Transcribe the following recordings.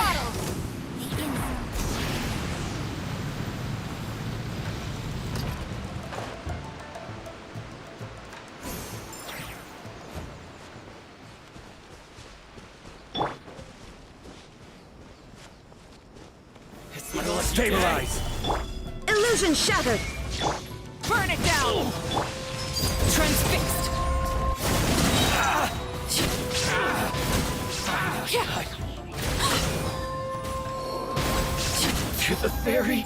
throttle! The insult. Stabilize! Illusion shattered! Burn it down! Transfixed! To the ferry!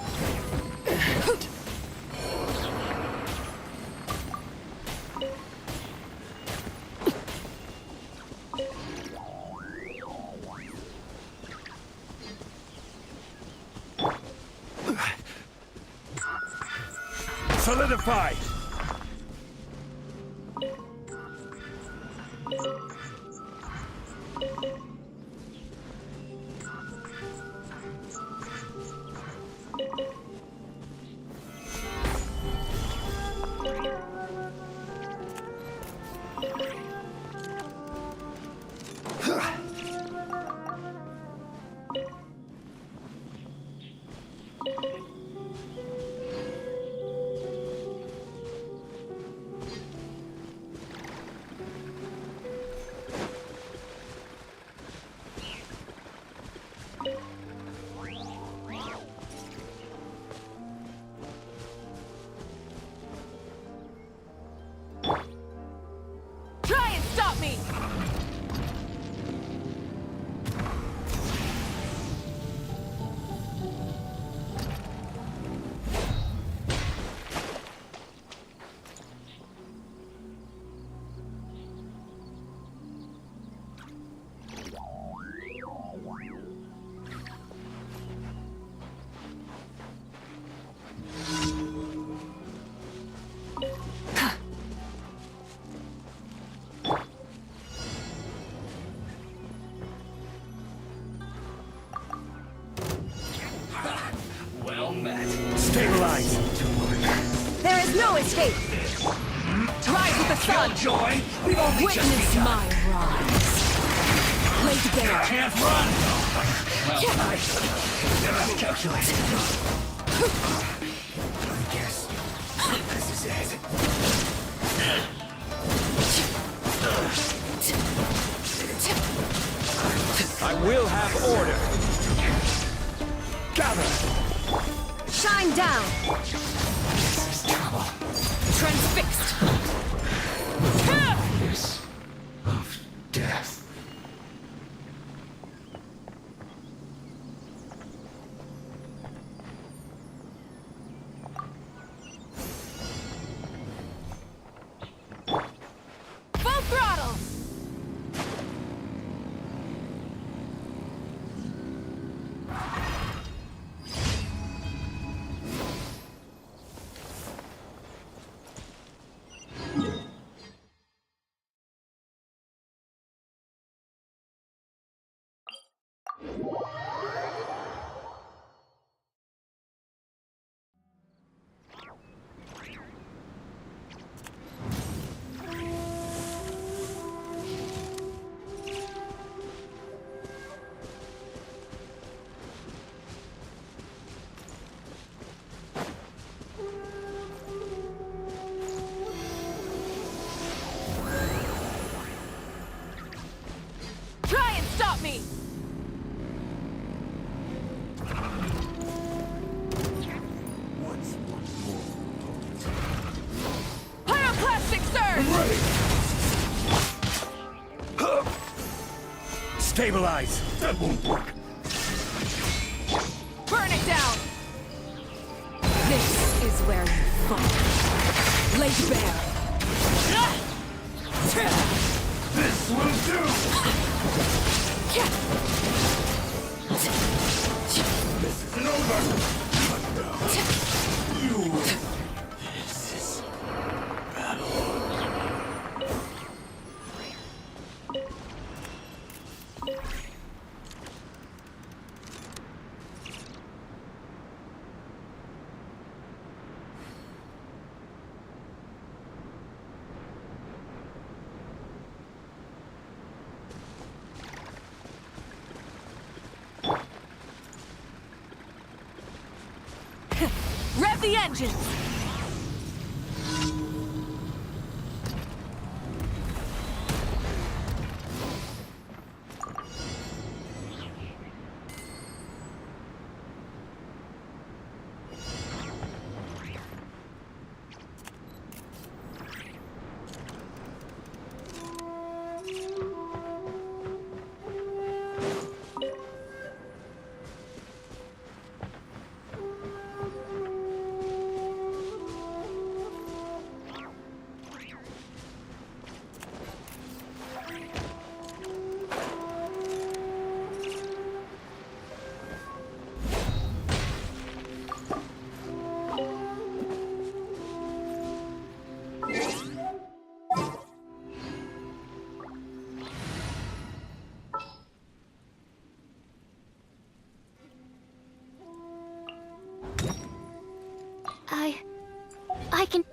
Solidified! Try and stop me! Well met. Stabilize! There is no escape! Rise with the sun! Joy! We've only just Witness begun. my rise! Laid bare! Can't run! Well, nice. Calculate. I guess this is it. I will have order. Gather. Shine down! This is trouble. Transfixed! This of death. Full throttle! Try and stop me! Pyroclastic surge! Stabilize! That won't work. Burn it down! This is where you fall. Laid bare. This will do! This isn't over! But now, you... This is... battle. Throttle! Rev the engines! I can...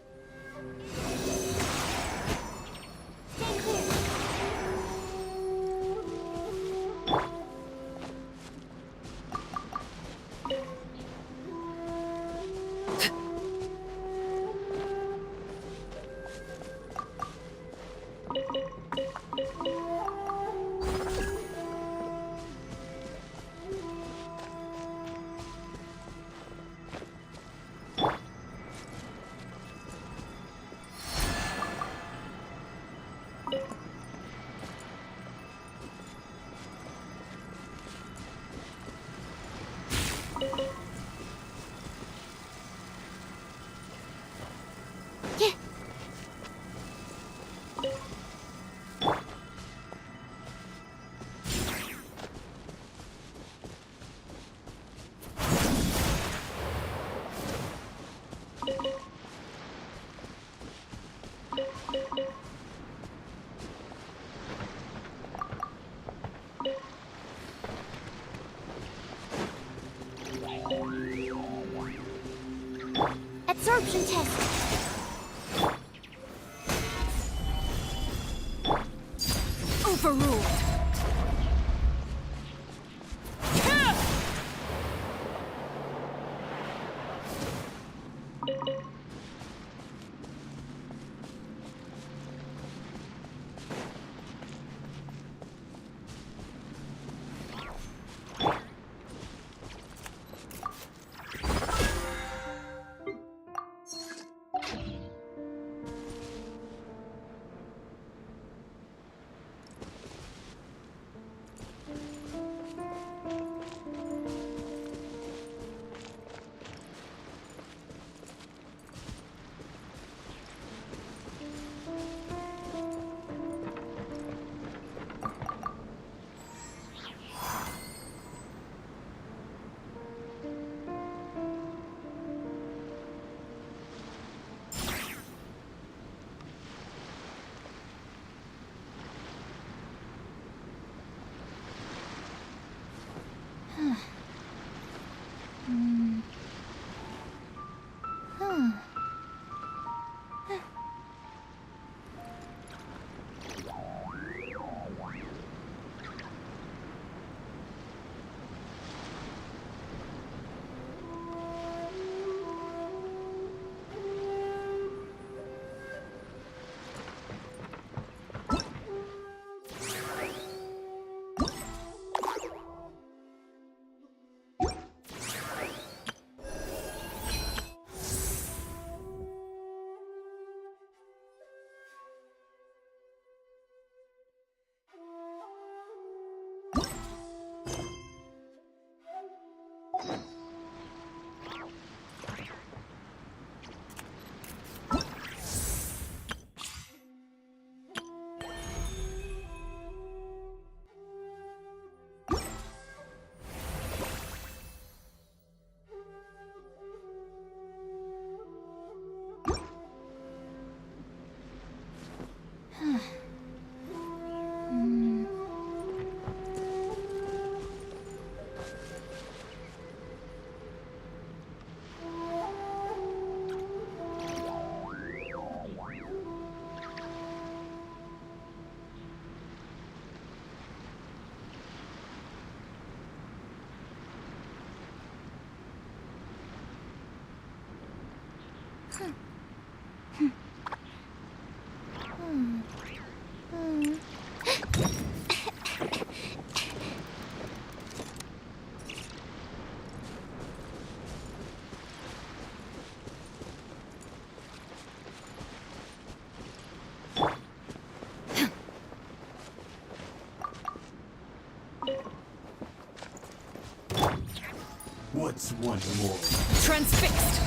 What's one more? Transfixed.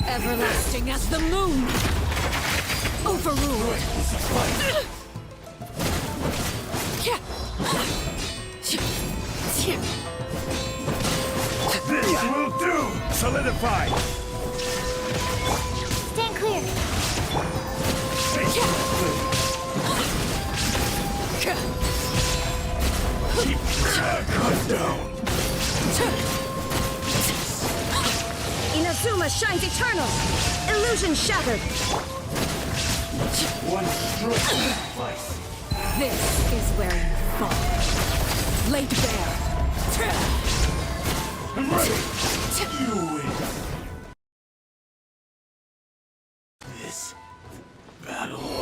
Everlasting as the moon. Overruled. This will do! Solidify! Stand clear. Cut down! Inazuma shines eternal. Illusion shattered. One stroke slice. This is where you fall. Laid bare. I'm ready! You win! This battle.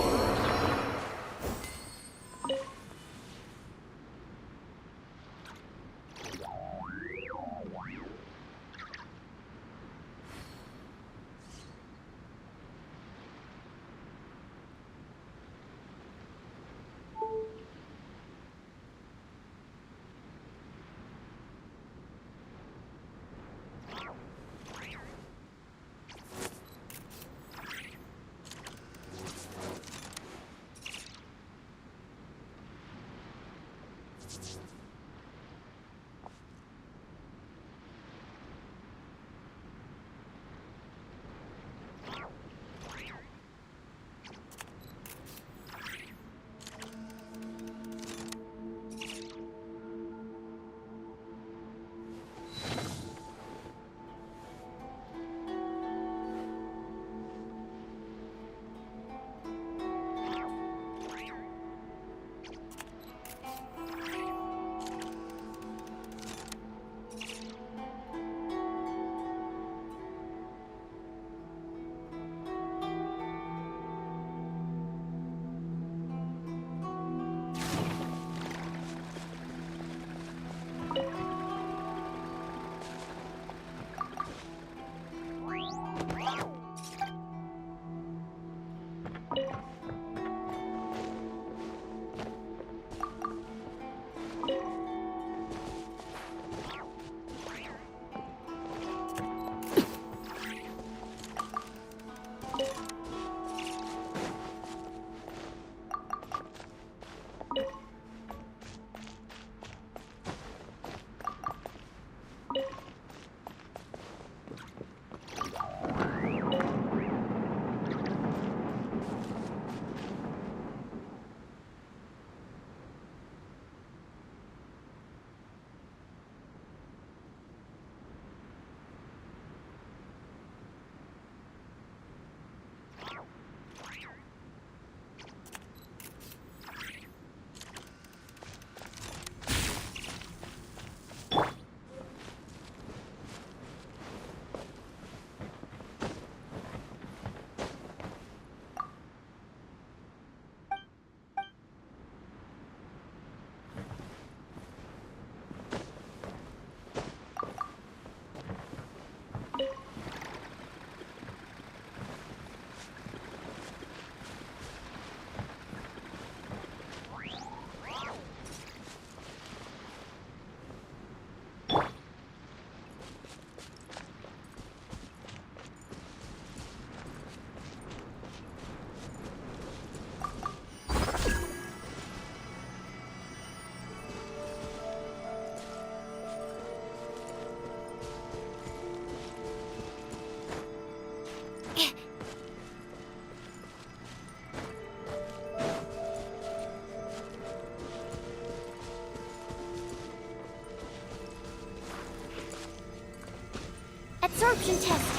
Absorption test.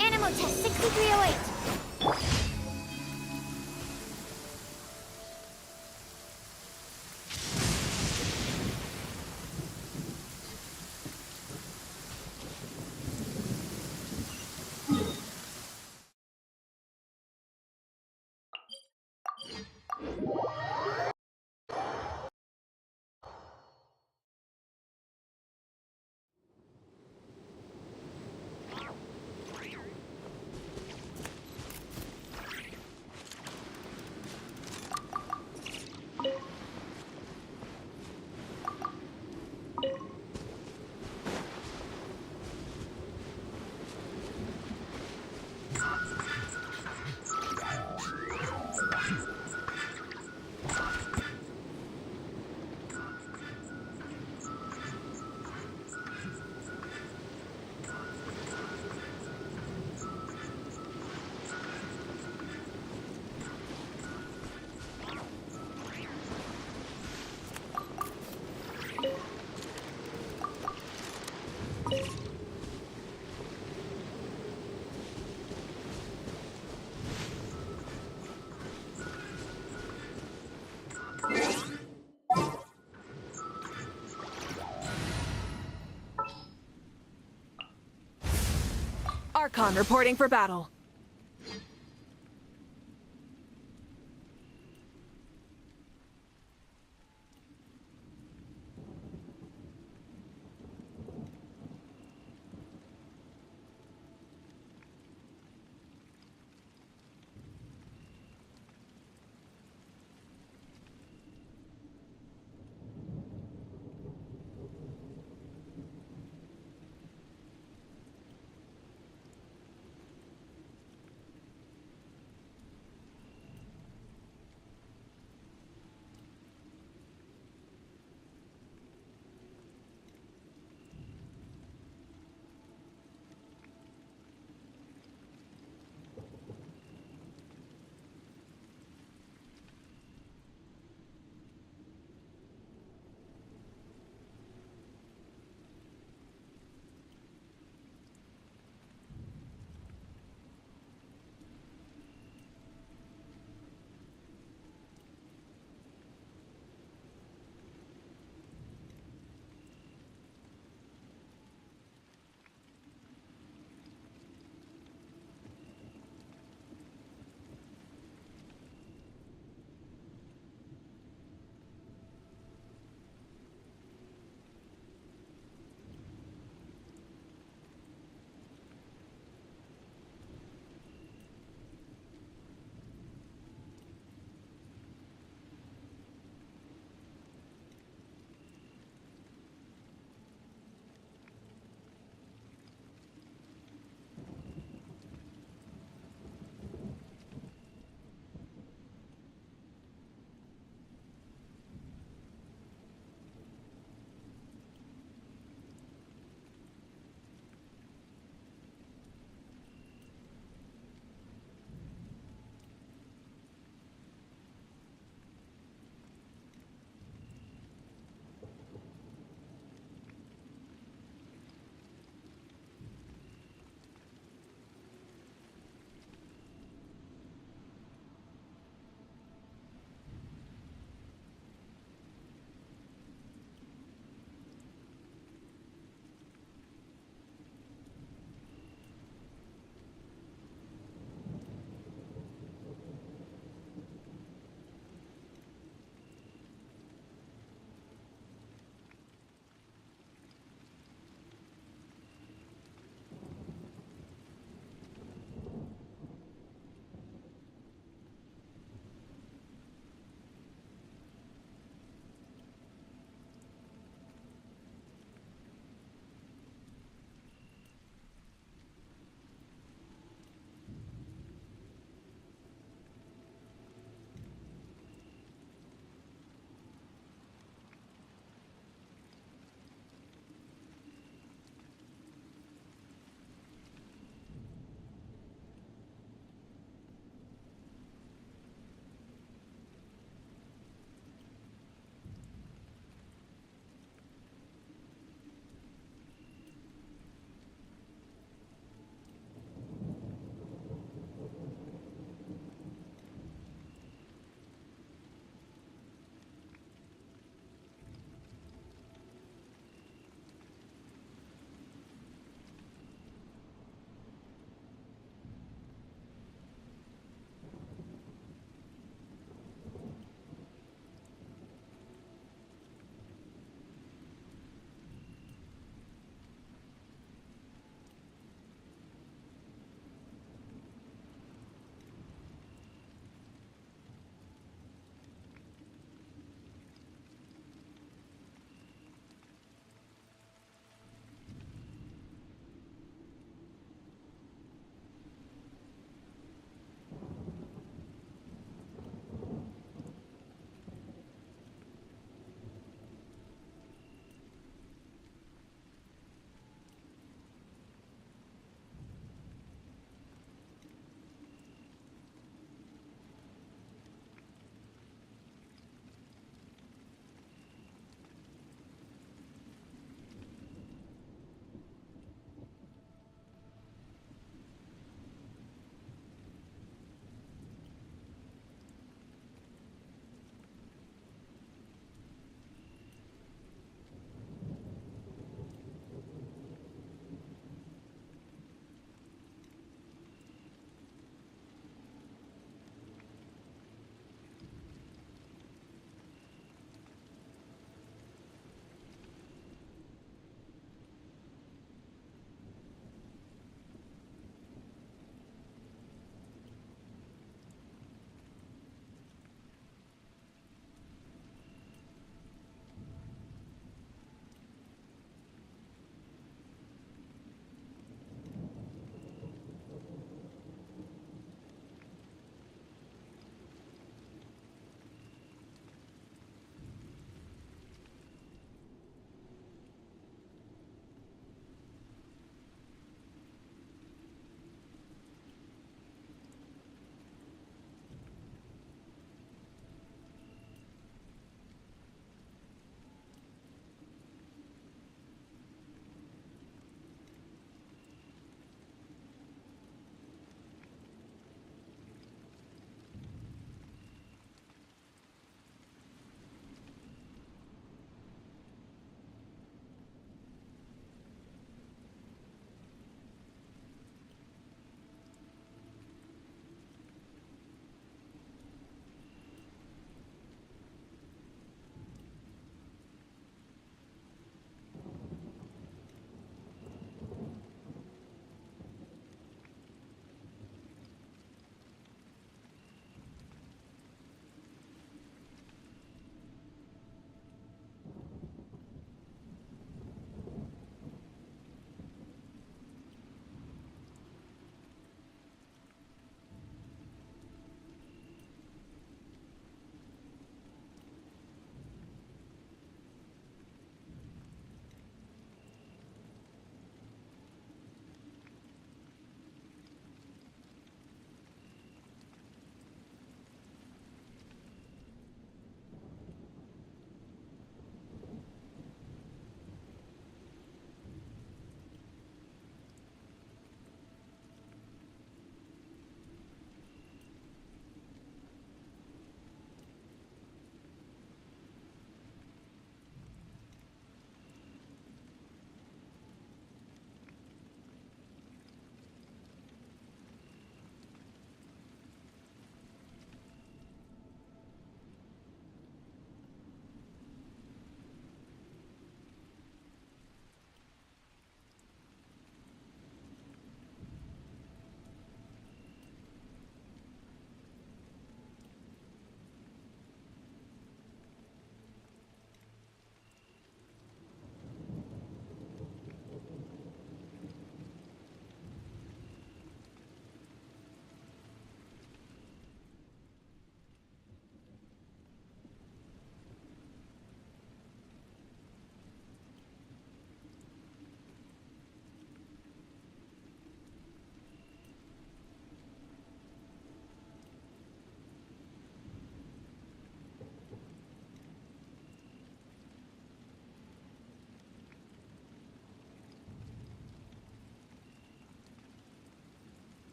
Animal test 6308. Archon reporting for battle.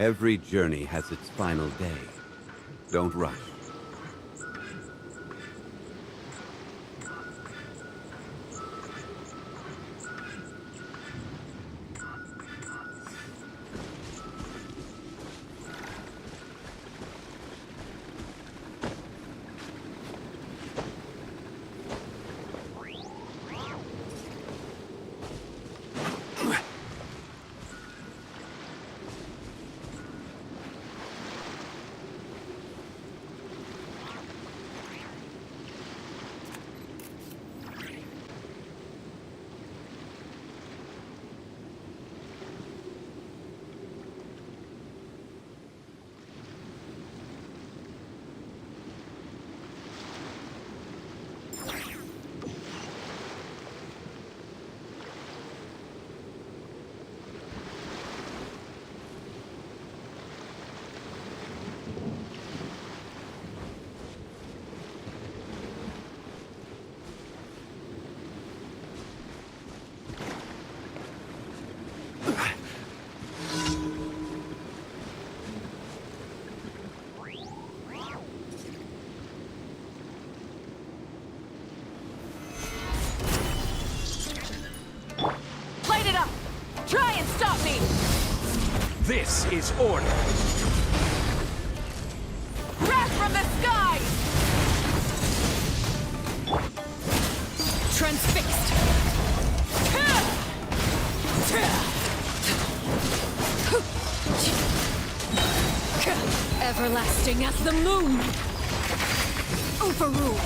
Every journey has its final day. Don't rush. Light it up! Try and stop me! This is order. Wrath from the sky! Transfixed! Everlasting as the moon! Overruled!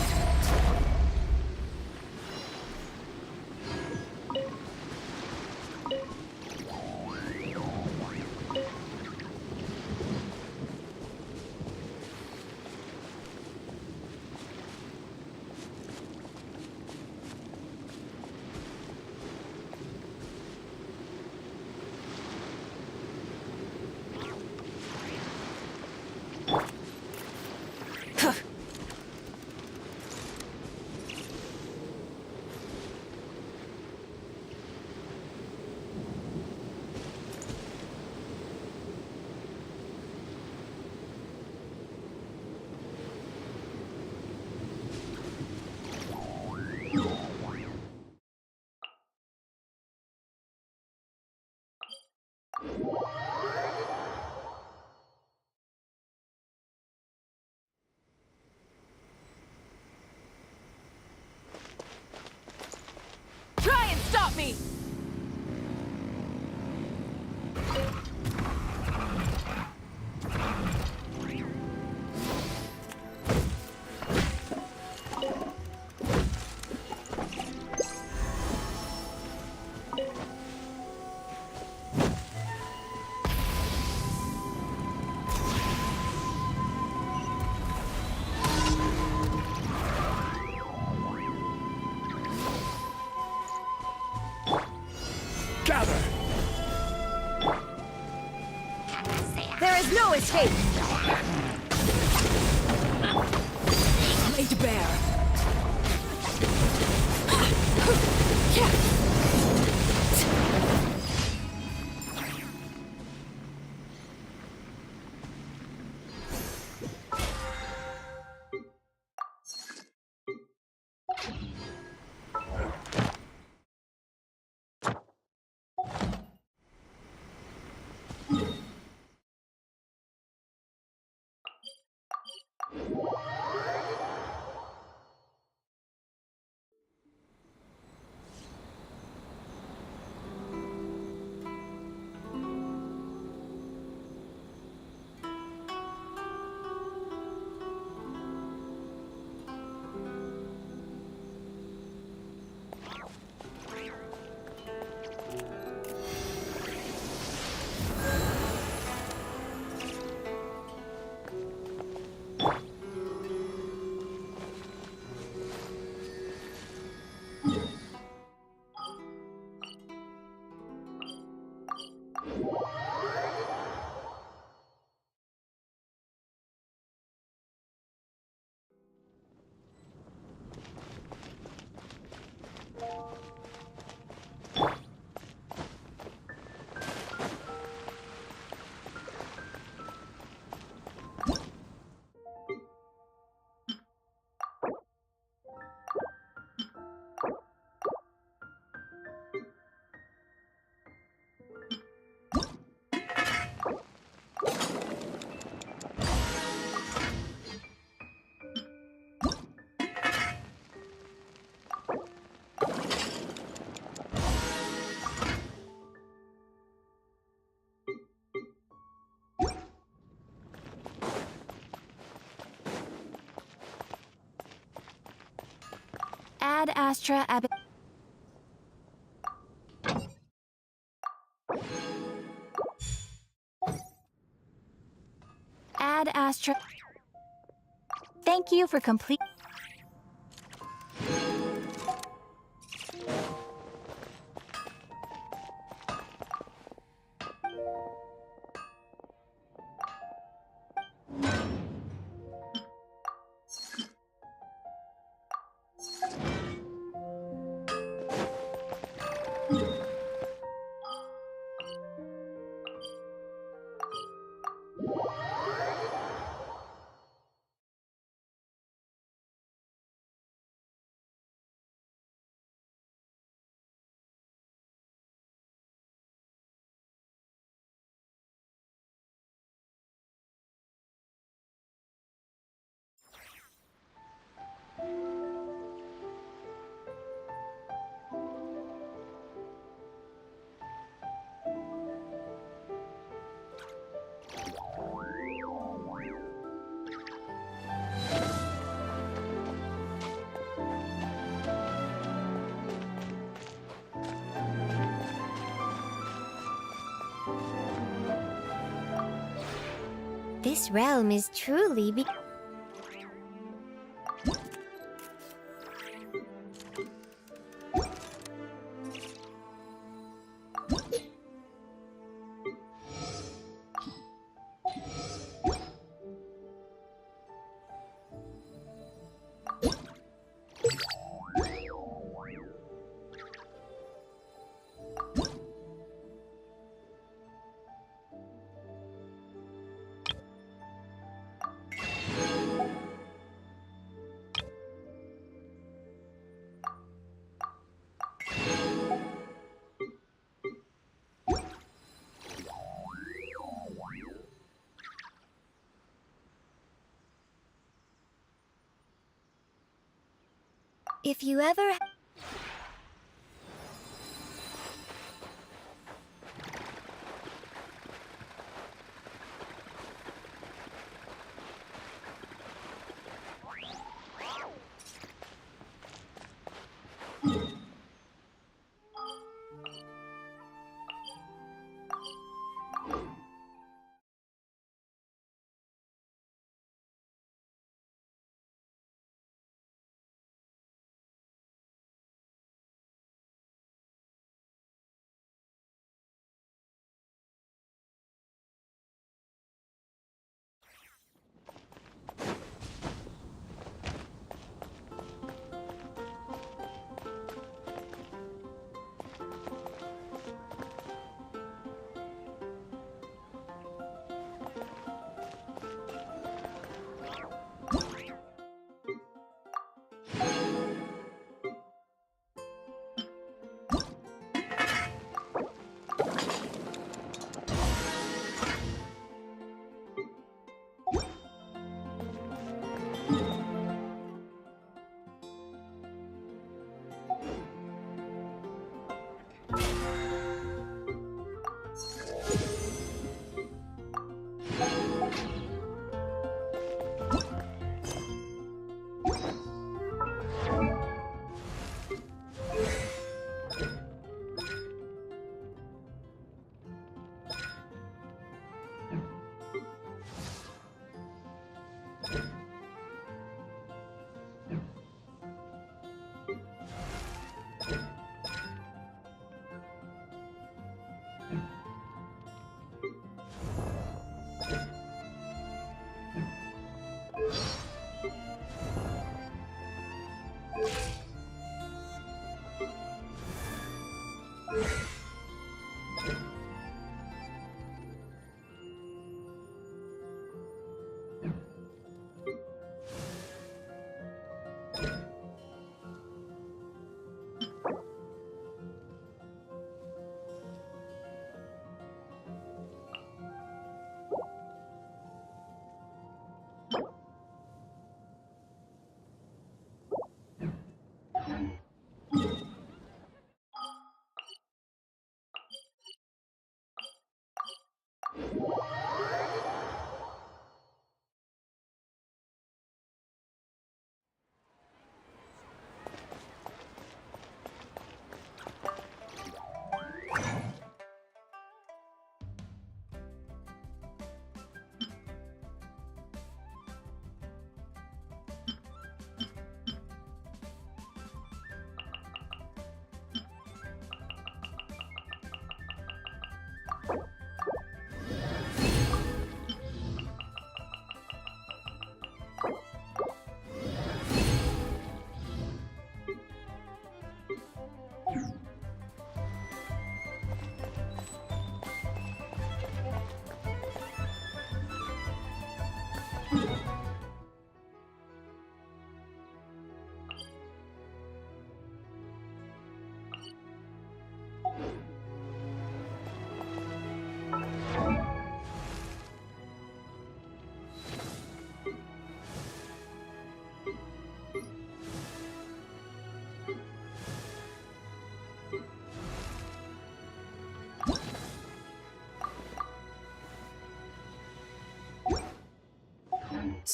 Try and stop me! Gather! There is no escape! Laid bare! Ad Astra Ab. Ad Astra. Thank you for complete. This realm is truly If you ever...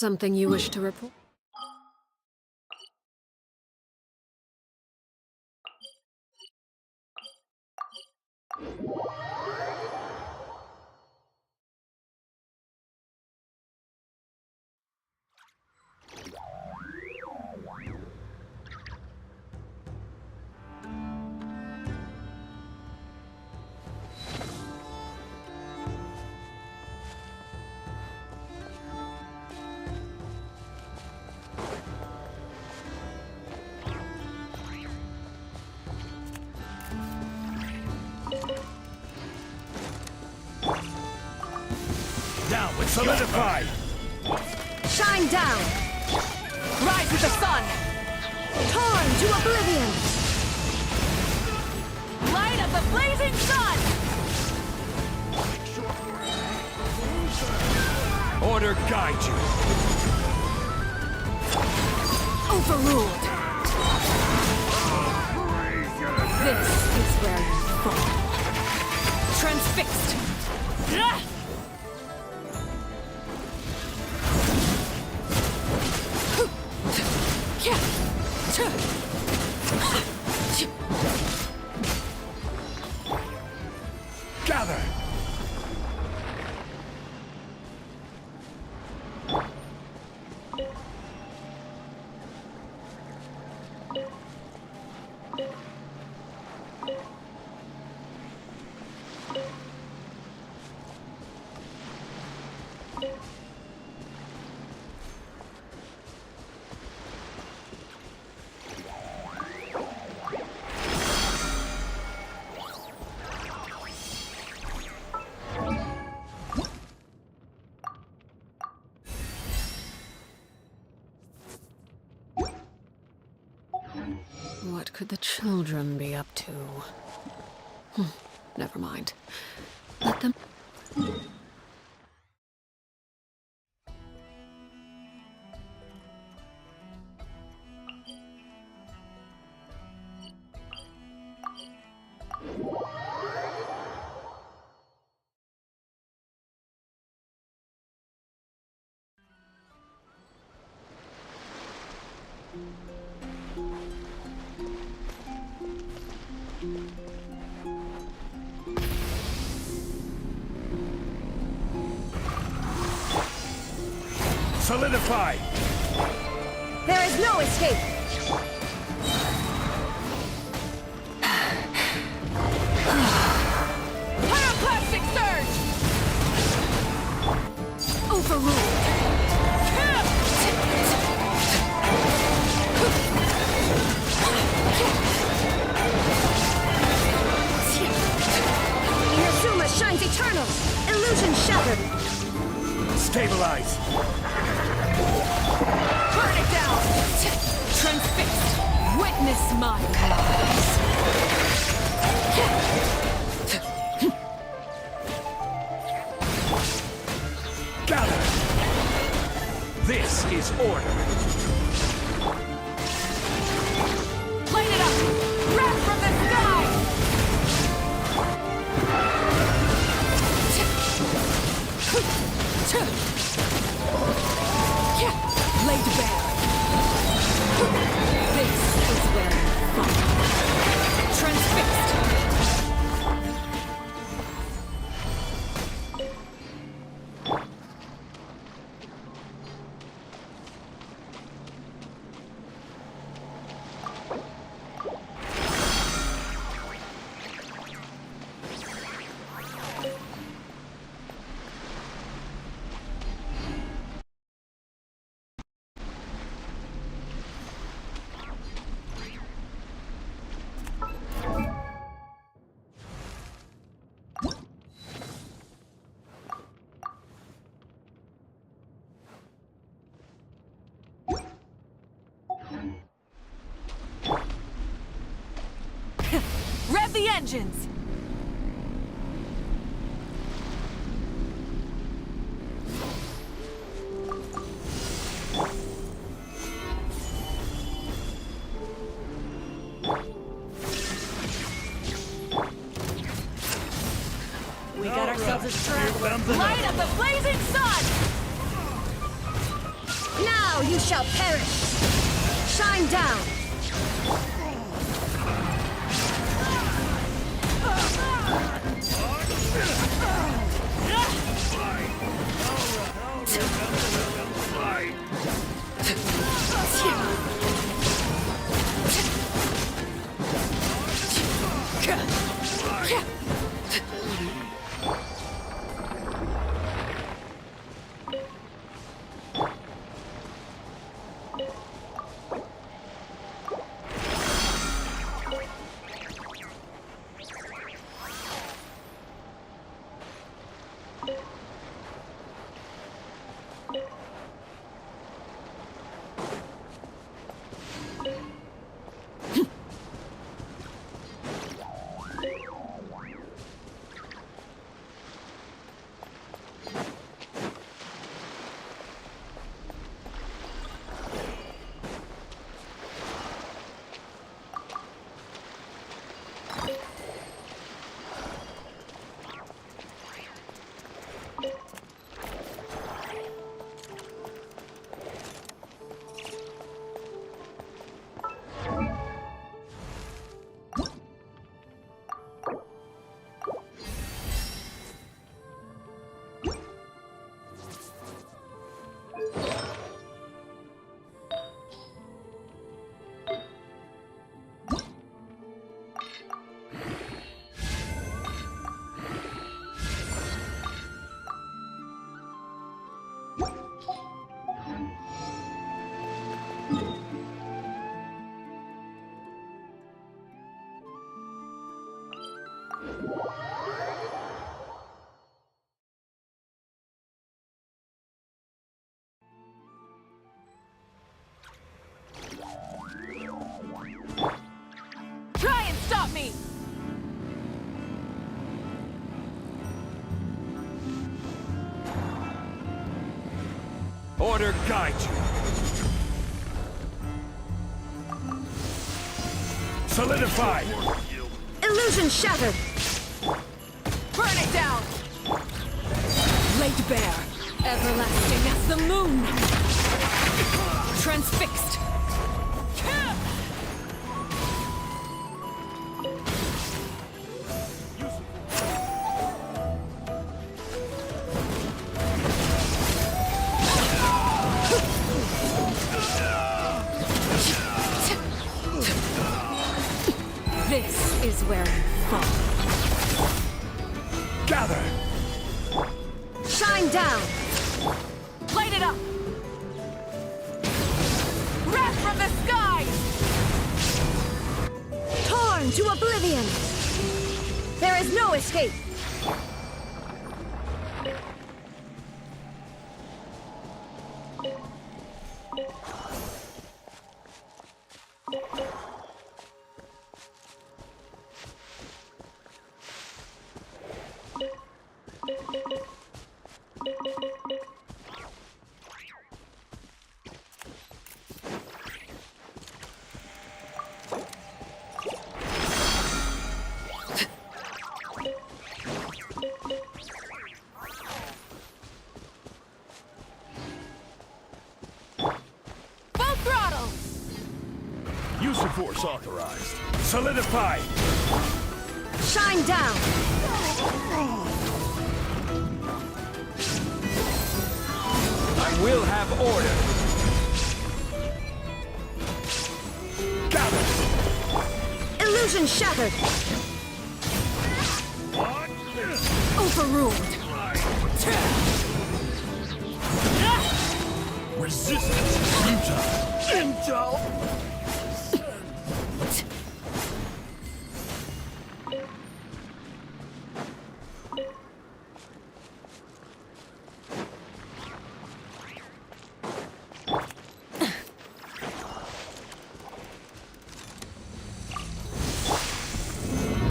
Something you wish to report? Down with solidify! Shine down! Rise with the sun! Torn to oblivion! Light of the blazing sun! Order guide you! Overruled! This is where you fall. Transfixed! Gather! What could the children be up to? Never mind. Let them... Solidify! There is no escape! Pyroclastic surge! Overruled! Inazuma shines eternal! Illusion shattered! Stabilize! Burn it down! Transfixed! Witness my lies! Gather! This is order! Light it up! Wrath from the sky! Laid bare. This is where you fall. Transfixed. Rev the engines! We got ourselves a trap. Light up the blazing sun! or you shall perish! Shine down! Try and stop me! Order guide you. Solidify. Illusion shattered! Burn it down! Laid bare, everlasting as the moon! Transfixed! This is where you fall. Gather. Shine down! Light it up! Wrath from the sky! Torn to oblivion! There is no escape! Full throttle! Use of force authorized. Solidify. Shine down! I will have order. Gather. Illusion shattered! Overruled! Resistance is futile. Intel.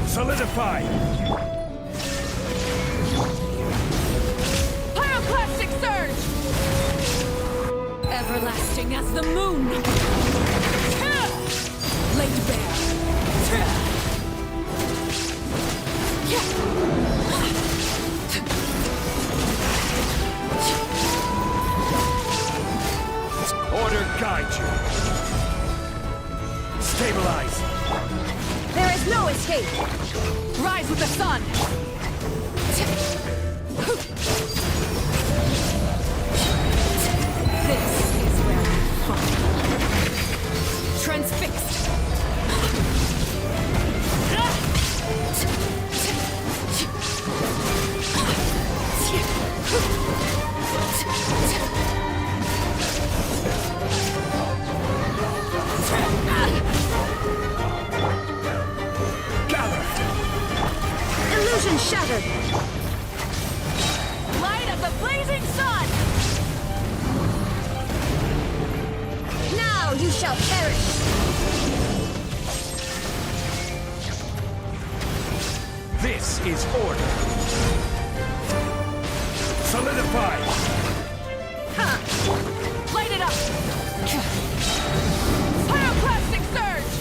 Solidify. Pyroclastic surge! Everlasting as the moon! Laid bare! Rise! There is no escape! Rise with the sun! This is where you find. Transfixed! Gather! Illusion shattered! Light of the blazing sun! Now you shall perish! This is order! Solidify! Ha! Light it up! Pyroclastic surge!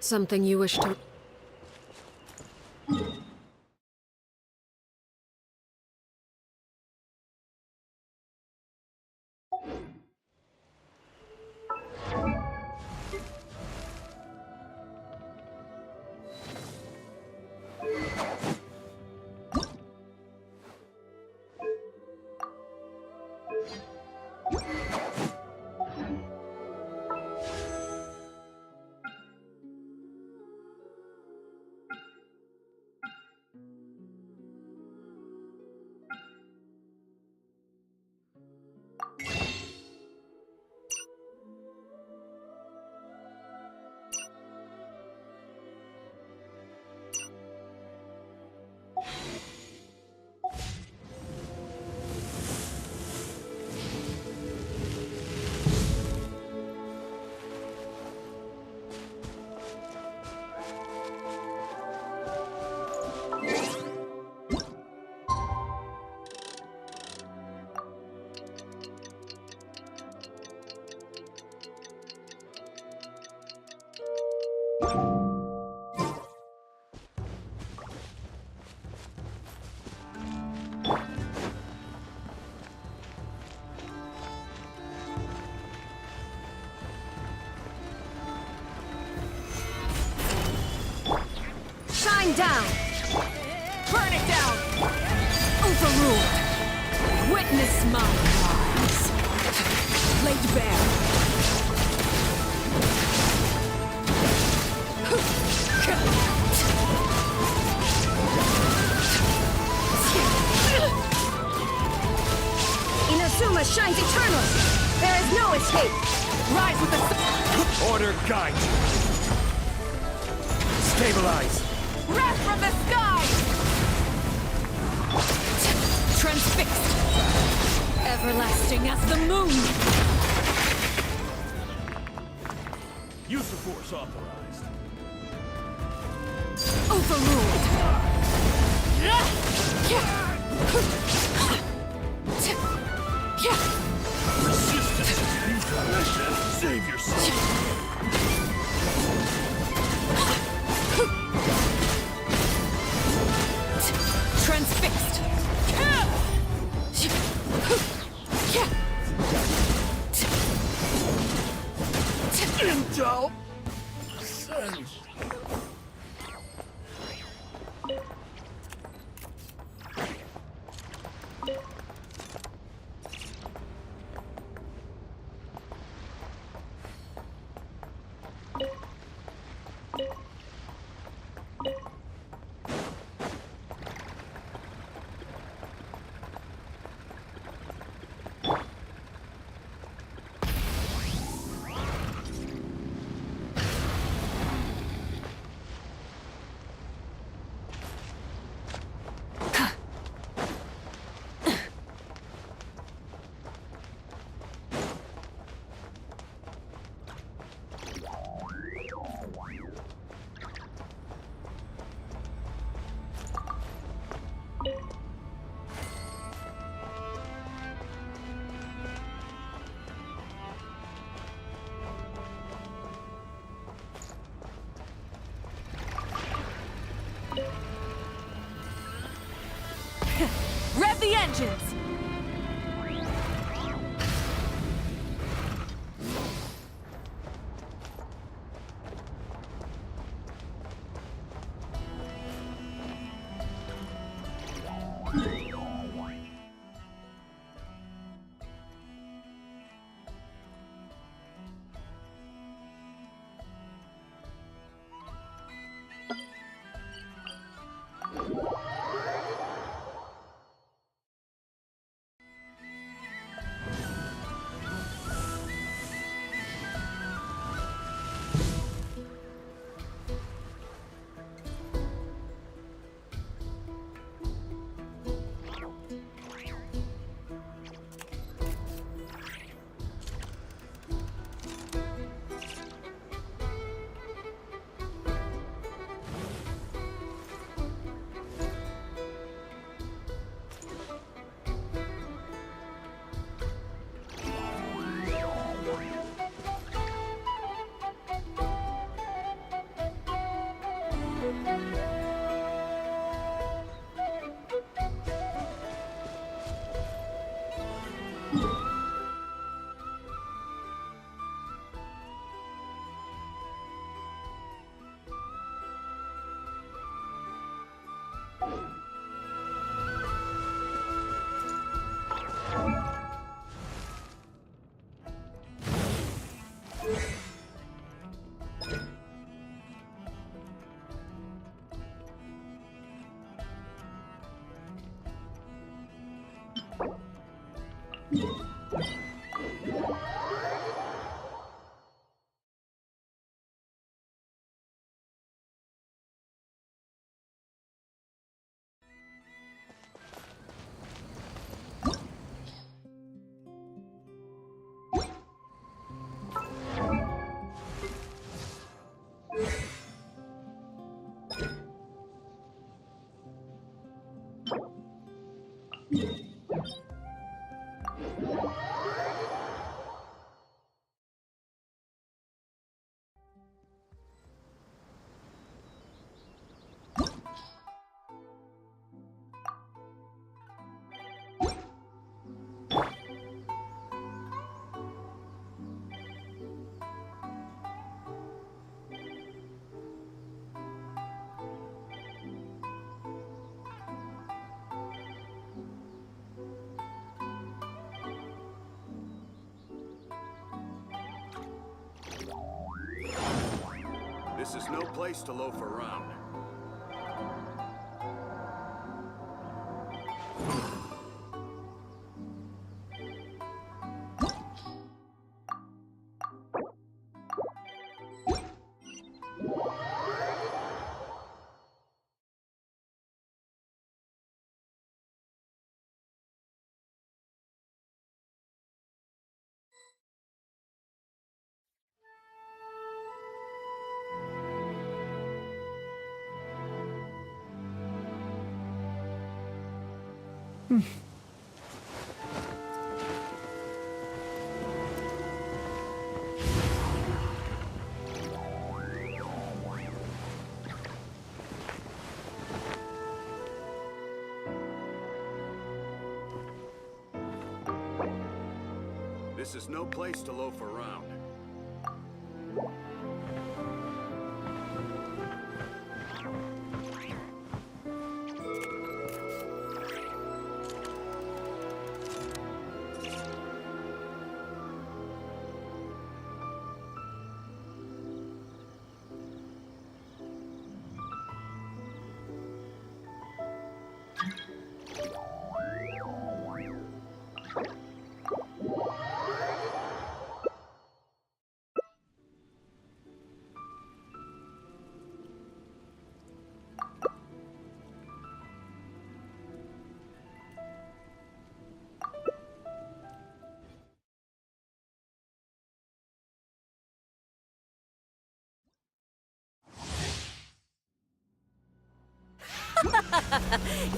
Something you wish to... Shine down! Witness my eyes. Laid bare. Inazuma shines eternal! There is no escape! Rise with the Order guide you. Stabilize. wrath from the sky! Transfixed! Everlasting as the moon! Use the force authorized. Overruled! Resistance is futile. Save yourself. Transfixed! Intel. Send. Rev the engines! This is no place to loaf around. This is no place to loaf around.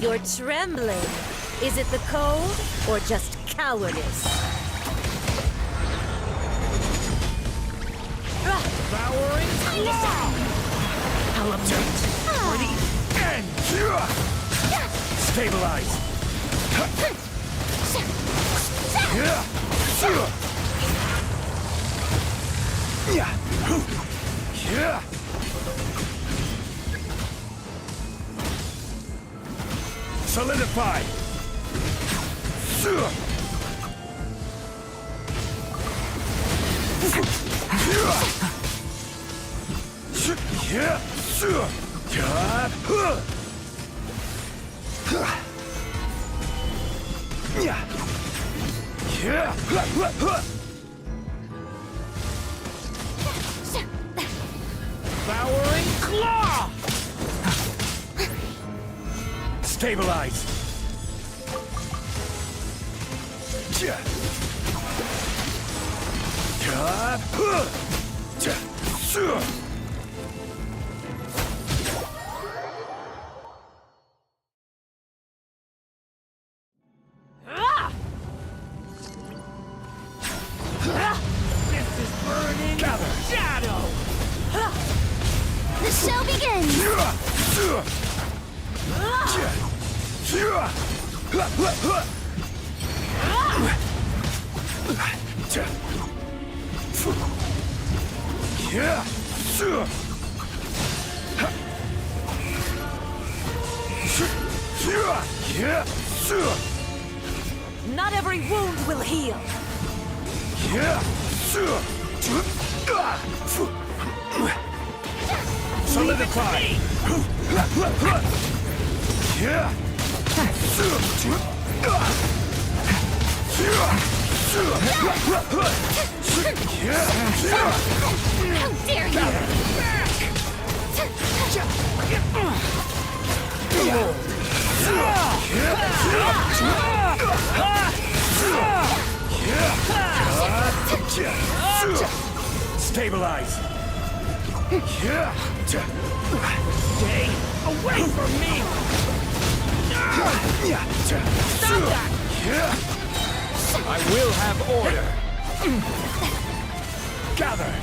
You're trembling. Is it the cold or just cowardice? Devouring claw! Element! Ready? And stabilize! Solidify! Devouring claw! Stabilize! This is burning shadow! The show begins! Not every wound will heal. Solidify! How dare Stabilize! Stay away from me! Stop that! I will have order! Gather!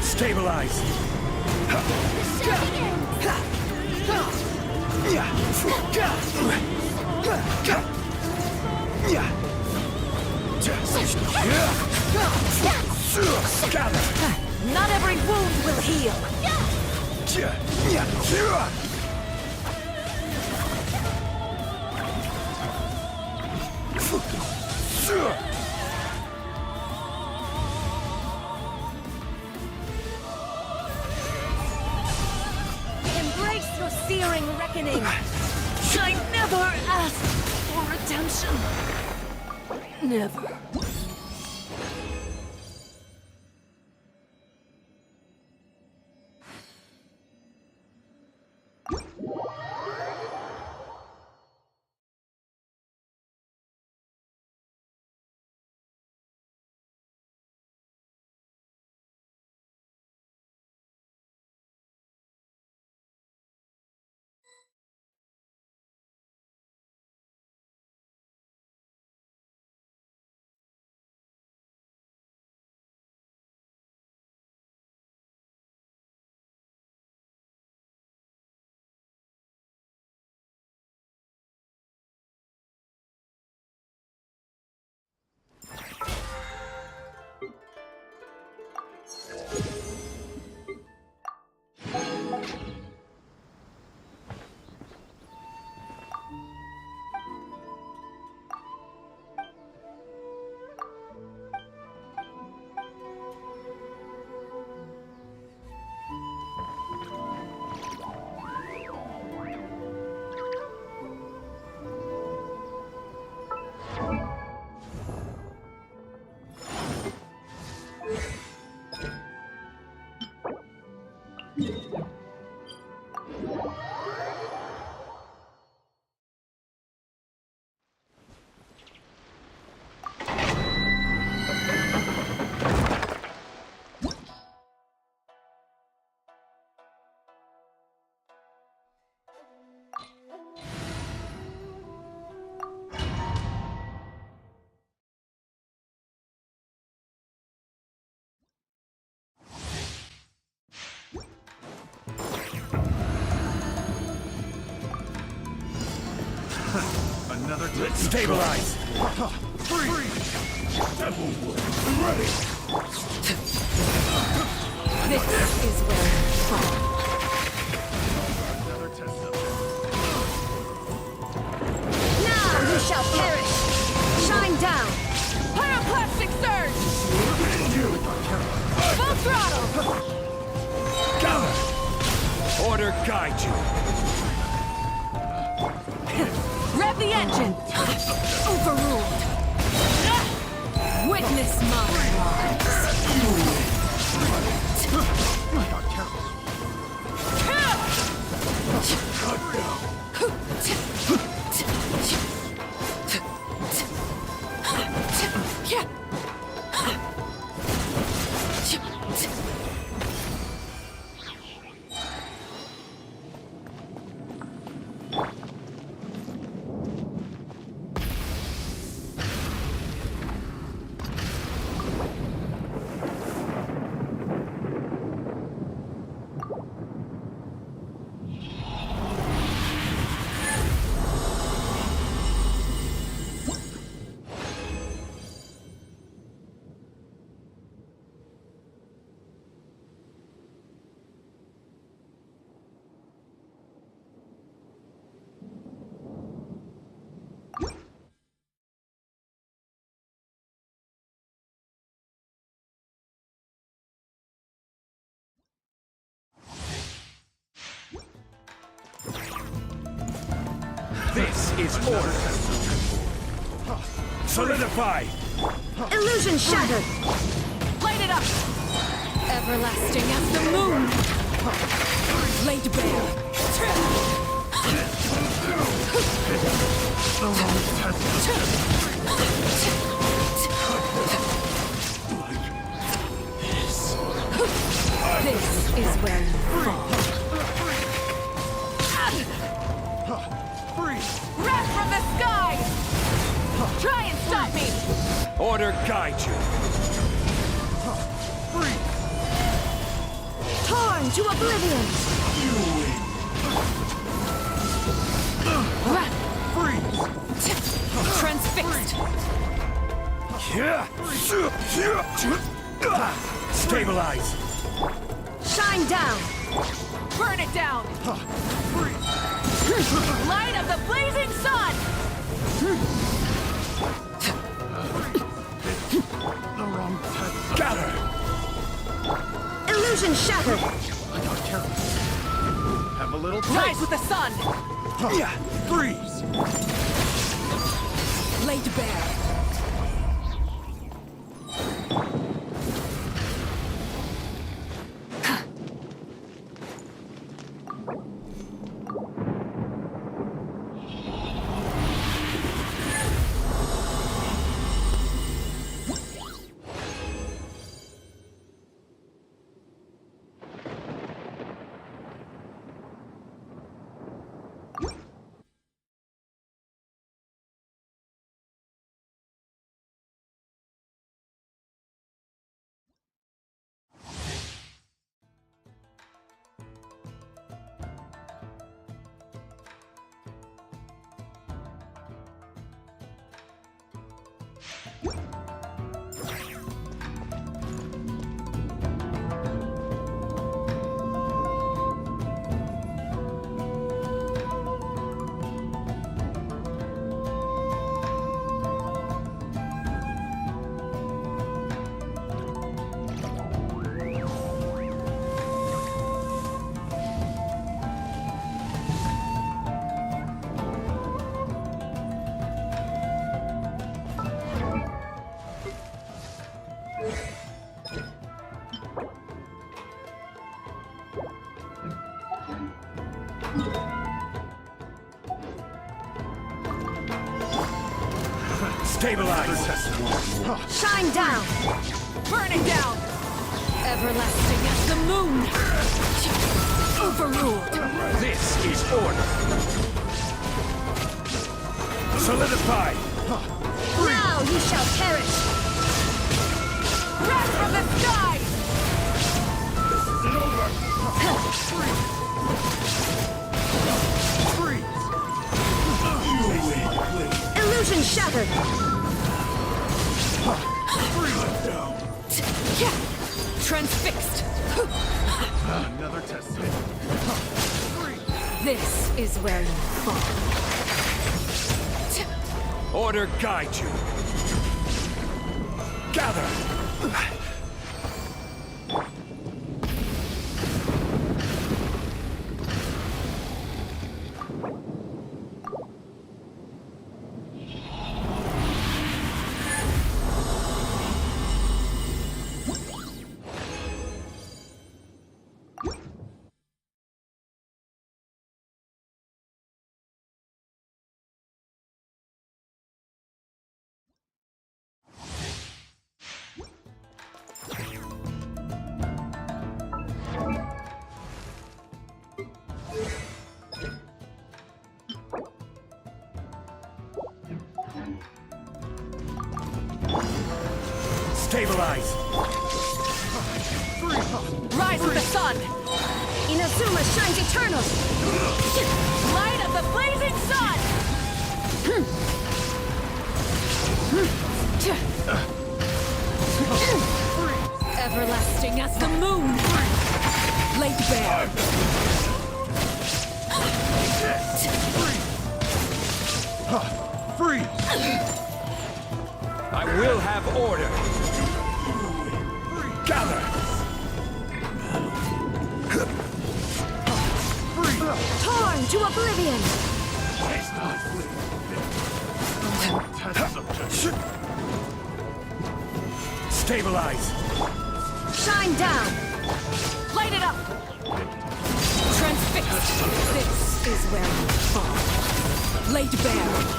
Stabilize! Not every wound will heal. Embrace your searing reckoning. I never asked for redemption. Never. Another stabilize. Free. Ready. This is where you fall. Another test of Now you shall perish. Shine down. Pyroclastic surge. Full throttle. counter. Order guide you. Rev the engine! Overruled! Witness my This is order. Solidify. illusion shattered! Light it up! Everlasting as the moon! Laid bare. This is where you fall. Wrath from the sky! Try and stop me! Order guide you. Torn to oblivion! Transfixed! Stabilize. Shine down! Burn it down! Light of the blazing sun! Illusion shattered! I got careless. Have a little Rise taste. with the sun! Freeze! Laid bare. Stabilize! Shine down! Burning down! Everlasting as the moon! Overruled! This is order! Solidify! Now you shall perish! Wrath from the sky! Illusion shattered! Transfixed! Another test hit. This is where you fall. Order guide you! Gather! Stabilize! Rise with the sun! Inazuma shines eternal! Light of the blazing sun! Everlasting as the moon! Laid bare! Freeze! I will have order! Gather! Torn to oblivion! Test subject. Stabilize! Shine down! Light it up! Transfixed! This is where you fall. Laid bare!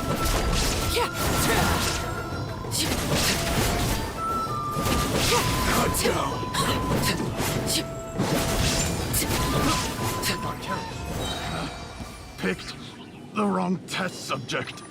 Picked the wrong test subject.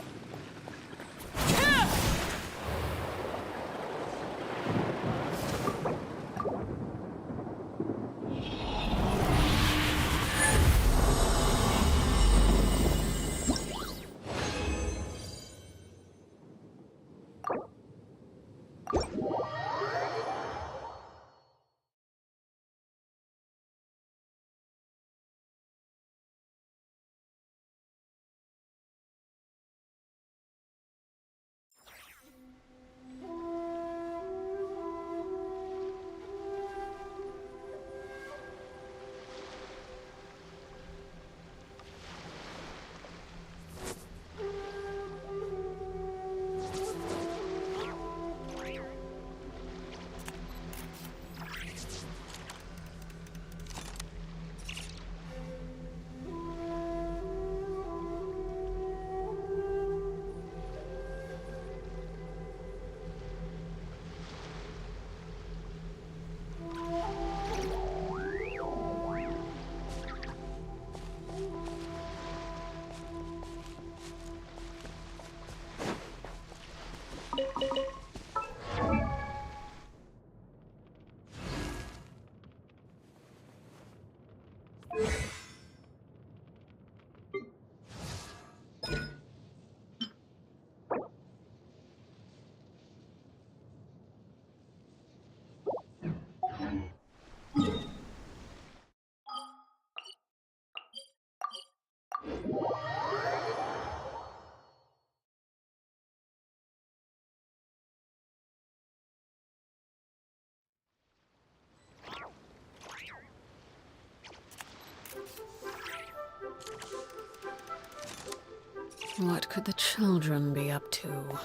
What could the children be up to?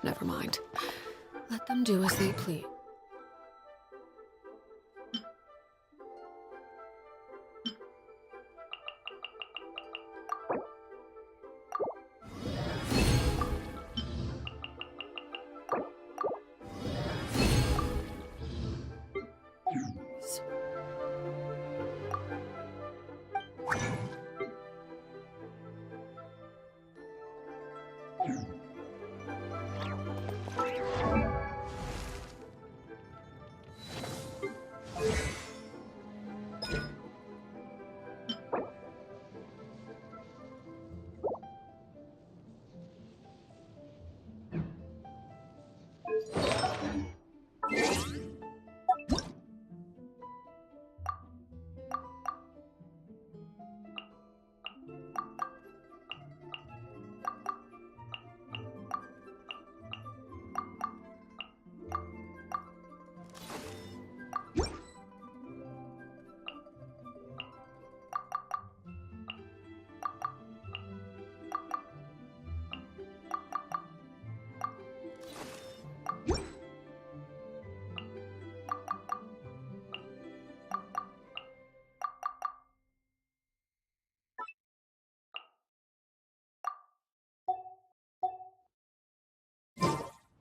Never mind. Let them do as they please.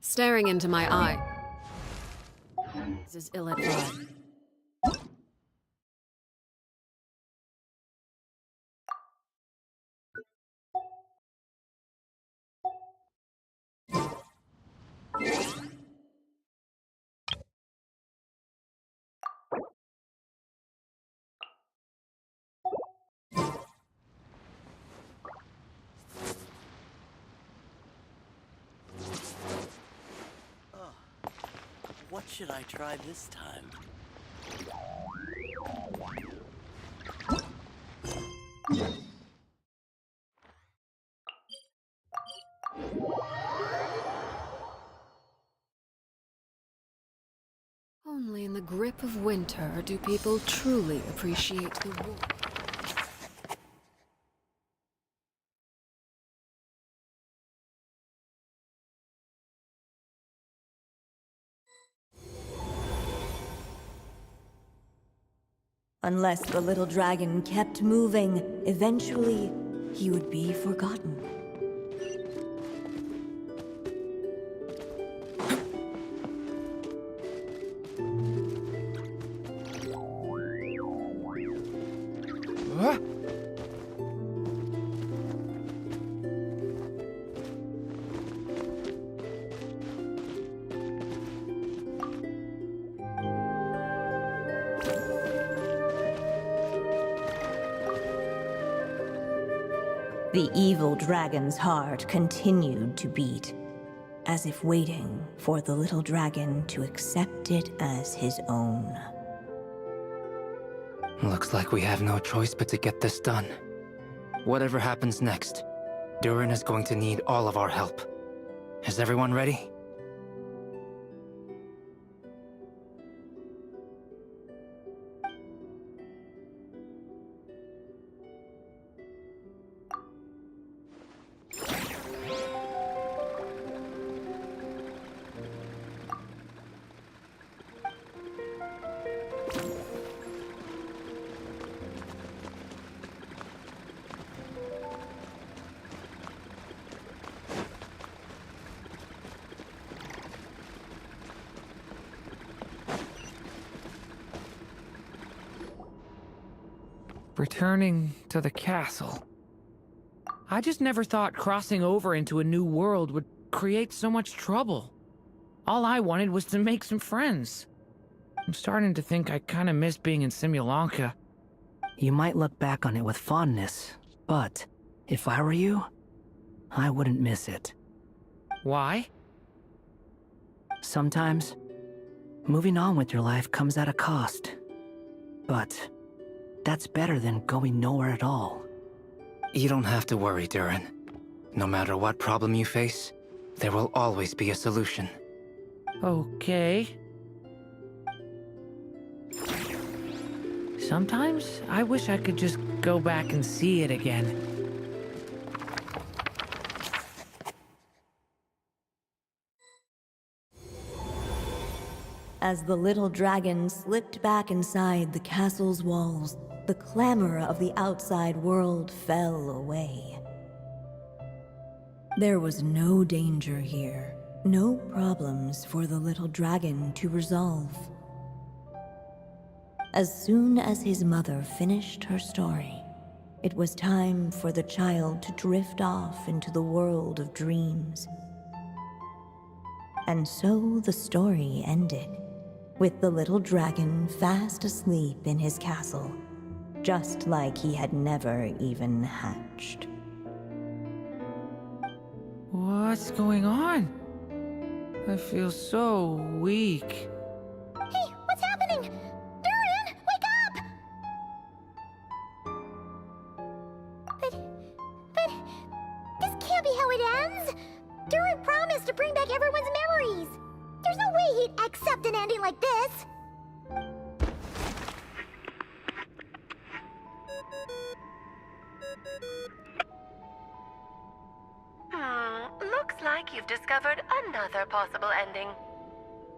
Staring into my eye. This is ill-advised. What should I try this time? Only in the grip of winter do people truly appreciate the warmth. Unless the little dragon kept moving, eventually he would be forgotten. The evil dragon's heart continued to beat, as if waiting for the little dragon to accept it as his own. Looks like we have no choice but to get this done. Whatever happens next, Durin is going to need all of our help. Is everyone ready? Returning to the castle. I just never thought crossing over into a new world would create so much trouble. All I wanted was to make some friends. I'm starting to think I kind of miss being in Simulanka. You might look back on it with fondness, but if I were you, I wouldn't miss it. Why? Sometimes, moving on with your life comes at a cost. But that's better than going nowhere at all. You don't have to worry, Durin. No matter what problem you face, there will always be a solution. Okay. Sometimes I wish I could just go back and see it again. As the little dragon slipped back inside the castle's walls, the clamor of the outside world fell away. There was no danger here, no problems for the little dragon to resolve. As soon as his mother finished her story, it was time for the child to drift off into the world of dreams. And so the story ended, with the little dragon fast asleep in his castle, just like he had never even hatched. What's going on? I feel so weak. Hey, what's happening? Durin, wake up! But this can't be how it ends. Durin promised to bring back everyone's memories. There's no way he'd accept an ending like this. Looks like you've discovered another possible ending.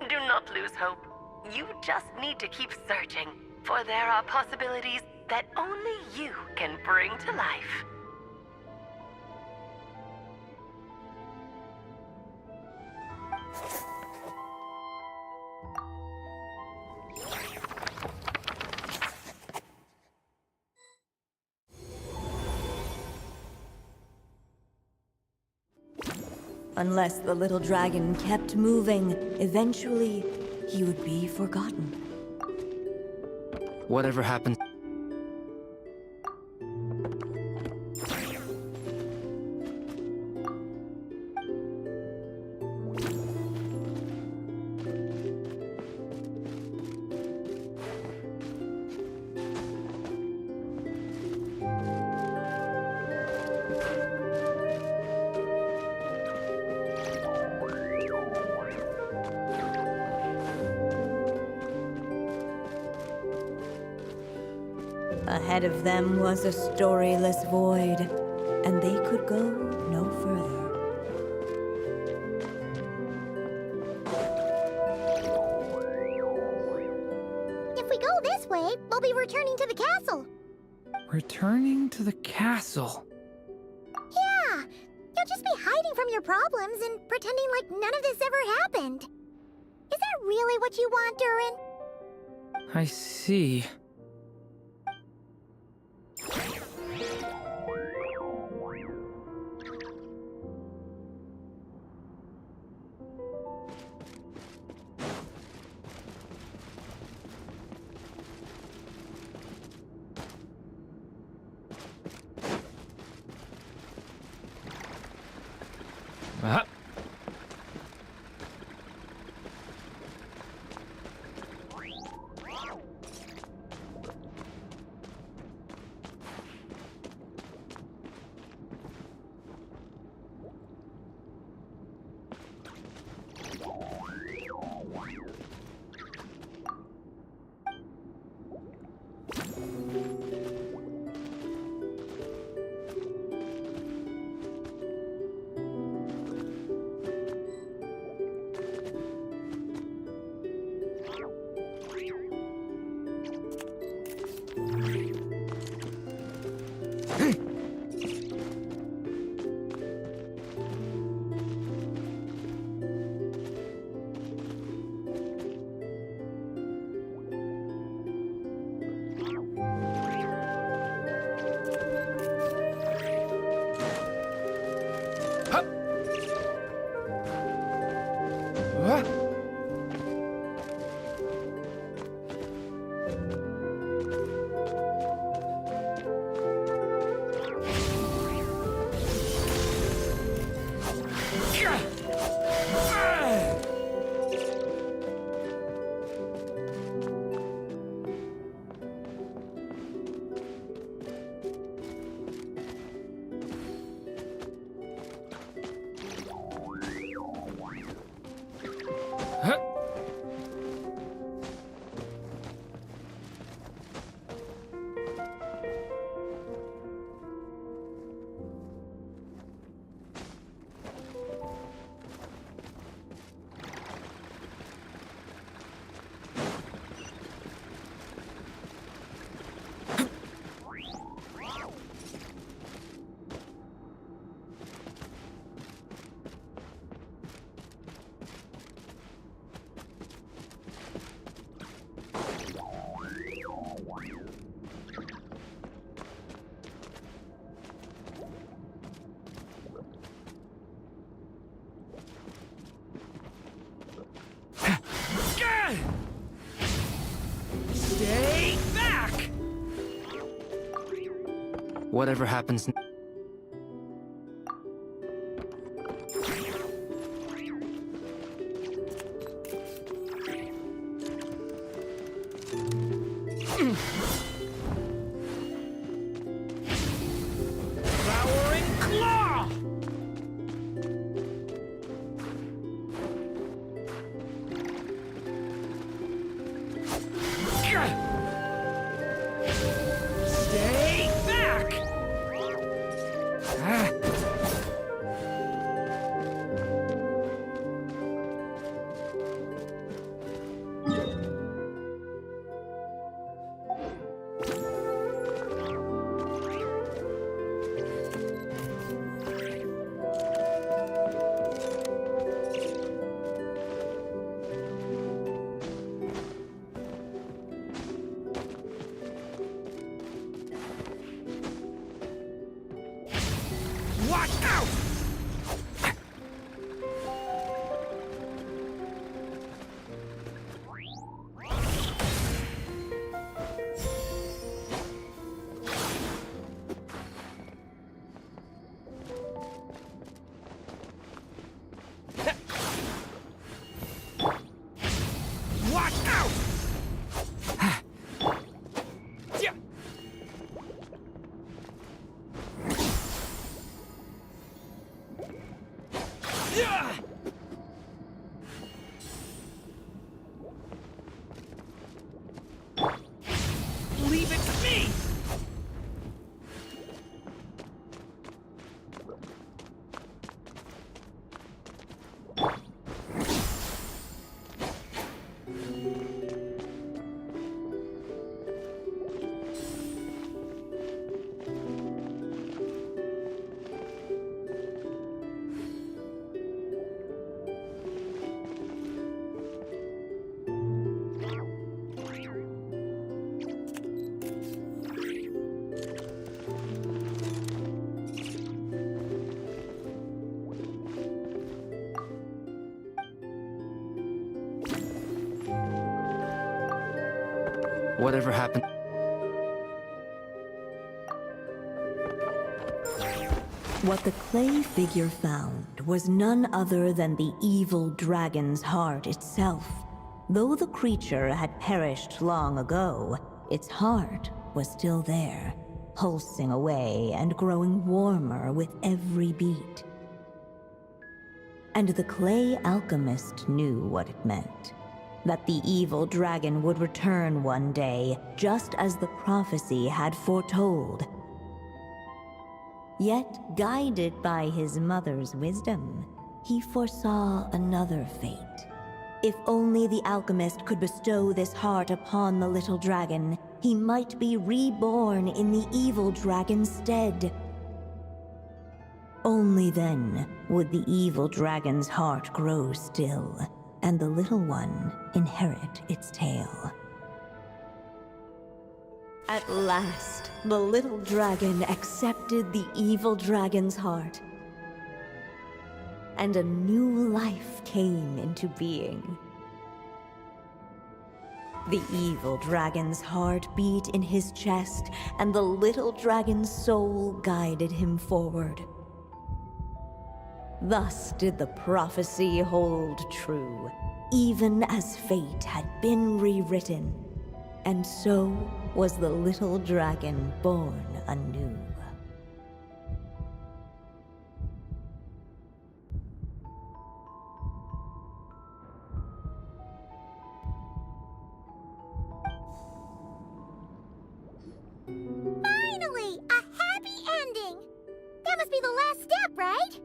Do not lose hope. You just need to keep searching, for there are possibilities that only you can bring to life. Unless the little dragon kept moving, eventually he would be forgotten. Whatever happens... Ahead of them was a storyless void, and they could go no further. If we go this way, we'll be returning to the castle. Returning to the castle? Yeah, you'll just be hiding from your problems and pretending like none of this ever happened. Is that really what you want, Durin? I see. Whatever happens... Devouring claw! Stay back! Ah. Watch out! Watch out! Yeah. Yeah! Leave it to me! Whatever happened... What the clay figure found was none other than the evil dragon's heart itself. Though the creature had perished long ago, its heart was still there, pulsing away and growing warmer with every beat. And the clay alchemist knew what it meant. That the evil dragon would return one day, just as the prophecy had foretold. Yet, guided by his mother's wisdom, he foresaw another fate. If only the alchemist could bestow this heart upon the little dragon, he might be reborn in the evil dragon's stead. Only then would the evil dragon's heart grow still, and the little one inherit its tale. At last, the little dragon accepted the evil dragon's heart, and a new life came into being. The evil dragon's heart beat in his chest, and the little dragon's soul guided him forward. Thus did the prophecy hold true, even as fate had been rewritten, and so was the little dragon born anew. Finally! A happy ending! That must be the last step, right?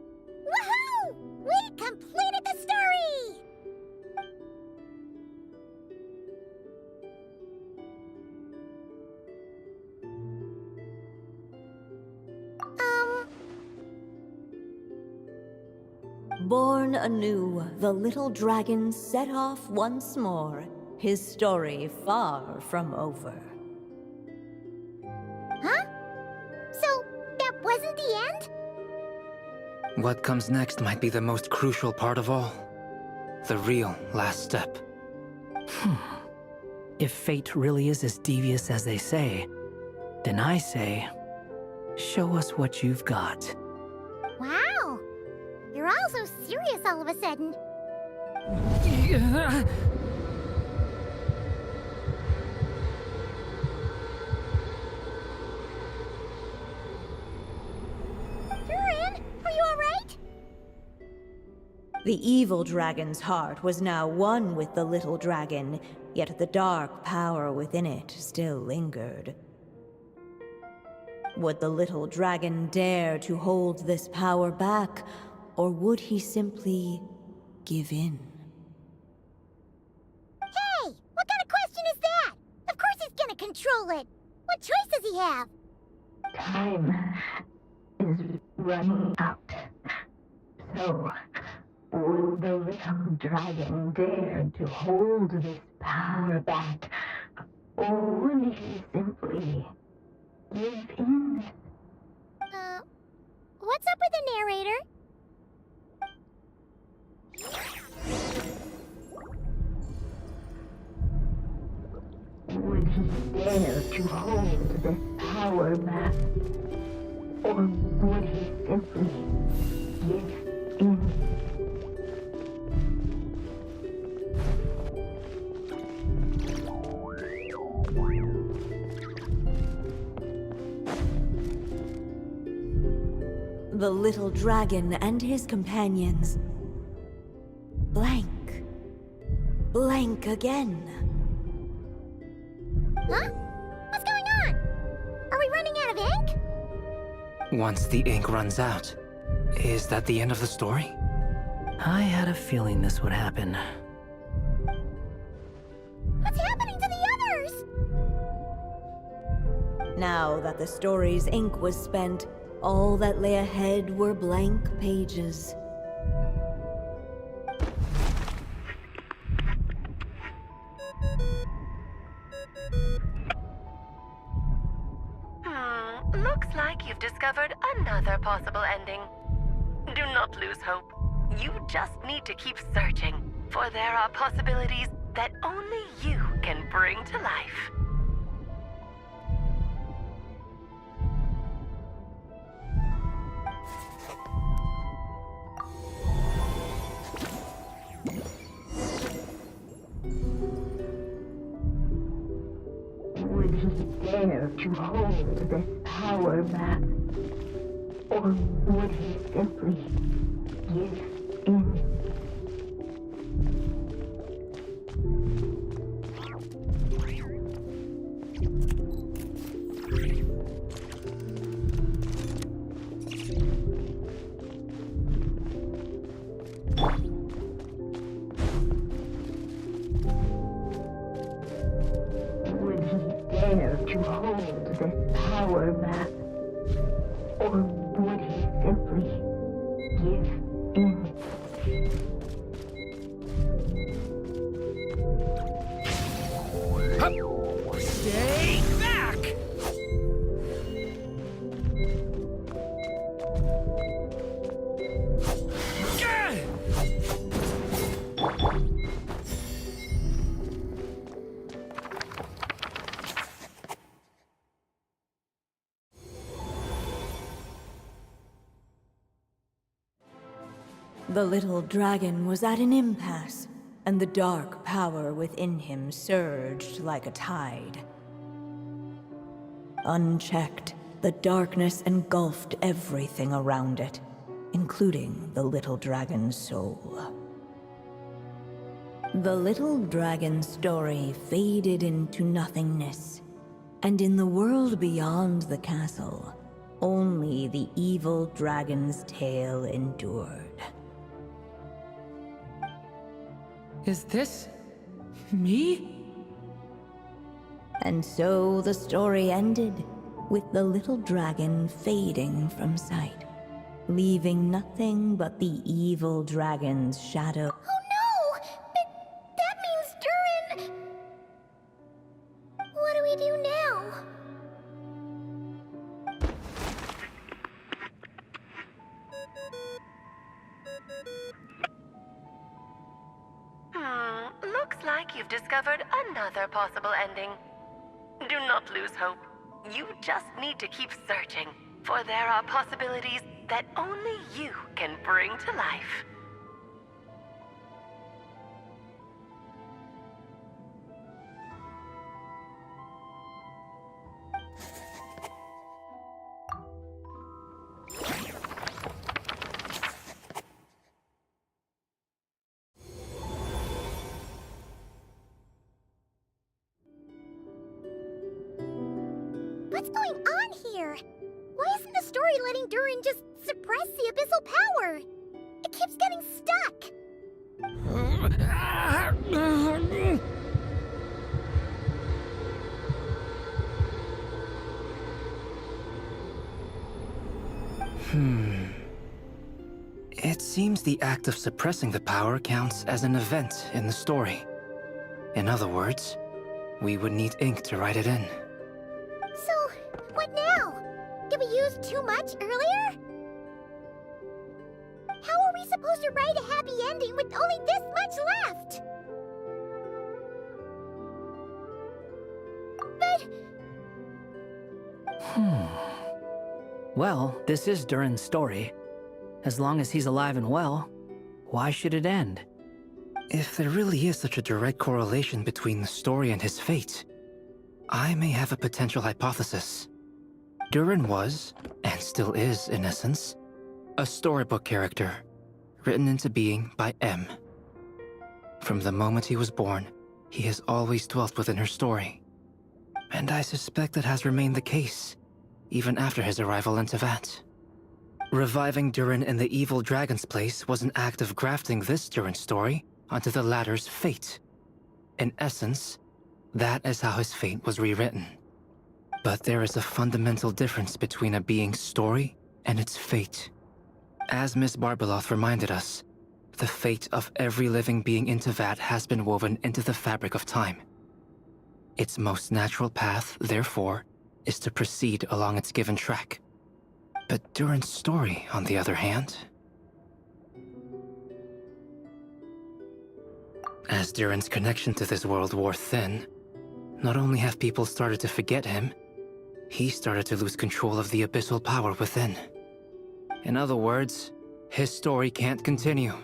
Woohoo! We completed the story! Born anew, the little dragon set off once more, his story far from over. Huh? So, that wasn't the end? What comes next might be the most crucial part of all. The real last step. If fate really is as devious as they say, then I say, Show us what you've got. Wow! You're all so serious all of a sudden. Durin, are you alright? The evil dragon's heart was now one with the little dragon, yet the dark power within it still lingered. Would the little dragon dare to hold this power back, or would he simply give in? Hey! What kind of question is that? Of course he's gonna control it! What choice does he have? Time is running out. So, will the little dragon dare to hold this power back, or will he simply give in? What's up with the narrator? Would he dare to hold this power back, or would he simply give in? The little dragon and his companions blank. Blank again. Huh? What's going on? Are we running out of ink? Once the ink runs out, is that the end of the story? I had a feeling this would happen. What's happening to the others? Now that the story's ink was spent, all that lay ahead were blank pages. Looks like you've discovered another possible ending. Do not lose hope. You just need to keep searching, for there are possibilities that only you can bring to life. Would he dare to hold this power back, or would he simply give in? Would he dare to hold this power back, or would he simply give in? Stay back! The little dragon was at an impasse, and the dark power within him surged like a tide. Unchecked, the darkness engulfed everything around it, including the little dragon's soul. The little dragon's story faded into nothingness, and in the world beyond the castle, only the evil dragon's tale endured. Is this me? And so the story ended, with the little dragon fading from sight, leaving nothing but the evil dragon's shadow. Oh no! That means Durin... What do we do now? Looks like you've discovered another possible ending. Do not lose hope. You just need to keep searching, for there are possibilities that only you can bring to life. What's going on here? Why isn't the story letting Durin just suppress the abyssal power? It keeps getting stuck. It seems the act of suppressing the power counts as an event in the story. In other words, we would need ink to write it in. So, what now? Did we use too much earlier? How are we supposed to write a happy ending with only this much left? But... Well, this is Durin's story. As long as he's alive and well, why should it end? If there really is such a direct correlation between the story and his fate, I may have a potential hypothesis. Durin was, and still is in essence, a storybook character, written into being by M. From the moment he was born, he has always dwelt within her story. And I suspect that has remained the case, even after his arrival in Tevat. Reviving Durin in the evil dragon's place was an act of grafting this Durin story onto the latter's fate. In essence, that is how his fate was rewritten. But there is a fundamental difference between a being's story and its fate. As Miss Barbeloth reminded us, the fate of every living being in Tevat has been woven into the fabric of time. Its most natural path, therefore, is to proceed along its given track. But Durin's story, on the other hand... As Durin's connection to this world wore thin, not only have people started to forget him, he started to lose control of the abyssal power within. In other words, his story can't continue,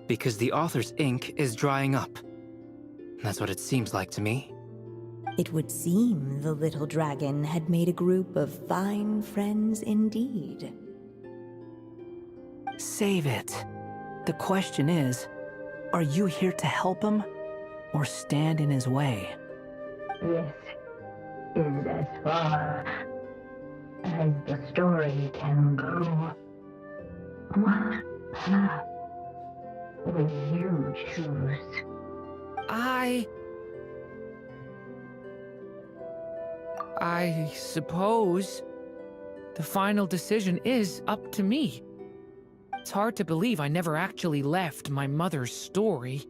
because the author's ink is drying up. That's what it seems like to me. It would seem the little dragon had made a group of fine friends indeed. Save it. The question is, are you here to help him, or stand in his way? This is as far as the story can go. What path will you choose? I suppose the final decision is up to me. It's hard to believe I never actually left my mother's story.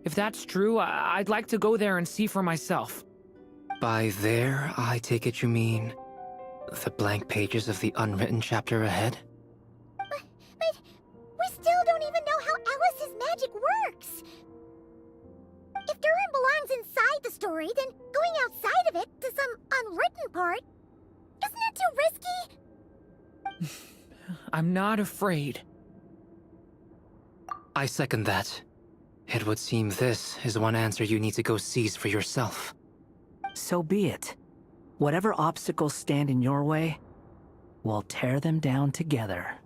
If that's true, I'd like to go there and see for myself. By there, I take it you mean the blank pages of the unwritten chapter ahead? But we still don't even know how Alice's magic works. If Durin belongs inside the story, then going outside of it to some unwritten part, isn't it too risky? I'm not afraid. I second that. It would seem this is one answer you need to go seize for yourself. So be it. Whatever obstacles stand in your way, we'll tear them down together.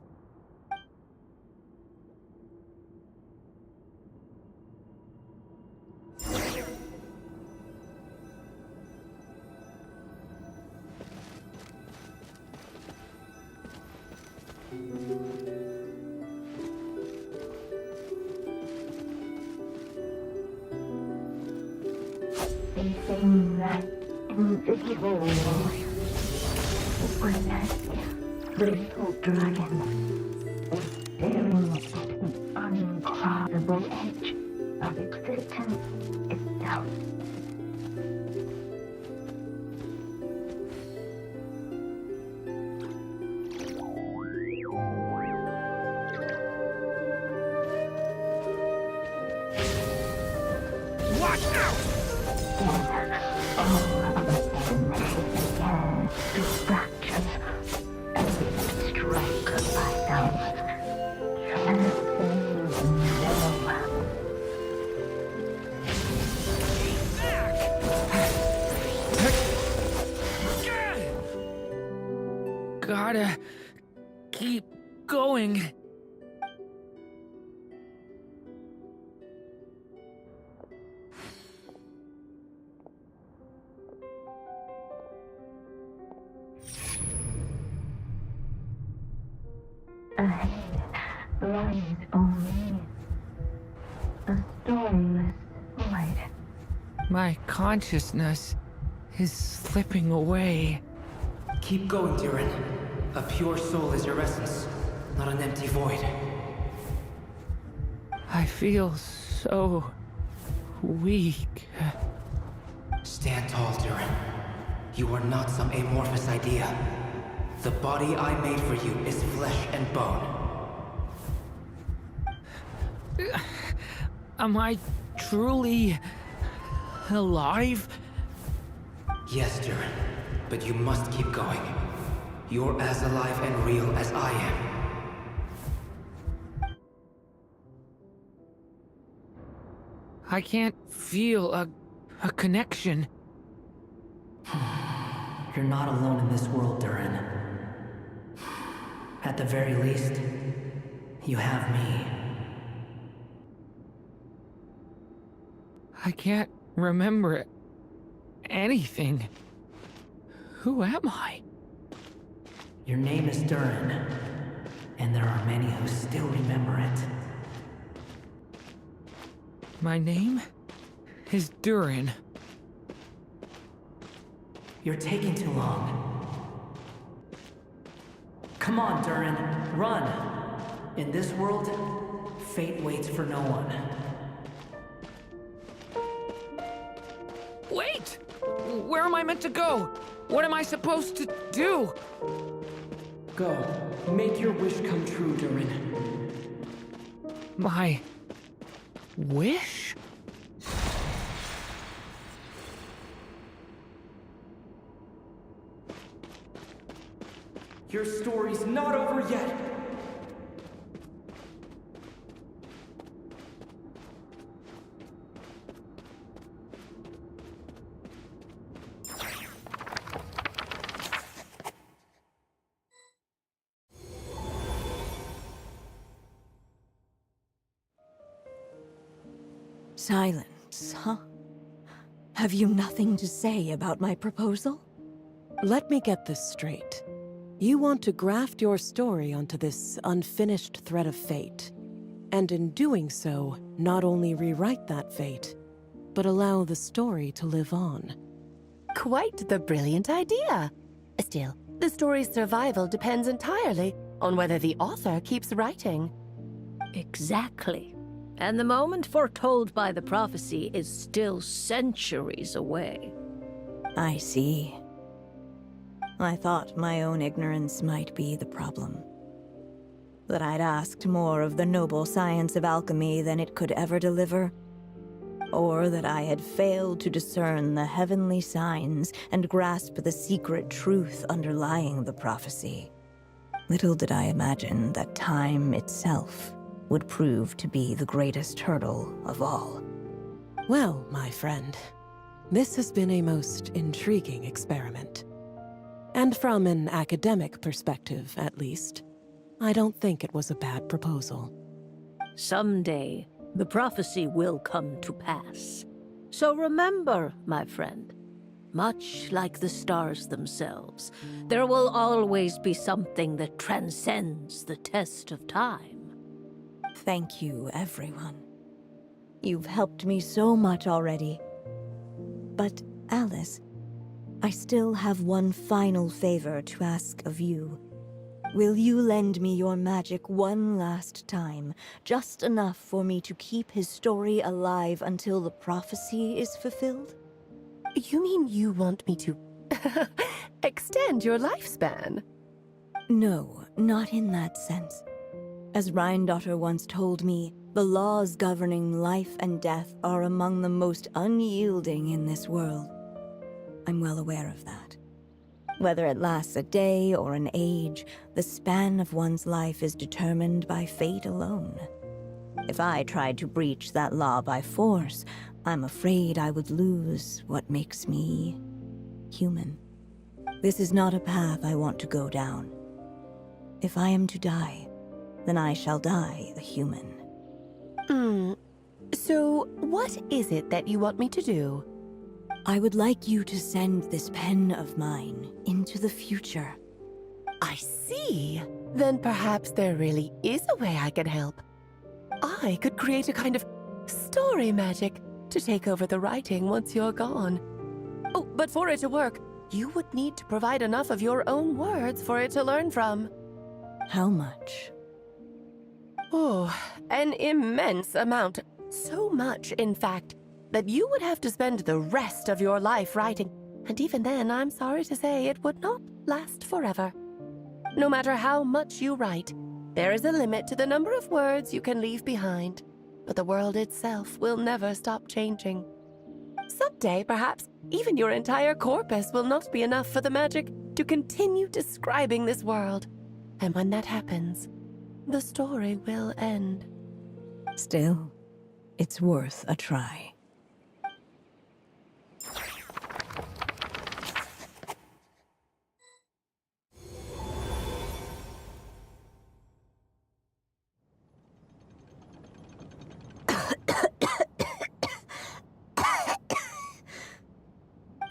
They say that invisible was the little dragon was staring at an uncrossable edge of existence itself. Watch out! All of a sudden, it began to fracture. lies only a storyless void. My consciousness is slipping away. Keep going, Durin. A pure soul is your essence, not an empty void. I feel so weak. Stand tall, Durin. You are not some amorphous idea. The body I made for you is flesh and bone. Am I truly alive? Yes, Durin, but you must keep going. You're as alive and real as I am. I can't feel a connection. You're not alone in this world, Durin. At the very least, you have me. I can't remember anything. Who am I? Your name is Durin, and there are many who still remember it. My name is Durin. You're taking too long. Come on, Durin, run! In this world, fate waits for no one. Wait! Where am I meant to go? What am I supposed to do? Go. Make your wish come true, Durin. My wish? Your story's not over yet! Silence, huh? Have you nothing to say about my proposal? Let me get this straight. You want to graft your story onto this unfinished thread of fate, and in doing so, not only rewrite that fate, but allow the story to live on. Quite the brilliant idea. Still, the story's survival depends entirely on whether the author keeps writing. Exactly. And the moment foretold by the prophecy is still centuries away. I see. I thought my own ignorance might be the problem. That I'd asked more of the noble science of alchemy than it could ever deliver. Or that I had failed to discern the heavenly signs and grasp the secret truth underlying the prophecy. Little did I imagine that time itself would prove to be the greatest hurdle of all. Well, my friend, this has been a most intriguing experiment. And from an academic perspective, at least, I don't think it was a bad proposal. Someday, the prophecy will come to pass. So remember, my friend, much like the stars themselves, there will always be something that transcends the test of time. Thank you, everyone. You've helped me so much already. But, Alice, I still have one final favor to ask of you. Will you lend me your magic one last time, just enough for me to keep his story alive until the prophecy is fulfilled? You mean you want me to extend your lifespan? No, not in that sense. As Rheindotter once told me, the laws governing life and death are among the most unyielding in this world. I'm well aware of that. Whether it lasts a day or an age, the span of one's life is determined by fate alone. If I tried to breach that law by force, I'm afraid I would lose what makes me human. This is not a path I want to go down. If I am to die, then I shall die a human. So, what is it that you want me to do? I would like you to send this pen of mine into the future. I see. Then perhaps there really is a way I can help. I could create a kind of story magic to take over the writing once you're gone. Oh, but for it to work, you would need to provide enough of your own words for it to learn from. How much? Oh, an immense amount. So much, in fact, that you would have to spend the rest of your life writing. And even then, I'm sorry to say, it would not last forever. No matter how much you write, there is a limit to the number of words you can leave behind. But the world itself will never stop changing. Someday, perhaps, even your entire corpus will not be enough for the magic to continue describing this world. And when that happens, the story will end. Still, it's worth a try.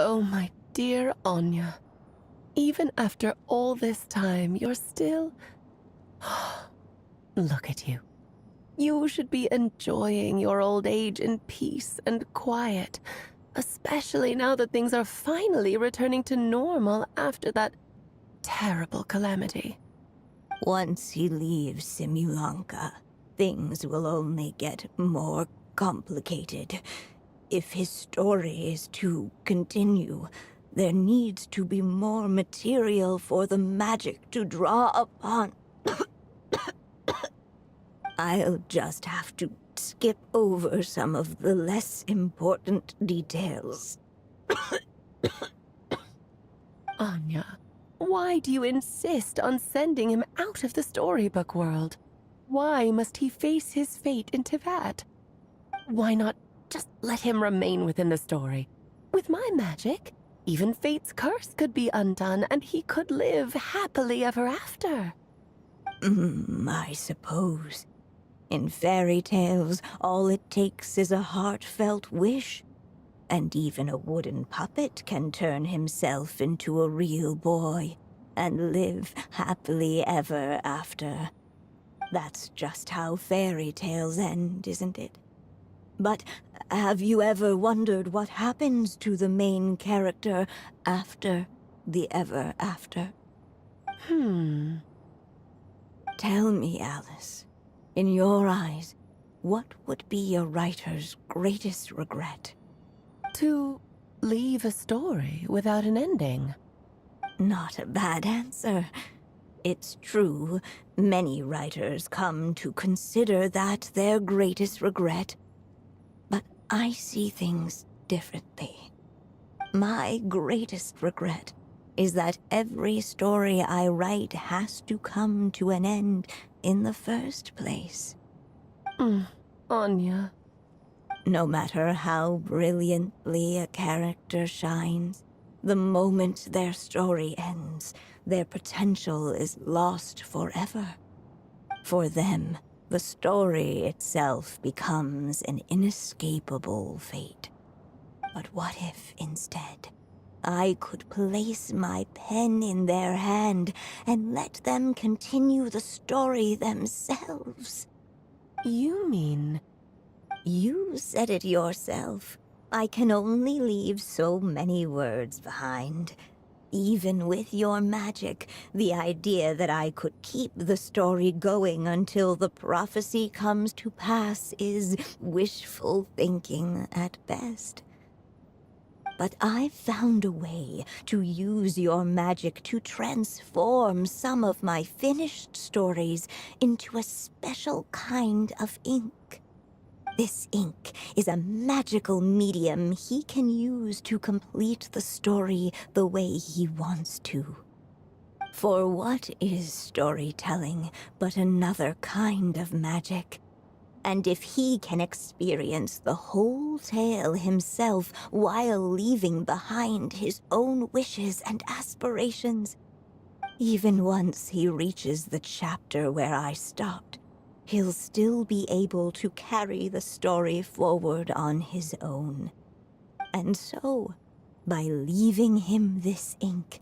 Oh, my dear Anya. Even after all this time, you're still... Look at you. You should be enjoying your old age in peace and quiet, especially now that things are finally returning to normal after that terrible calamity. Once he leaves Simulanka, things will only get more complicated. If his story is to continue, there needs to be more material for the magic to draw upon. I'll just have to skip over some of the less important details. Anya, why do you insist on sending him out of the storybook world? Why must he face his fate into that? Why not just let him remain within the story? With my magic, even fate's curse could be undone and he could live happily ever after. I suppose. In fairy tales, all it takes is a heartfelt wish. And even a wooden puppet can turn himself into a real boy and live happily ever after. That's just how fairy tales end, isn't it? But have you ever wondered what happens to the main character after the ever after? Tell me, Alice, in your eyes, what would be a writer's greatest regret? To leave a story without an ending. Not a bad answer. It's true, many writers come to consider that their greatest regret. But I see things differently. My greatest regret is that every story I write has to come to an end in the first place. Anya. No matter how brilliantly a character shines, the moment their story ends, their potential is lost forever. For them, the story itself becomes an inescapable fate. But what if, instead, I could place my pen in their hand and let them continue the story themselves? You mean... You said it yourself. I can only leave so many words behind. Even with your magic, the idea that I could keep the story going until the prophecy comes to pass is wishful thinking at best. But I've found a way to use your magic to transform some of my finished stories into a special kind of ink. This ink is a magical medium he can use to complete the story the way he wants to. For what is storytelling but another kind of magic? And if he can experience the whole tale himself while leaving behind his own wishes and aspirations, even once he reaches the chapter where I stopped, he'll still be able to carry the story forward on his own. And so, by leaving him this ink,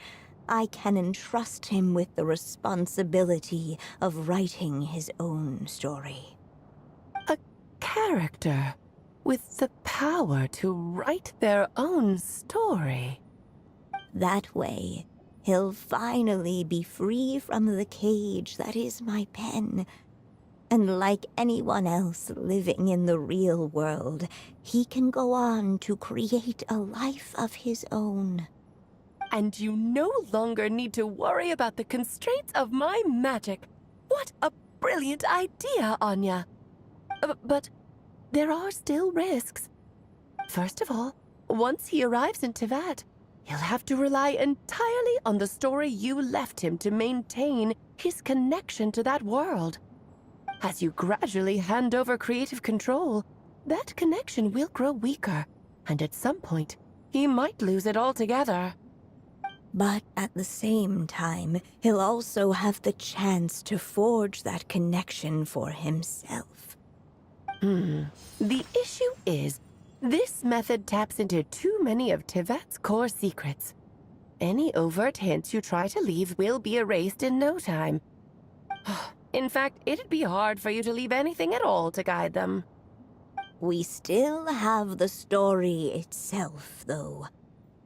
I can entrust him with the responsibility of writing his own story. A character with the power to write their own story. That way, he'll finally be free from the cage that is my pen. And like anyone else living in the real world, he can go on to create a life of his own. And you no longer need to worry about the constraints of my magic. What a brilliant idea, Anya. But there are still risks. First of all, once he arrives in Tivat, he'll have to rely entirely on the story you left him to maintain his connection to that world. As you gradually hand over creative control, that connection will grow weaker, and at some point, he might lose it altogether. But at the same time, he'll also have the chance to forge that connection for himself. The issue is, this method taps into too many of Tivat's core secrets. Any overt hints you try to leave will be erased in no time. In fact, it'd be hard for you to leave anything at all to guide them. We still have the story itself, though.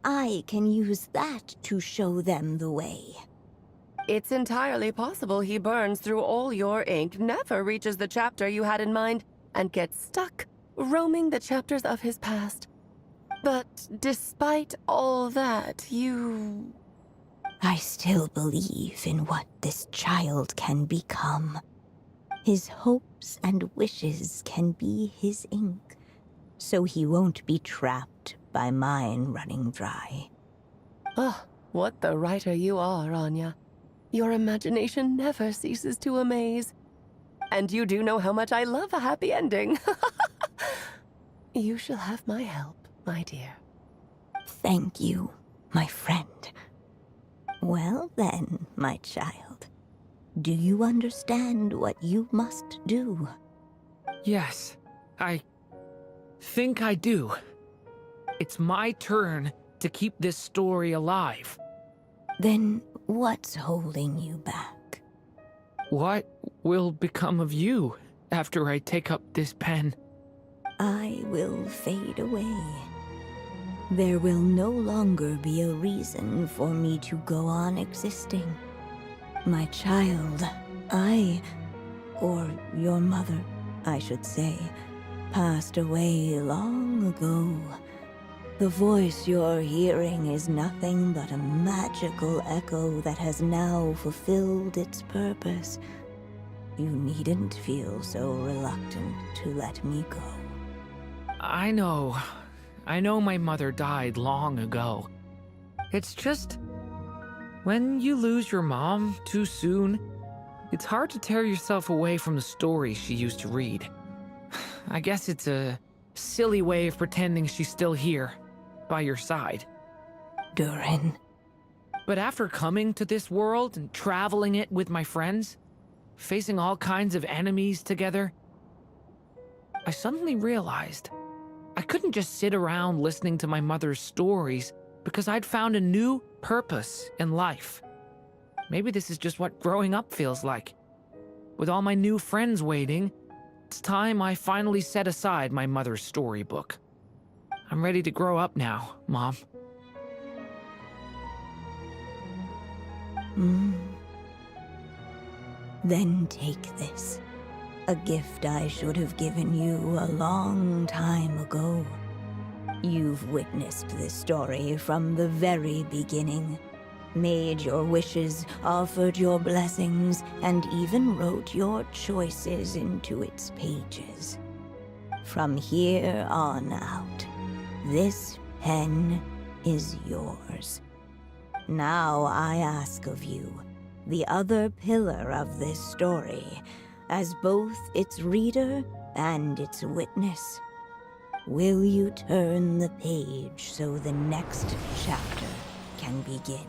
I can use that to show them the way. It's entirely possible he burns through all your ink, never reaches the chapter you had in mind, and gets stuck, roaming the chapters of his past. But despite all that, I still believe in what this child can become. His hopes and wishes can be his ink, so he won't be trapped by mine running dry. Oh, what the writer you are, Anya. Your imagination never ceases to amaze. And you do know how much I love a happy ending. You shall have my help, my dear. Thank you, my friend. Well then, my child. Do you understand what you must do? Yes, I think I do. It's my turn to keep this story alive. Then what's holding you back? What will become of you after I take up this pen? I will fade away. There will no longer be a reason for me to go on existing. My child, or your mother, I should say, passed away long ago. The voice you're hearing is nothing but a magical echo that has now fulfilled its purpose. You needn't feel so reluctant to let me go. I know my mother died long ago. It's just, when you lose your mom too soon, it's hard to tear yourself away from the stories she used to read. I guess it's a silly way of pretending she's still here, by your side. Durin. But after coming to this world and traveling it with my friends, facing all kinds of enemies together, I suddenly realized I couldn't just sit around listening to my mother's stories because I'd found a new purpose in life. Maybe this is just what growing up feels like. With all my new friends waiting, it's time I finally set aside my mother's storybook. I'm ready to grow up now, Mom. Then take this. A gift I should have given you a long time ago. You've witnessed this story from the very beginning. Made your wishes, offered your blessings, and even wrote your choices into its pages. From here on out, this pen is yours. Now I ask of you, the other pillar of this story, as both its reader and its witness. Will you turn the page so the next chapter can begin?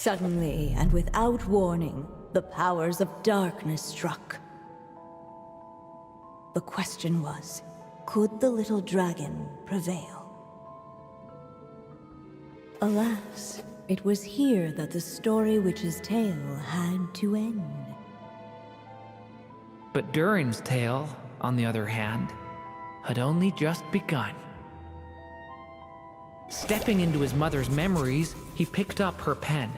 Suddenly, and without warning, the powers of darkness struck. The question was, could the little dragon prevail? Alas, it was here that the story witch's tale had to end. But Durin's tale, on the other hand, had only just begun. Stepping into his mother's memories, he picked up her pen.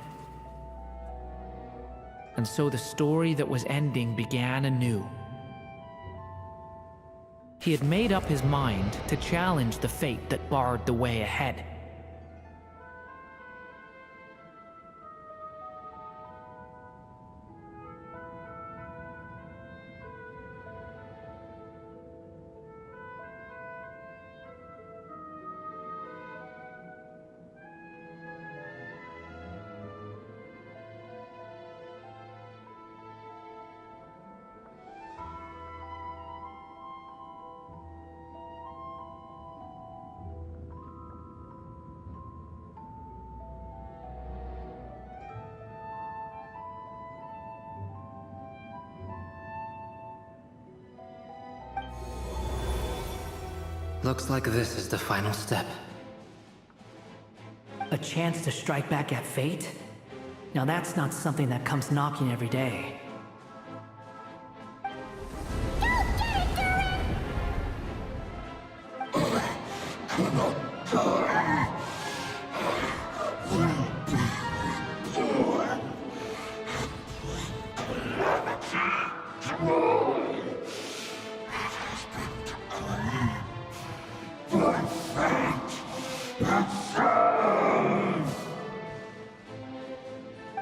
And so the story that was ending began anew. He had made up his mind to challenge the fate that barred the way ahead. Looks like this is the final step. A chance to strike back at fate? Now that's not something that comes knocking every day.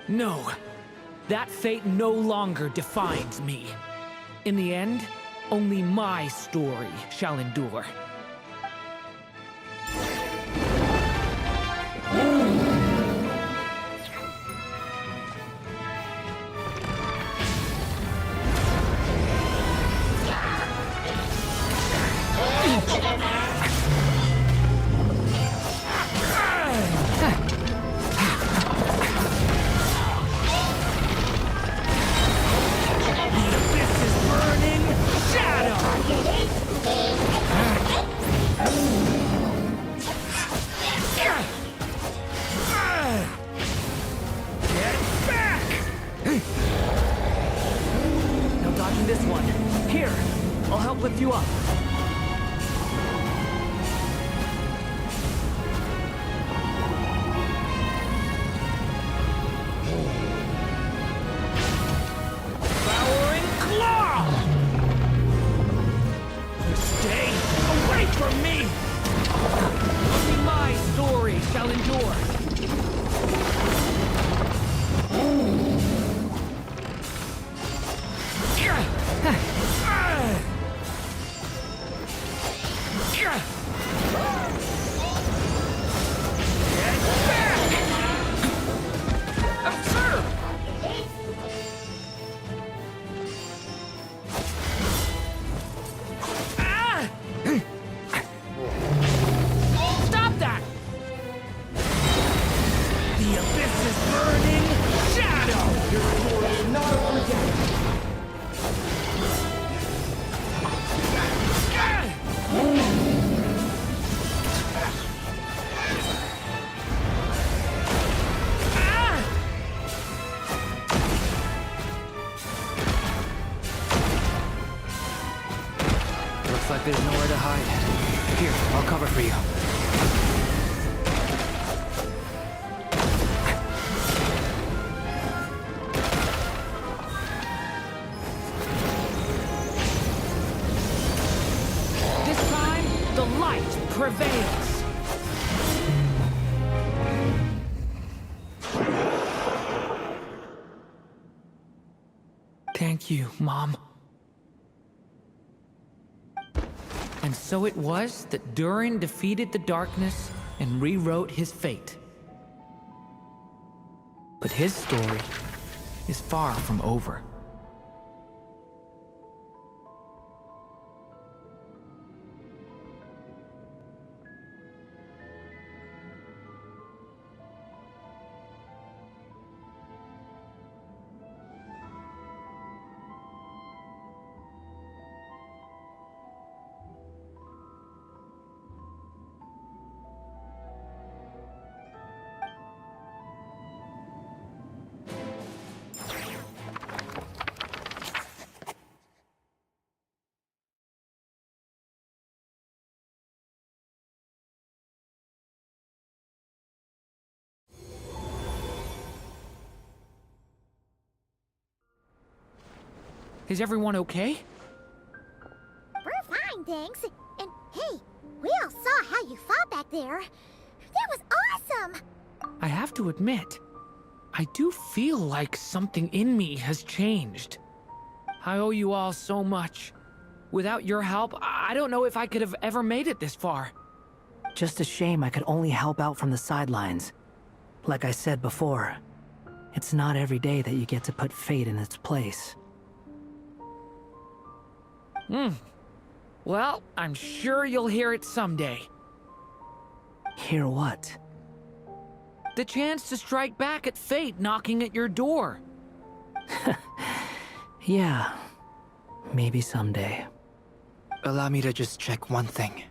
No, that fate no longer defines me. In the end, only my story shall endure. Like there's nowhere to hide. Here, I'll cover for you. This time, the light prevails. Thank you, Mom. And so it was that Durin defeated the darkness and rewrote his fate. But his story is far from over. Is everyone okay? We're fine, thanks. And hey, we all saw how you fought back there. That was awesome! I have to admit, I do feel like something in me has changed. I owe you all so much. Without your help, I don't know if I could have ever made it this far. Just a shame I could only help out from the sidelines. Like I said before, it's not every day that you get to put fate in its place. Well, I'm sure you'll hear it someday. Hear what? The chance to strike back at fate knocking at your door. Yeah, maybe someday. Allow me to just check one thing.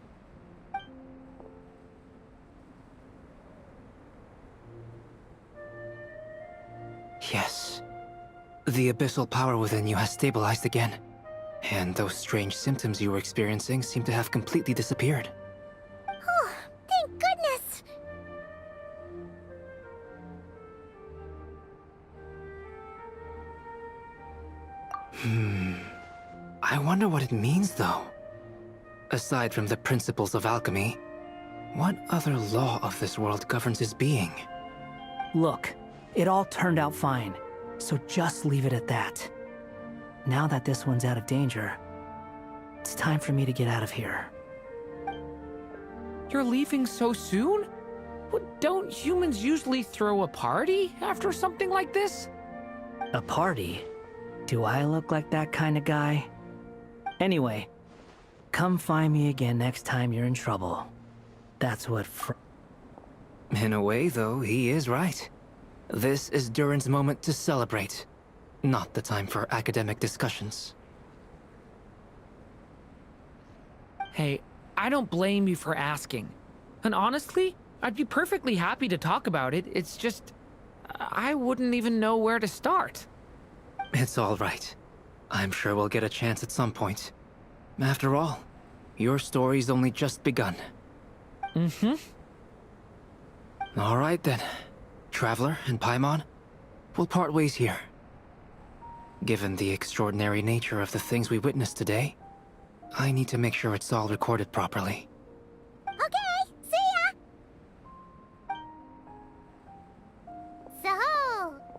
Yes. The abyssal power within you has stabilized again. And those strange symptoms you were experiencing seem to have completely disappeared. Oh, thank goodness! I wonder what it means, though. Aside from the principles of alchemy, what other law of this world governs his being? Look, it all turned out fine, so just leave it at that. Now that this one's out of danger, it's time for me to get out of here. You're leaving so soon? Don't humans usually throw a party after something like this? A party? Do I look like that kind of guy? Anyway, come find me again next time you're in trouble. That's what In a way, though, he is right. This is Durin's moment to celebrate, not the time for academic discussions. Hey, I don't blame you for asking. And honestly, I'd be perfectly happy to talk about it. It's just, I wouldn't even know where to start. It's all right. I'm sure we'll get a chance at some point. After all, your story's only just begun. All right then. Traveler and Paimon, we'll part ways here. Given the extraordinary nature of the things we witnessed today, I need to make sure it's all recorded properly. Okay, see ya! So,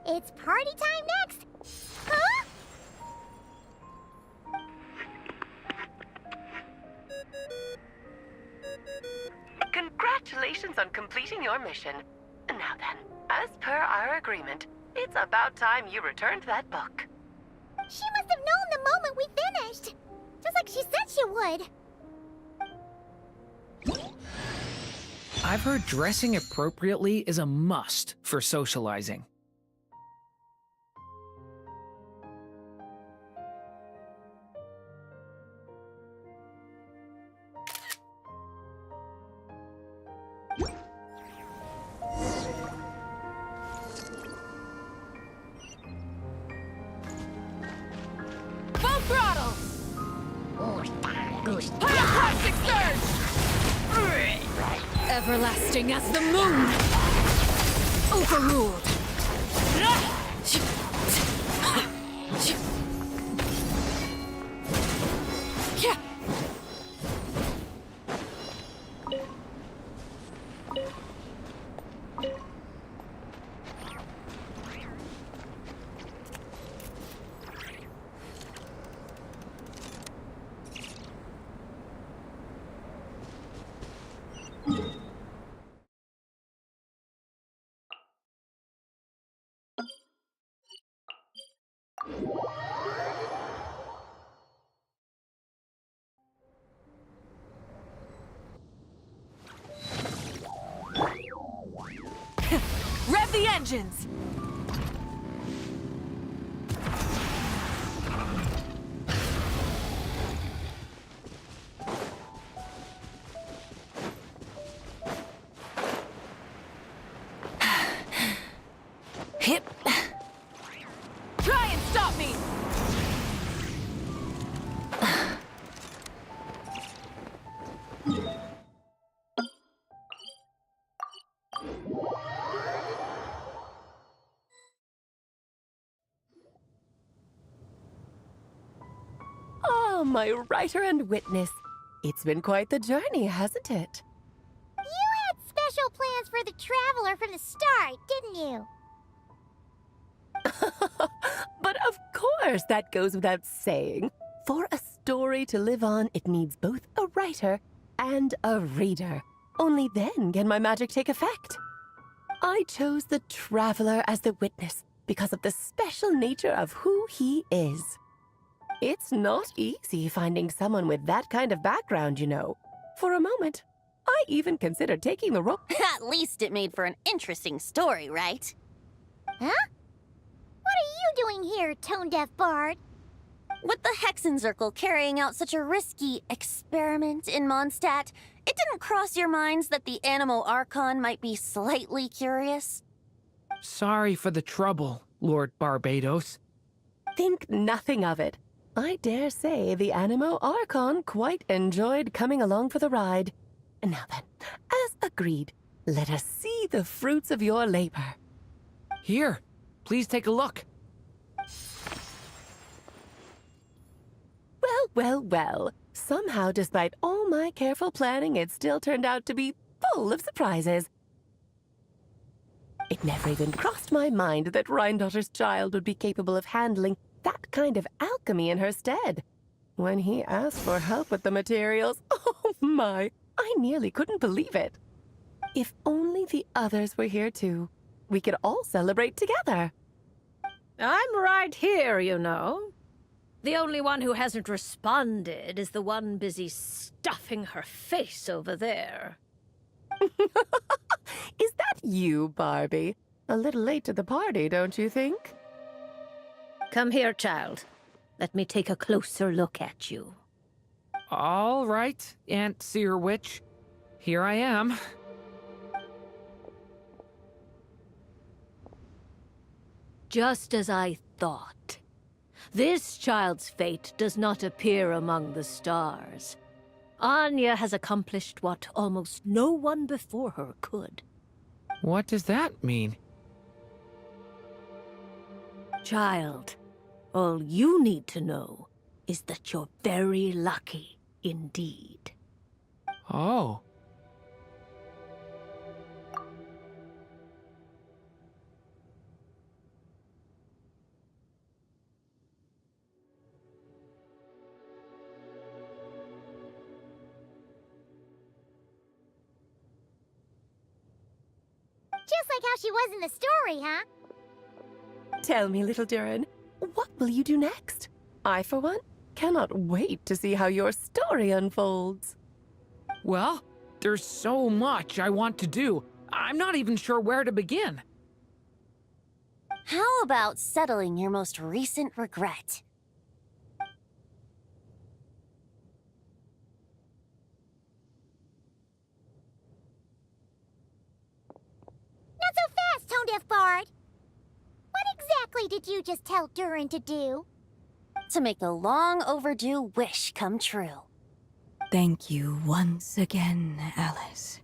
it's party time next! Huh? Congratulations on completing your mission. Now then, as per our agreement, it's about time you returned that book. She must have known the moment we finished! Just like she said she would! I've heard dressing appropriately is a must for socializing. Full throttle! Pyroclastic surge! Everlasting as the moon! Overruled! Rev the engines! Hip! Try and stop me! Welcome, my writer and witness. It's been quite the journey, hasn't it? You had special plans for the Traveler from the start, didn't you? But of course, that goes without saying. For a story to live on, it needs both a writer and a reader. Only then can my magic take effect. I chose the Traveler as the witness because of the special nature of who he is. It's not easy finding someone with that kind of background, you know. For a moment, I even considered taking the role. At least it made for an interesting story, right? Huh? What are you doing here, tone-deaf bard? With the Hexenzirkel carrying out such a risky experiment in Mondstadt, it didn't cross your minds that the Animo Archon might be slightly curious? Sorry for the trouble, Lord Barbados. Think nothing of it. I dare say the Animo Archon quite enjoyed coming along for the ride. Now then, as agreed, let us see the fruits of your labor. Here, please take a look. Well, well, well. Somehow, despite all my careful planning, it still turned out to be full of surprises. It never even crossed my mind that Rhindotter's child would be capable of handling that kind of alchemy in her stead. When he asked for help with the materials, oh my, I nearly couldn't believe it. If only the others were here too, we could all celebrate together. I'm right here, you know. The only one who hasn't responded is the one busy stuffing her face over there. Is that you, Barbie? A little late to the party, don't you think? Come here, child. Let me take a closer look at you. All right, Aunt Seer Witch. Here I am. Just as I thought. This child's fate does not appear among the stars. Anya has accomplished what almost no one before her could. What does that mean? Child, all you need to know is that you're very lucky indeed. Oh. Just like how she was in the story, huh? Tell me, little Durin, what will you do next? I, for one, cannot wait to see how your story unfolds. Well, there's so much I want to do. I'm not even sure where to begin. How about settling your most recent regret? Not so fast, tone-deaf bard! What exactly did you just tell Durin to do? To make a long overdue wish come true. Thank you once again, Alice.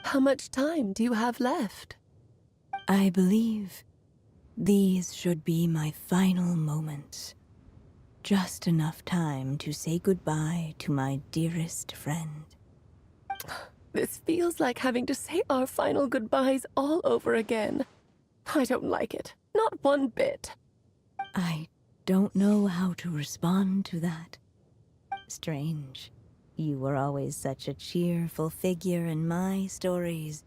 How much time do you have left? I believe these should be my final moments. Just enough time to say goodbye to my dearest friend. This feels like having to say our final goodbyes all over again. I don't like it. Not one bit. I don't know how to respond to that. Strange. You were always such a cheerful figure in my stories.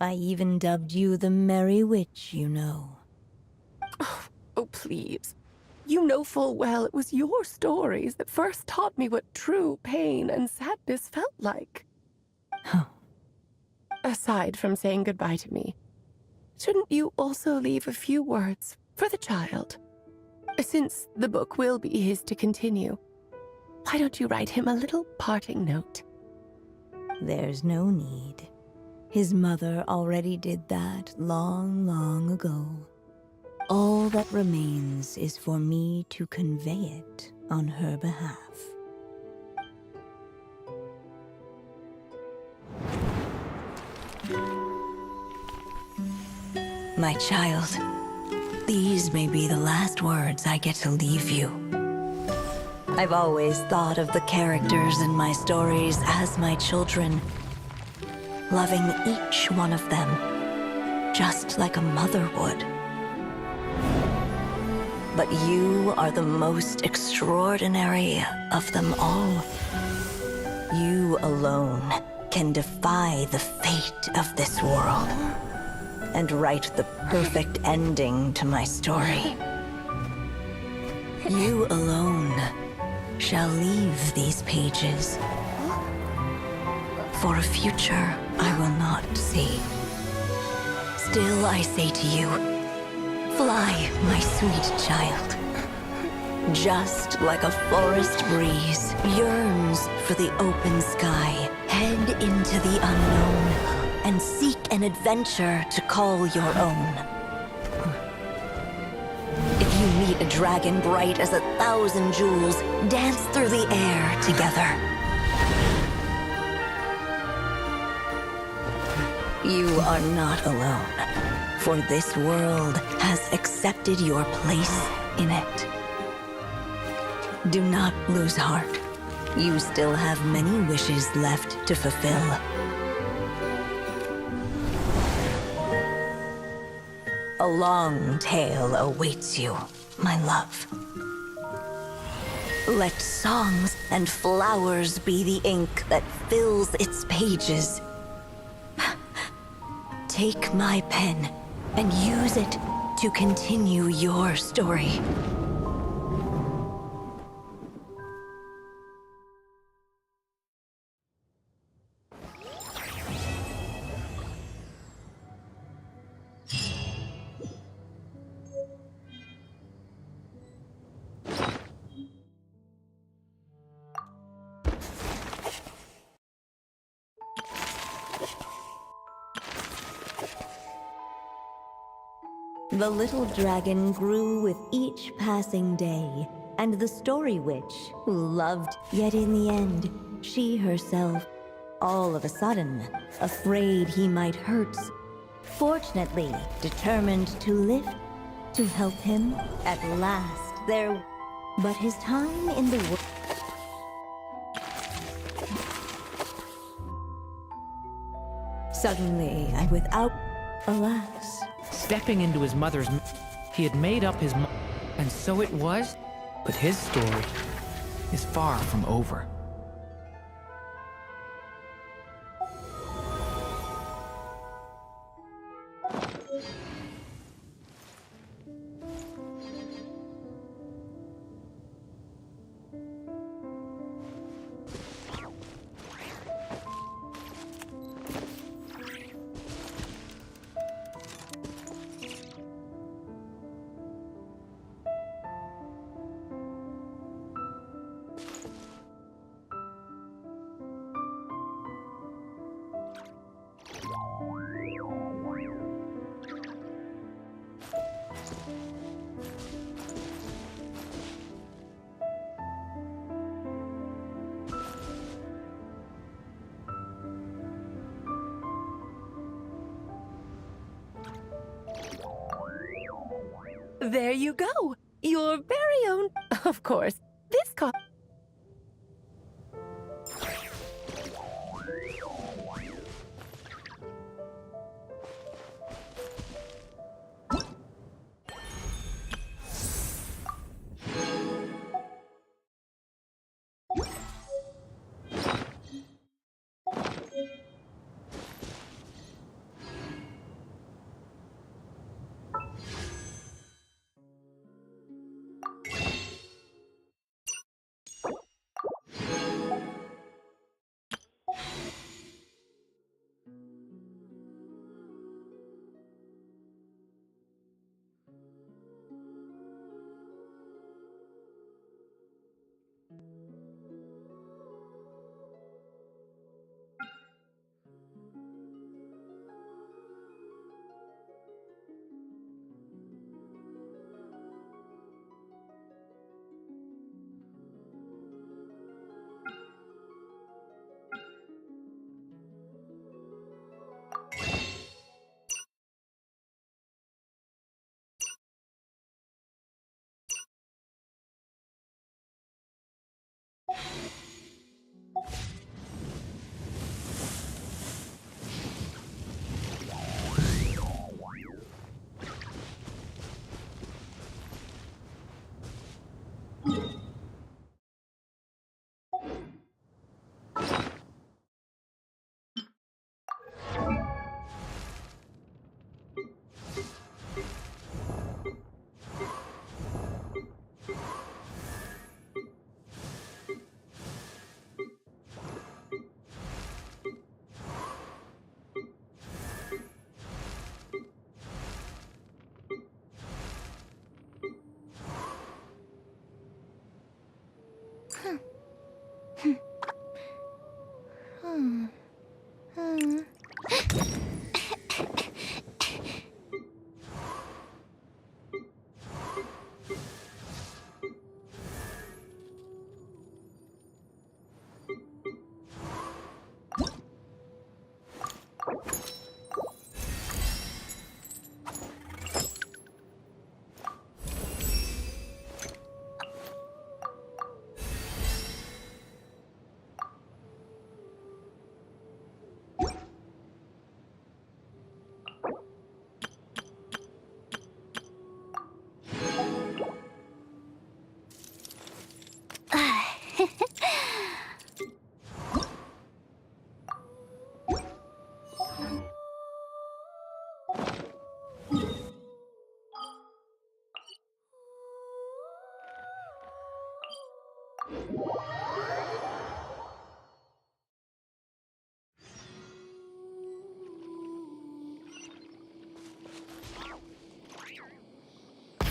I even dubbed you the Merry Witch, you know. Oh, please. You know full well it was your stories that first taught me what true pain and sadness felt like. Aside from saying goodbye to me, shouldn't you also leave a few words for the child? Since the book will be his to continue, why don't you write him a little parting note? There's no need. His mother already did that long, long ago. All that remains is for me to convey it on her behalf. My child, these may be the last words I get to leave you. I've always thought of the characters in my stories as my children, loving each one of them, just like a mother would. But you are the most extraordinary of them all. You alone can defy the fate of this world and write the perfect ending to my story. You alone shall leave these pages for a future I will not see. Still, I say to you, fly, my sweet child. Just like a forest breeze yearns for the open sky, head into the unknown and seek an adventure to call your own. If you meet a dragon bright as 1,000 jewels, dance through the air together. You are not alone, for this world has accepted your place in it. Do not lose heart. You still have many wishes left to fulfill. A long tale awaits you, my love. Let songs and flowers be the ink that fills its pages. Take my pen and use it to continue your story. The little dragon grew with each passing day, and the story witch, who loved, yet in the end, she herself, all of a sudden, afraid he might hurt, fortunately determined to lift, to help him, at last there. But his time in the world. Suddenly, and without, alas. Stepping into his mother's... He had made up his mind, and so it was. But his story is far from over. There you go! Your very own... Of course, this car...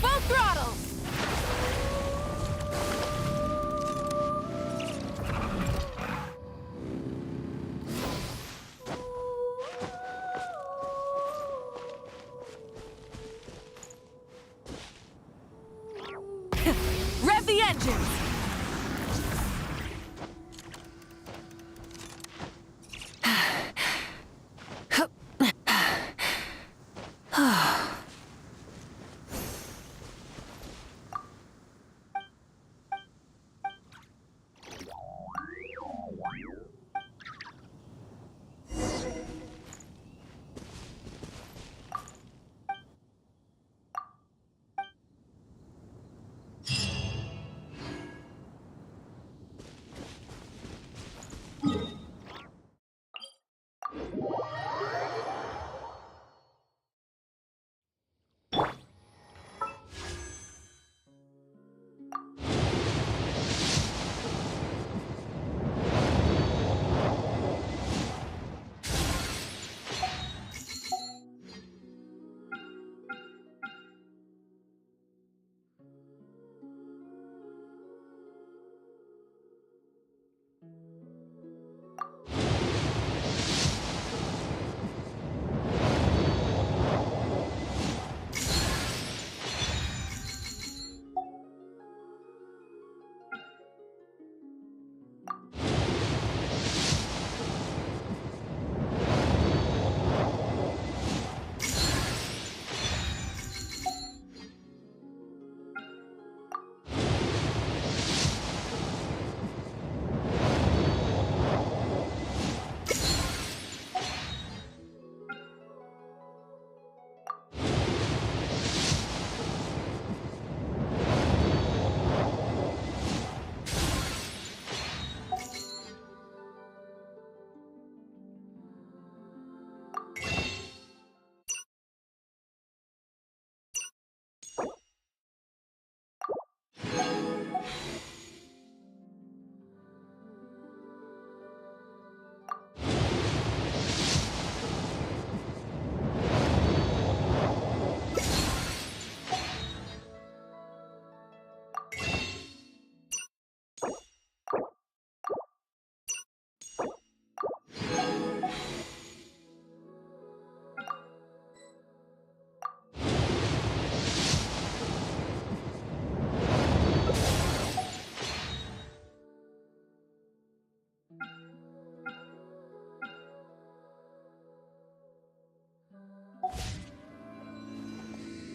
Full throttle! Rev the engines!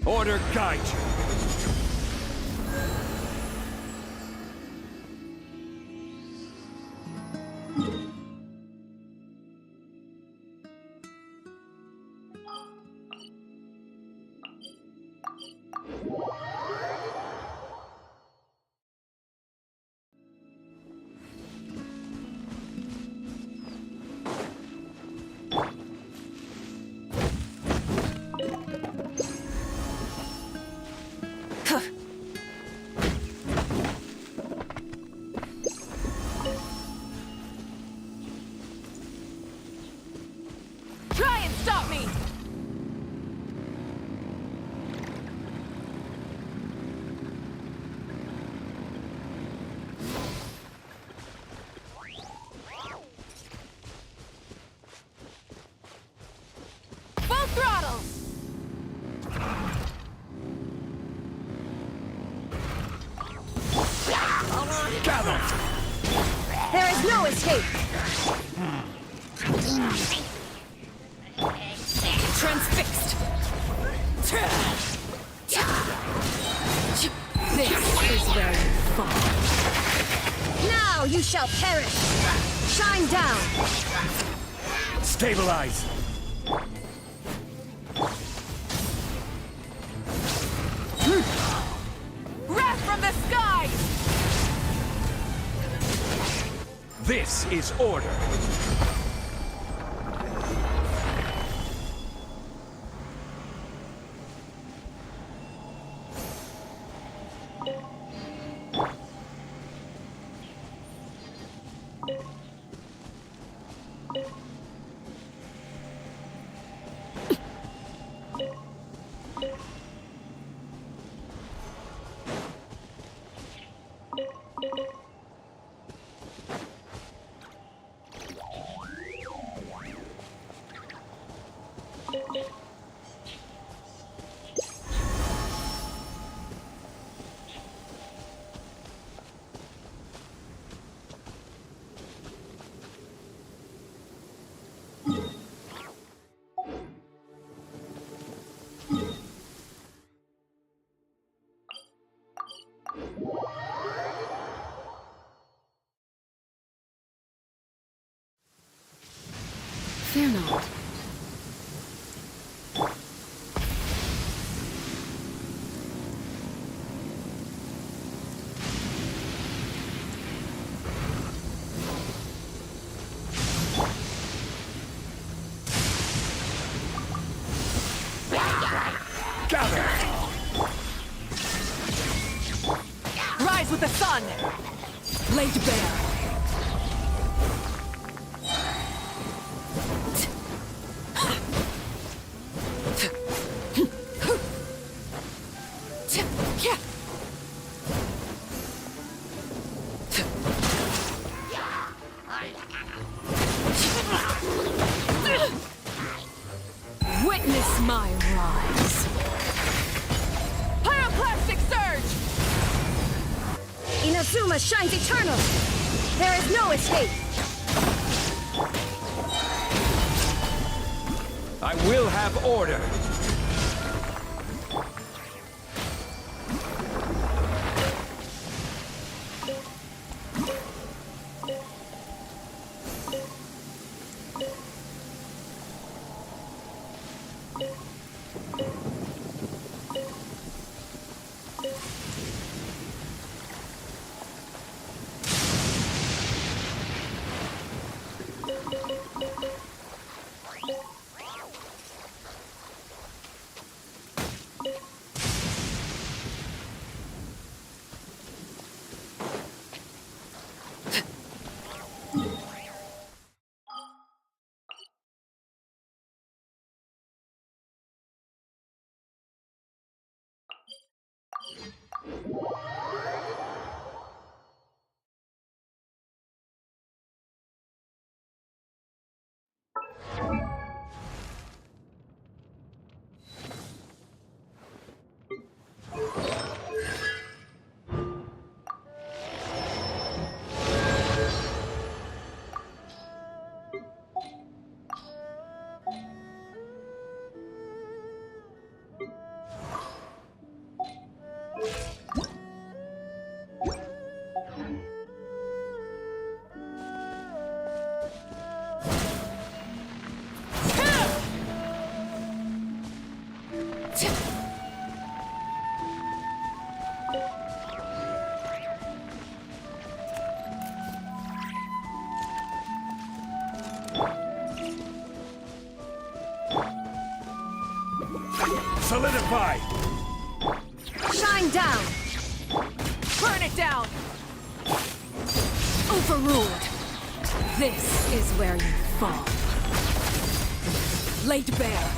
Order guide you. There is no escape! Transfixed! This is where you fall. Now you shall perish! Shine down! Stabilize! Wrath from the sky! This is order! Fear not. Rise with the sun! Laid bare! Witness my rise! Pyroclastic surge! Inazuma shines eternal! There is no escape! I will have order! Solidify! Shine down! Burn it down! Overruled! This is where you fall. Laid bare!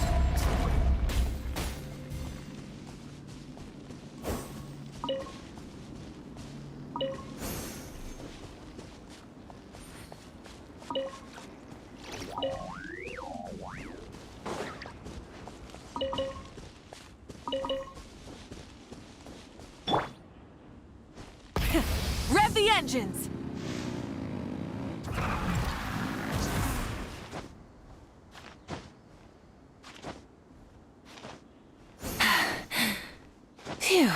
Rev the engines! Phew.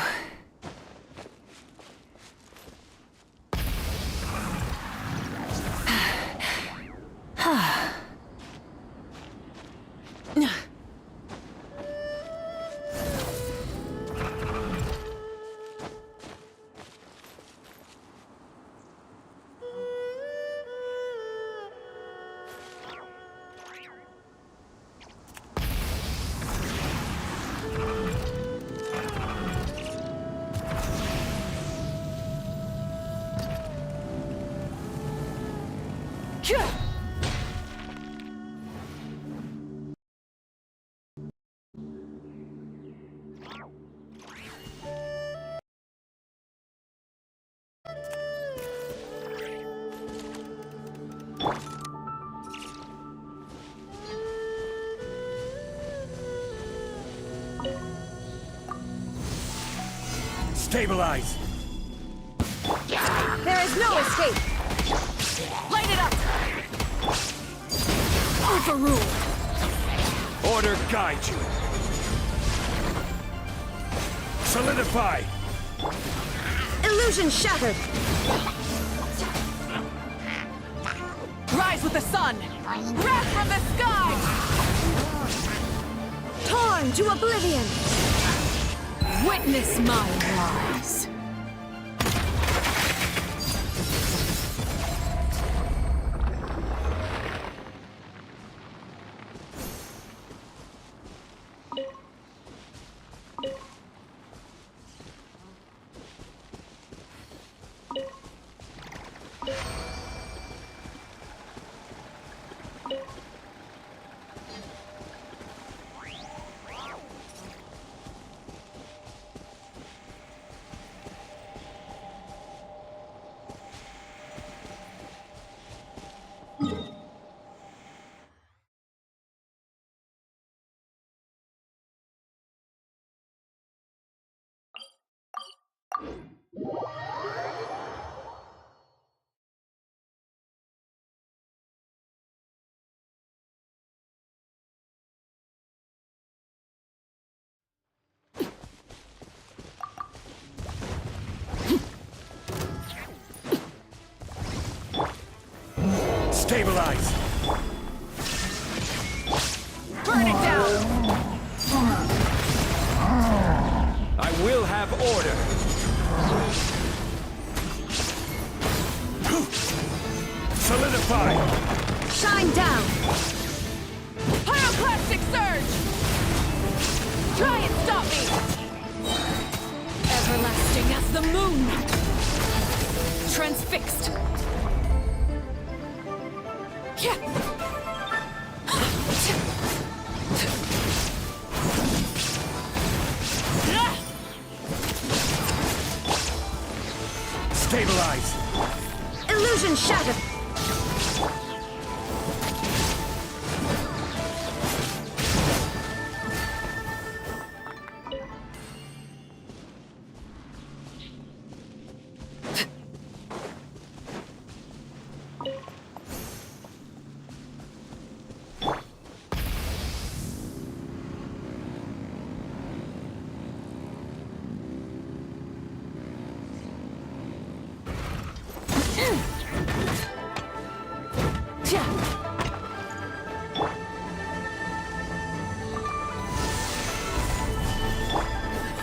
Stabilize! There is no escape! Light it up! Overruled! Order guide you! Solidify! Illusion shattered! Rise with the sun! Wrath from the sky! Torn to oblivion! Witness my rise! Stabilize! Burn it down! I will have order! Solidify! Shine down! Pyroclastic surge! Try and stop me! Everlasting as the moon! Transfixed! Stabilize! Illusion shattered!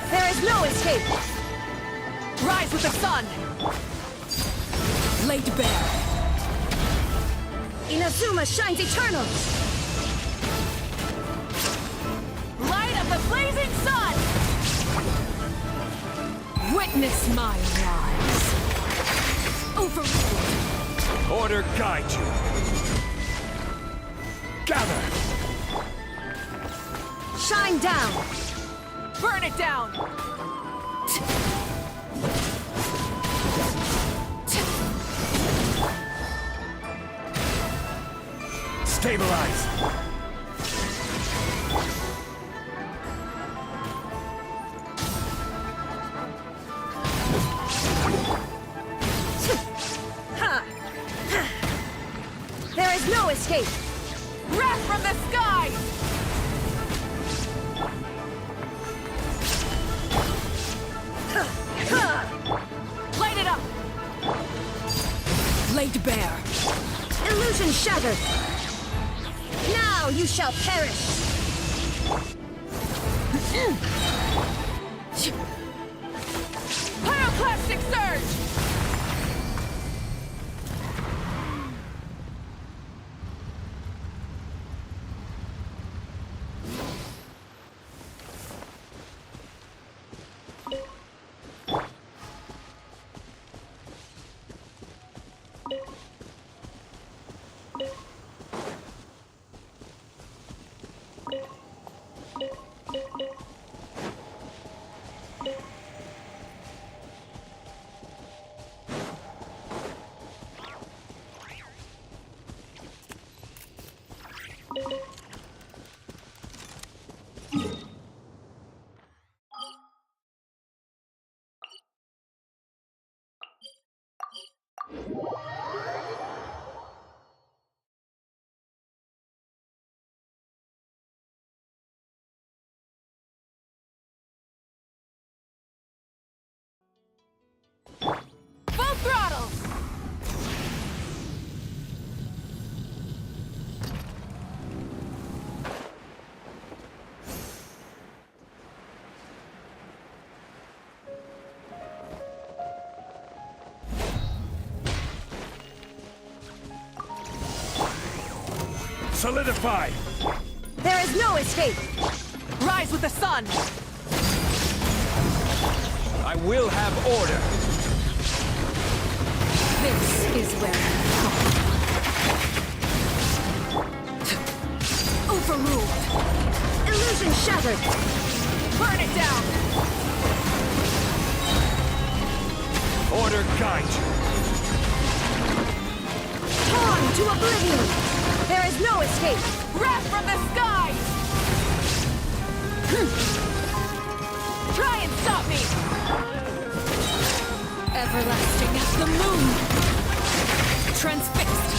There is no escape! Rise with the sun! Laid bare! Inazuma shines eternal! Light of the blazing sun! Witness my rise! Overruled! Order guide you! Gather! Shine down! Burn it down! Stabilize! There is no escape! Wrath from the sky! shattered! Now you shall perish! Pyroclastic surge! Full throttle! Solidify! There is no escape! Rise with the sun! I will have order! This is where you fall. Overruled! Illusion shattered! Burn it down! Order guide you! Torn to oblivion! There is no escape! Wrath from the skies! Try and stop me! Everlasting as the moon! Transfixed!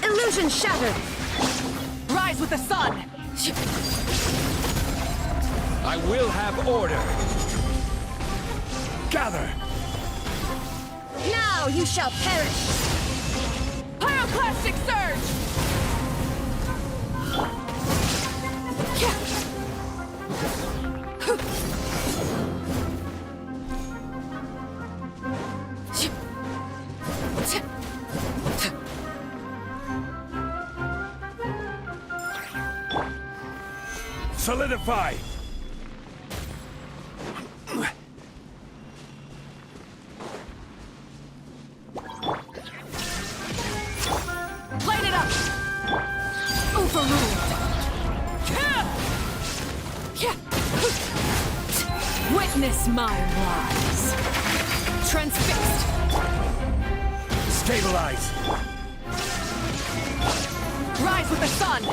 Illusion shattered! Rise with the sun! I will have order! Gather! Now you shall perish! Pyroclastic surge! Solidify! Light it up! Overruled! Witness my rise! Transfixed! Stabilize! Rise with the sun!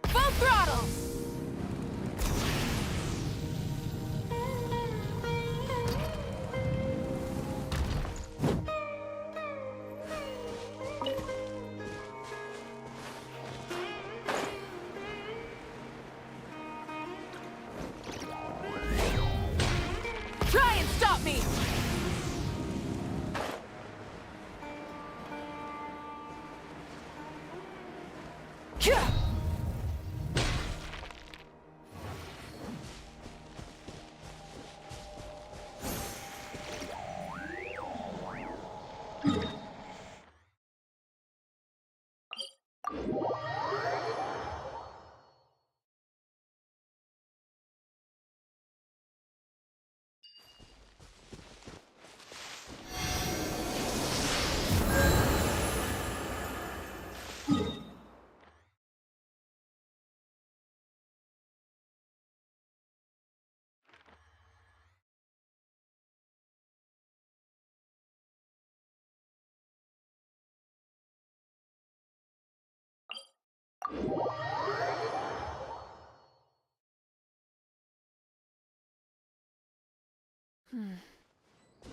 Full throttle! Try and stop me!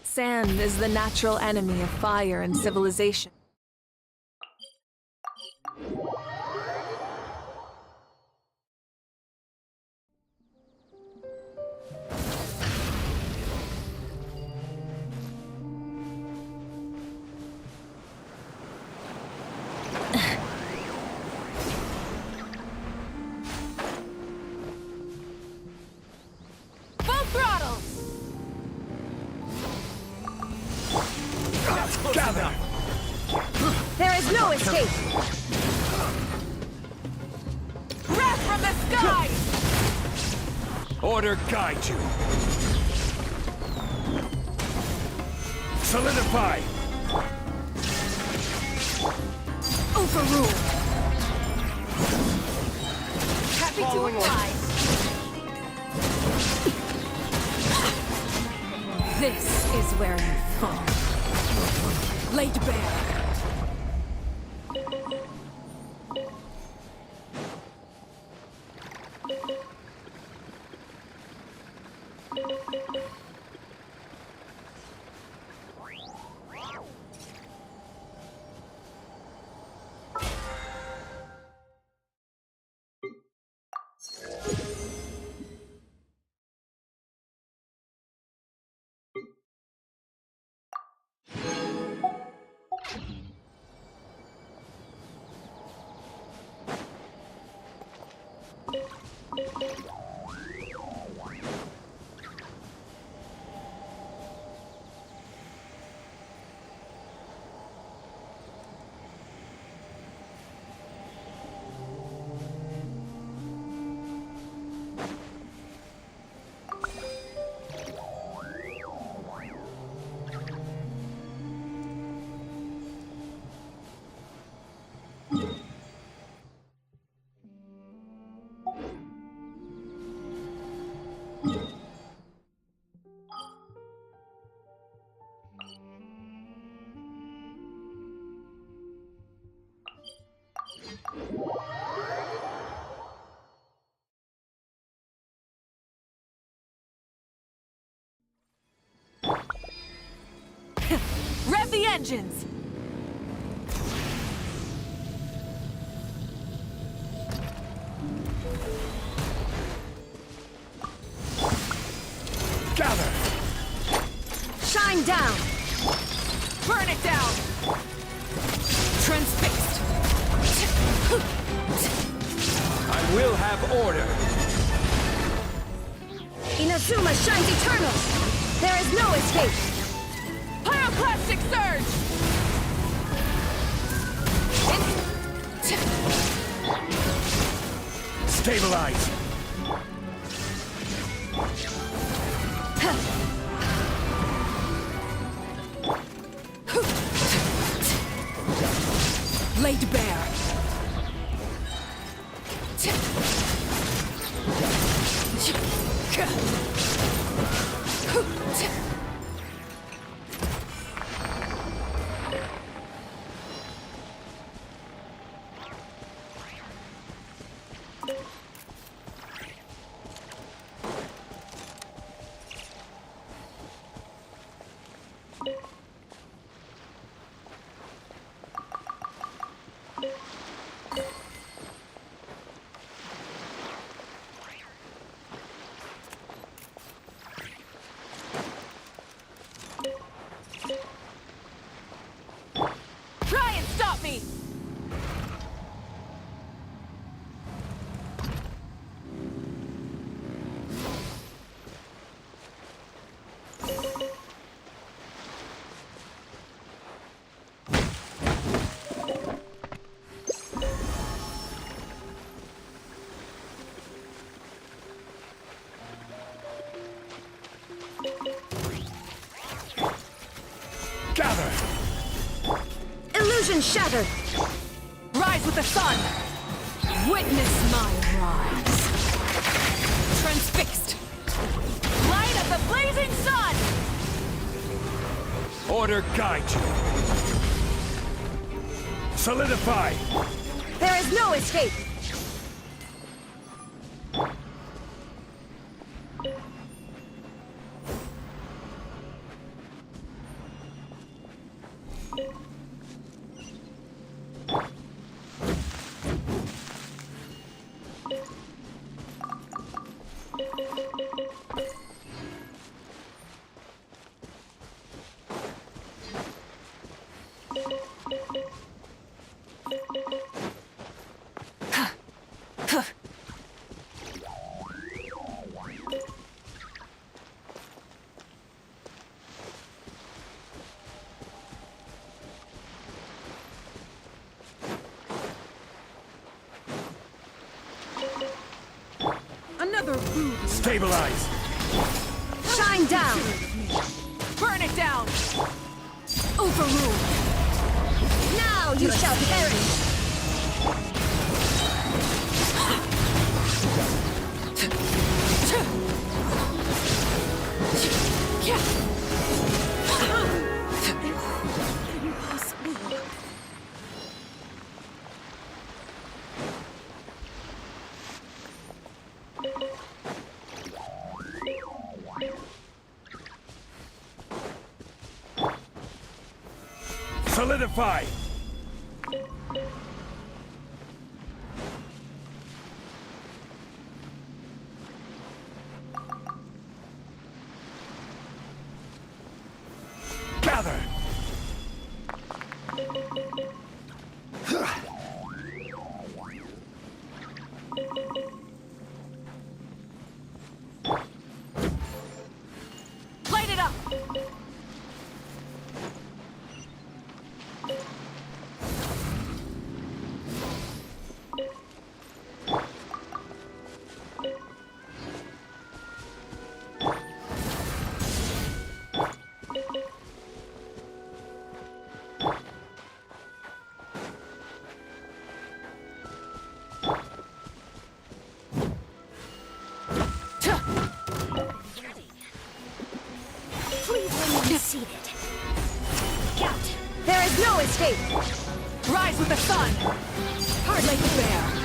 Sand is the natural enemy of fire and civilization. Full throttle! Gather! There is no escape! Wrath from the sky! Order guide you. Solidify! Overruled! Happy to oblige! This is where you fall. Laid bare. Rev the engines! Gather! Shine down! Burn it down! Transfixed! I will have order! Inazuma shines eternal! There is no escape! Pyroclastic surge! Stabilize! Laid bare. Try and stop me! Gather! Illusion shattered! Rise with the sun! Witness my rise! Transfixed! Light of the blazing sun! Order guide you. Solidify! There is no escape! Another rude. Stabilize! Shine down! Burn it down! Overruled! Now you shall perish! Solidify! Gather! Light it up! Please remain seated. Count. There is no escape! Rise with the sun! Hard like a bear!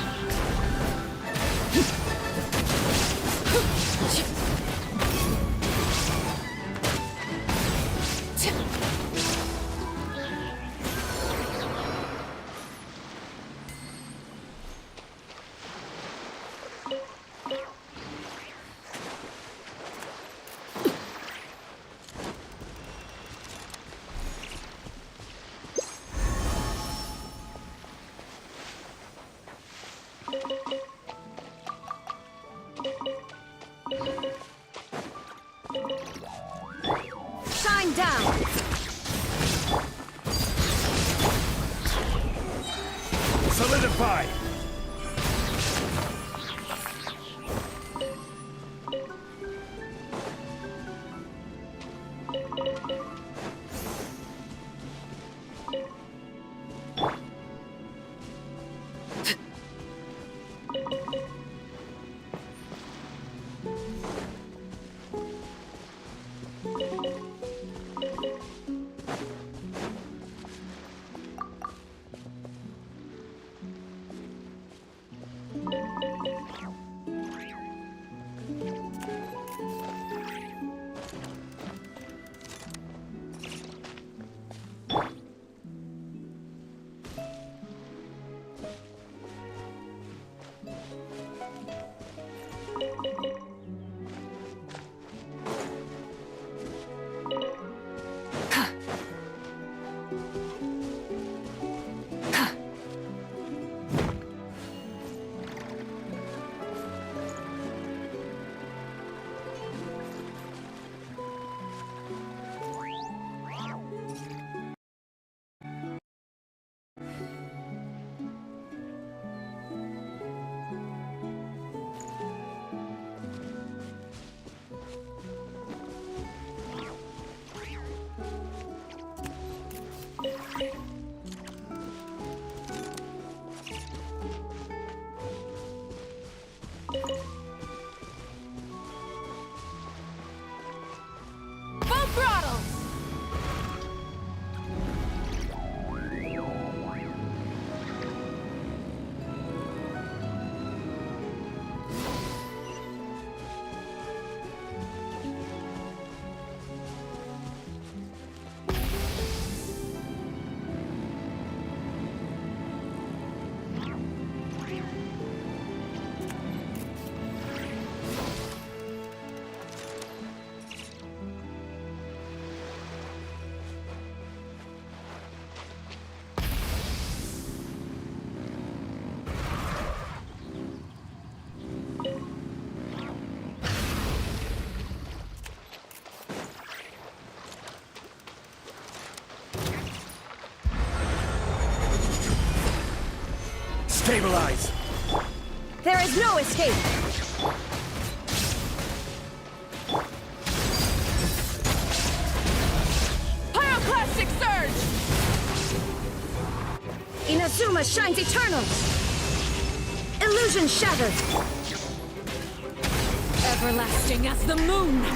Shine down! Solidify! Stabilize! There is no escape! Pyroclastic surge! Inazuma shines eternal! Illusion shattered! Everlasting as the moon!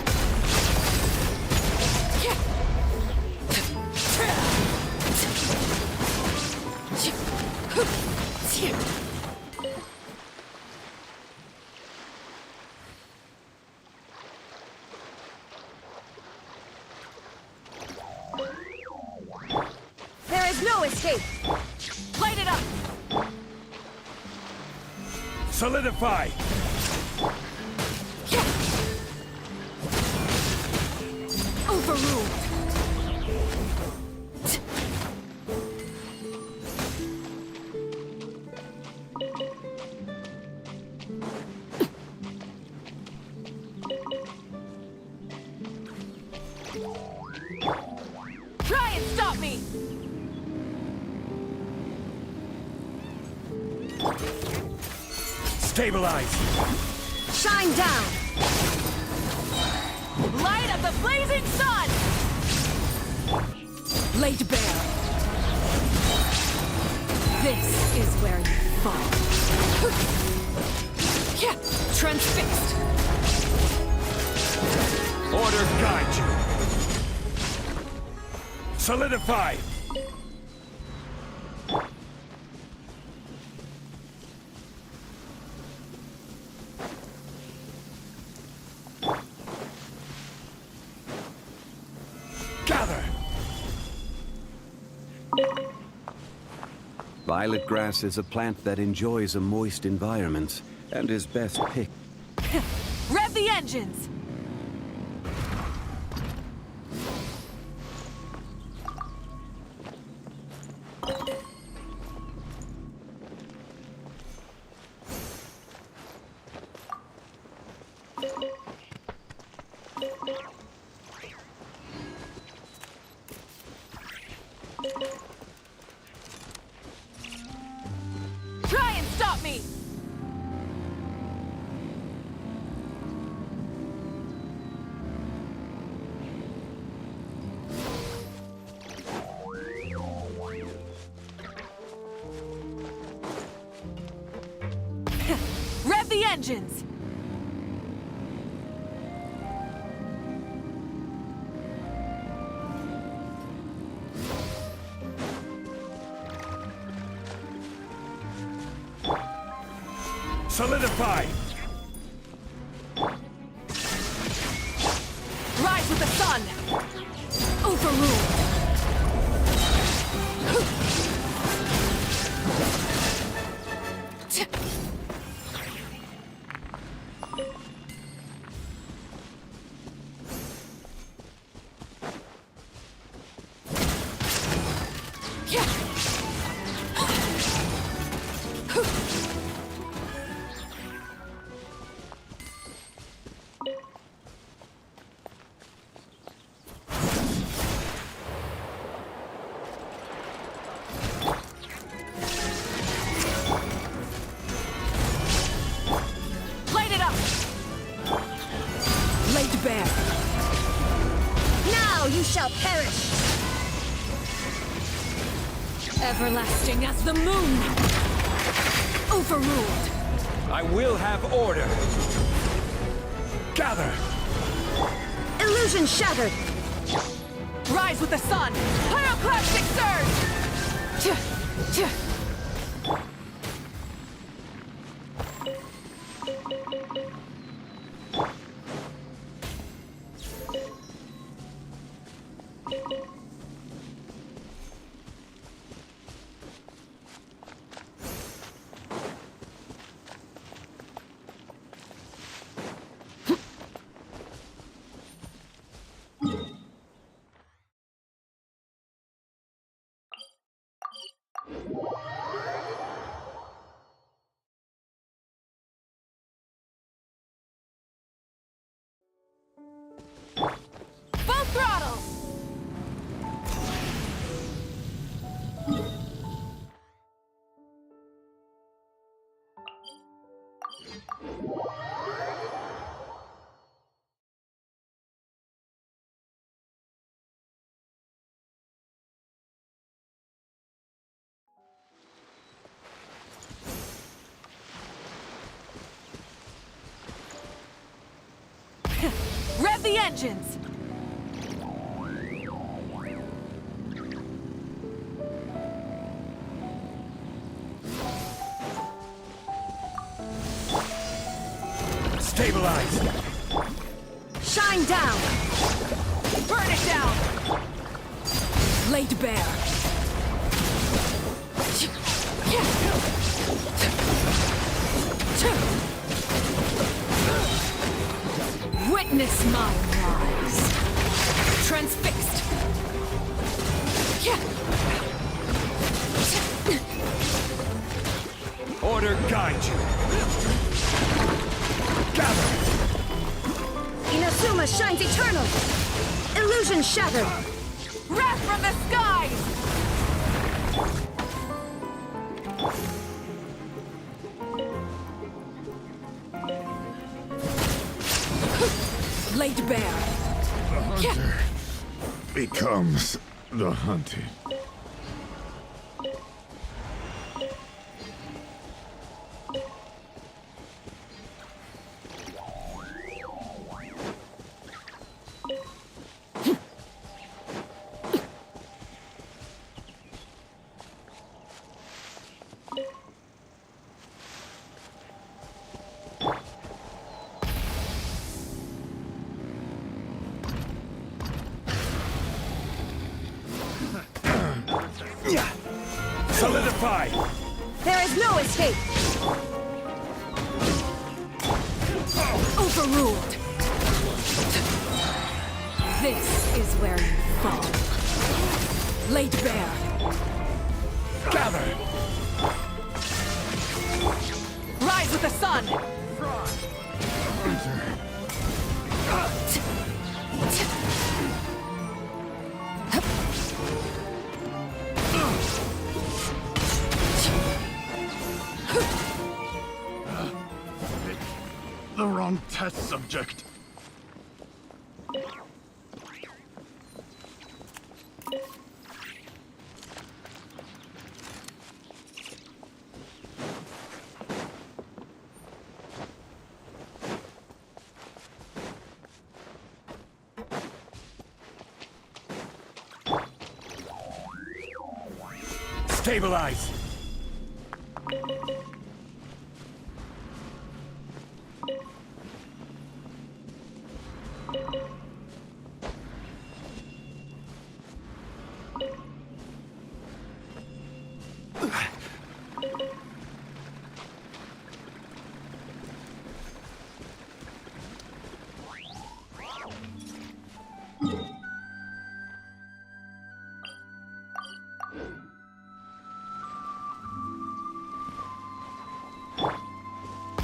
There is no escape! Light it up! Solidify! Overruled! Try and stop me! Stabilize! Shine down! Light of the blazing sun! Laid bare. This is where you fall. Transfixed. Order guide you! Solidify! Gather! Violet grass is a plant that enjoys a moist environment and is best picked. Rev the engines! Try and stop me! Rev the engines! Solidify! Rise with the sun! Overruled! Light it up! Laid bare. Now you shall perish! Everlasting as the moon! Overruled! I will have order! Gather! Illusion shattered! Rise with the sun! Pyroclastic surge! Rev the engines! Stabilize! Shine down! Burn it down! Laid bare. Witness my rise. Transfixed. Order guide you! Gather! Inazuma shines eternal! Illusion shattered! Wrath from the skies! Laid bare. The hunter becomes the hunted. Solidify! There is no escape! Overruled! This is where you fall. Laid bare. Gather! Rise with the sun! The wrong test subject. Stabilize!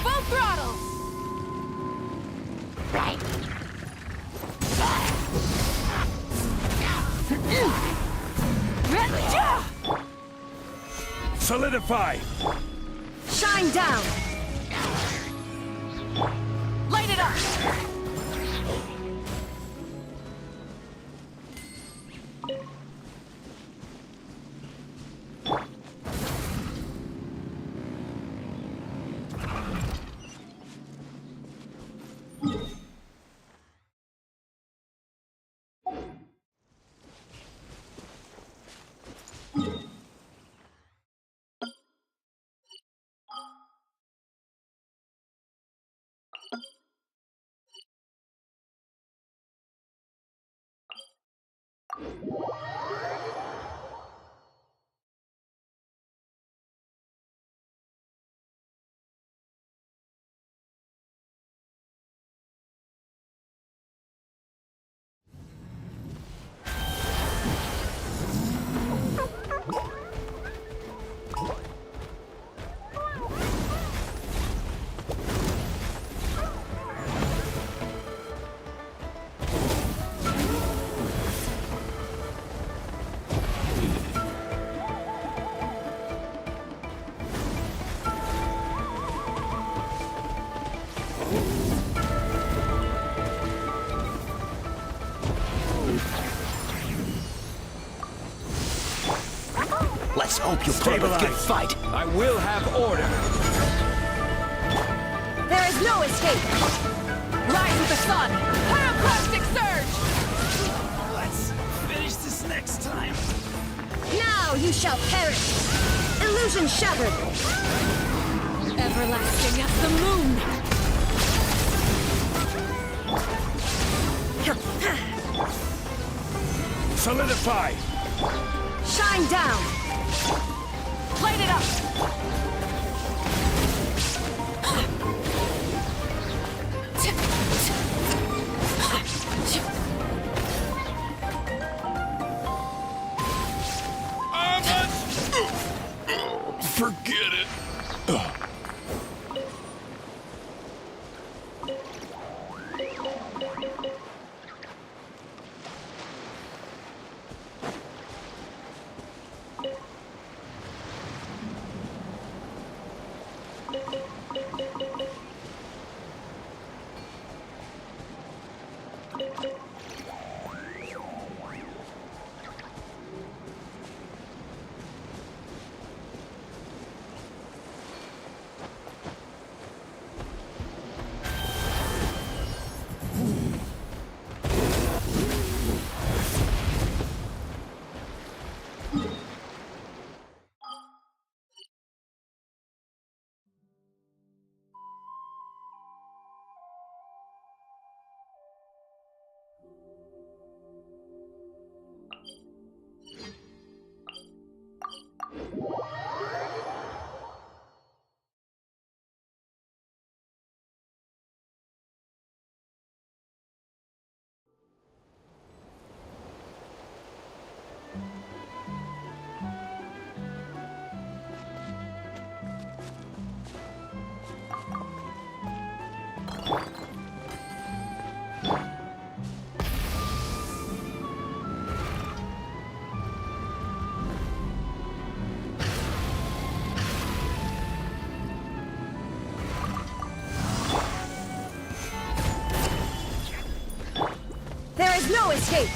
Full throttle! Solidify! Shine down! Light it up! Let's hope you put up a good fight. I will have order. There is no escape! Rise with the sun! Pyroclastic surge! Let's finish this next time. Now you shall perish! Illusion shattered! Everlasting as the moon! Solidify! Shine down! Light it up! Forget it. There is no escape!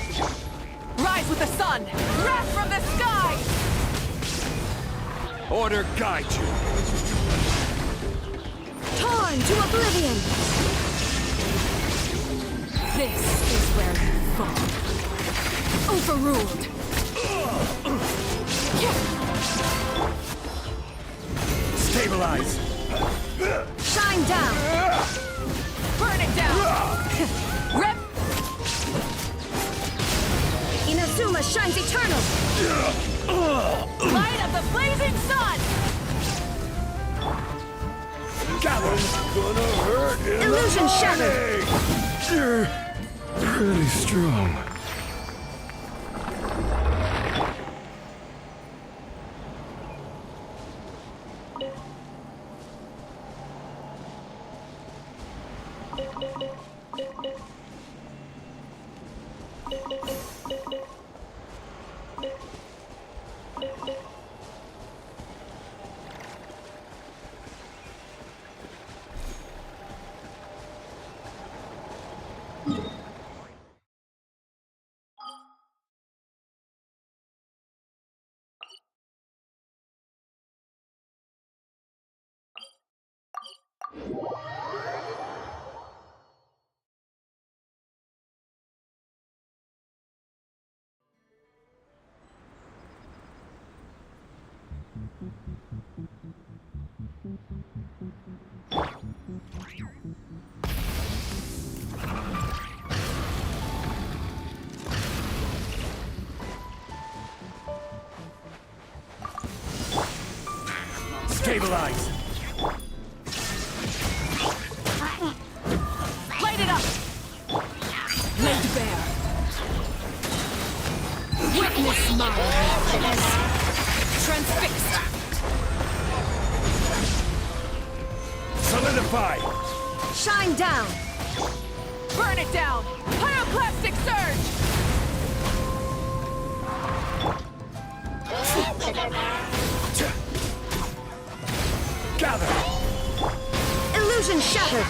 Rise with the sun! Wrath from the sky! Order guide you. Torn to oblivion! This is where you fall. Overruled! Stabilize. Shine down! Burn it down! Rep! Inazuma shines eternal! Light of the blazing sun! Gallon's gonna hurt in Illusion the shattered! You're pretty strong. Stabilize. Light it up! Laid bare. Witness my madness. Transfixed. Solidify. Shine down! Burn it down! Pyroclastic surge! Gather. Illusion shattered!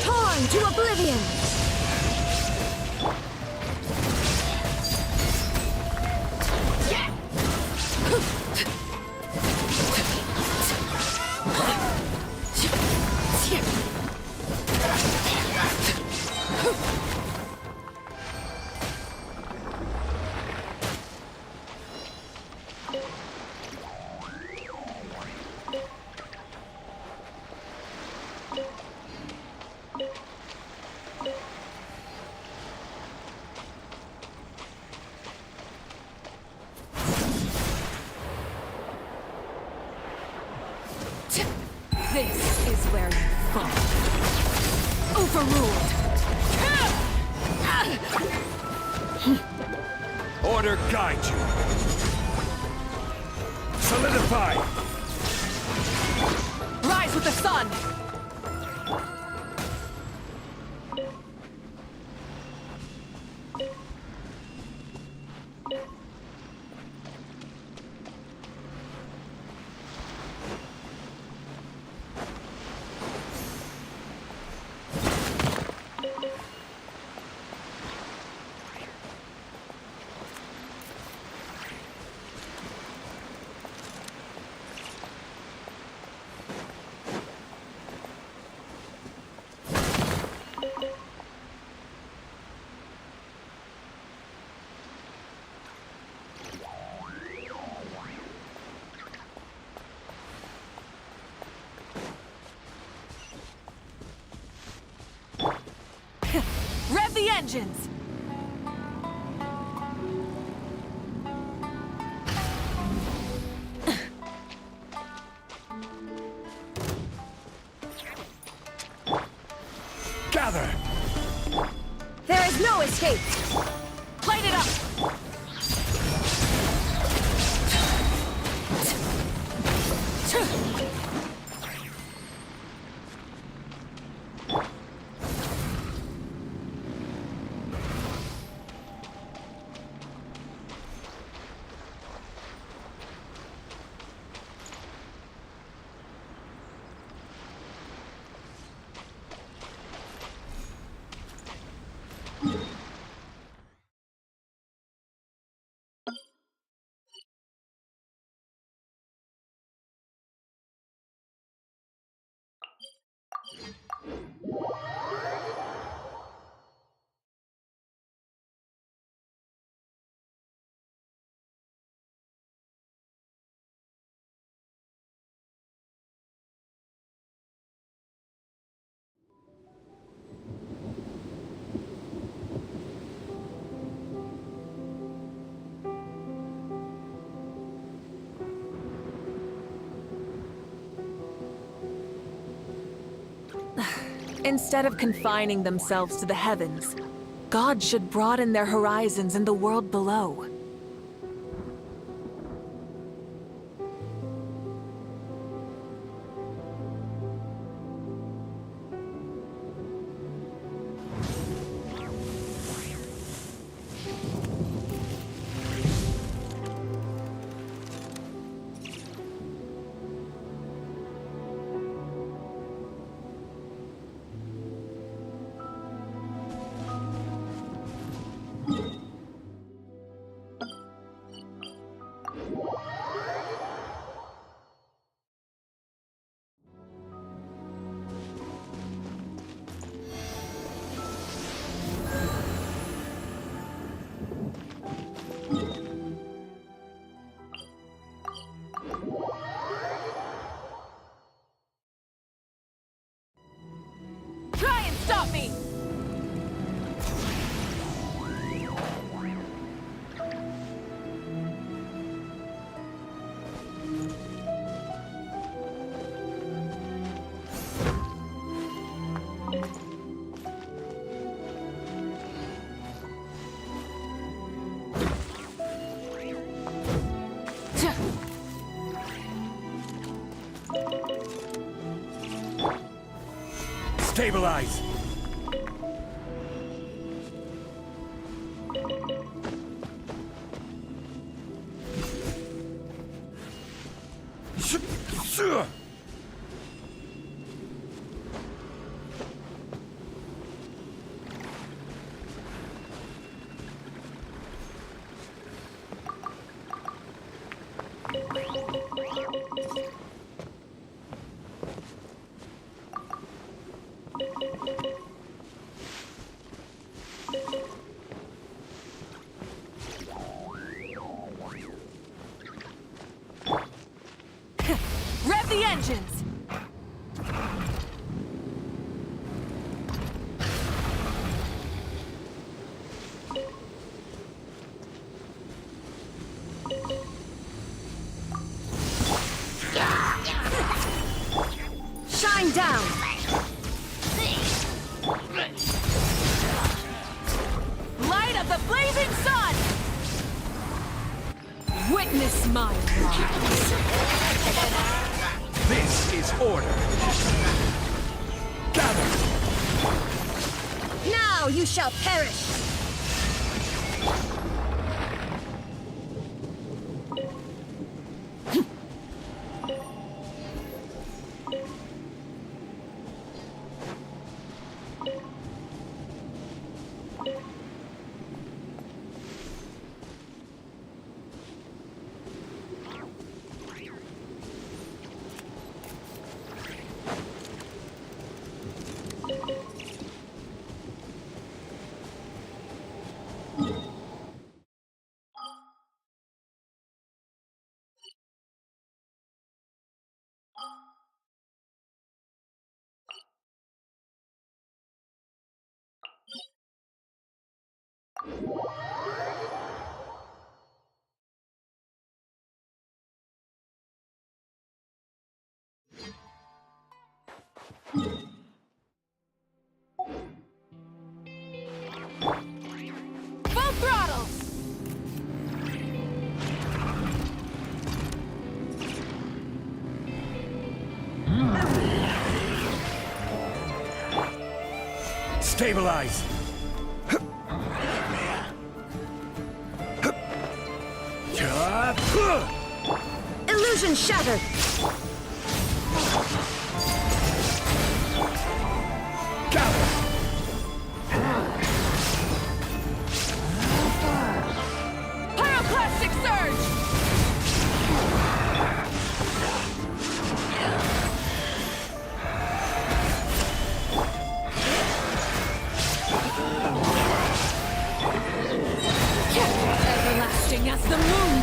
Torn to oblivion! This is where you fall. Overruled. Order guide you. Solidify. Rise with the sun. Rev the engines! Gather! There is no escape! Light it up! Instead of confining themselves to the heavens, God should broaden their horizons in the world below. Try and stop me! Stabilize! down! Light of the blazing sun! Witness my rise! This is order. Gather! Now you shall perish! Full throttle! Stabilize! Illusion shattered! Pyroclastic surge! Everlasting as the moon!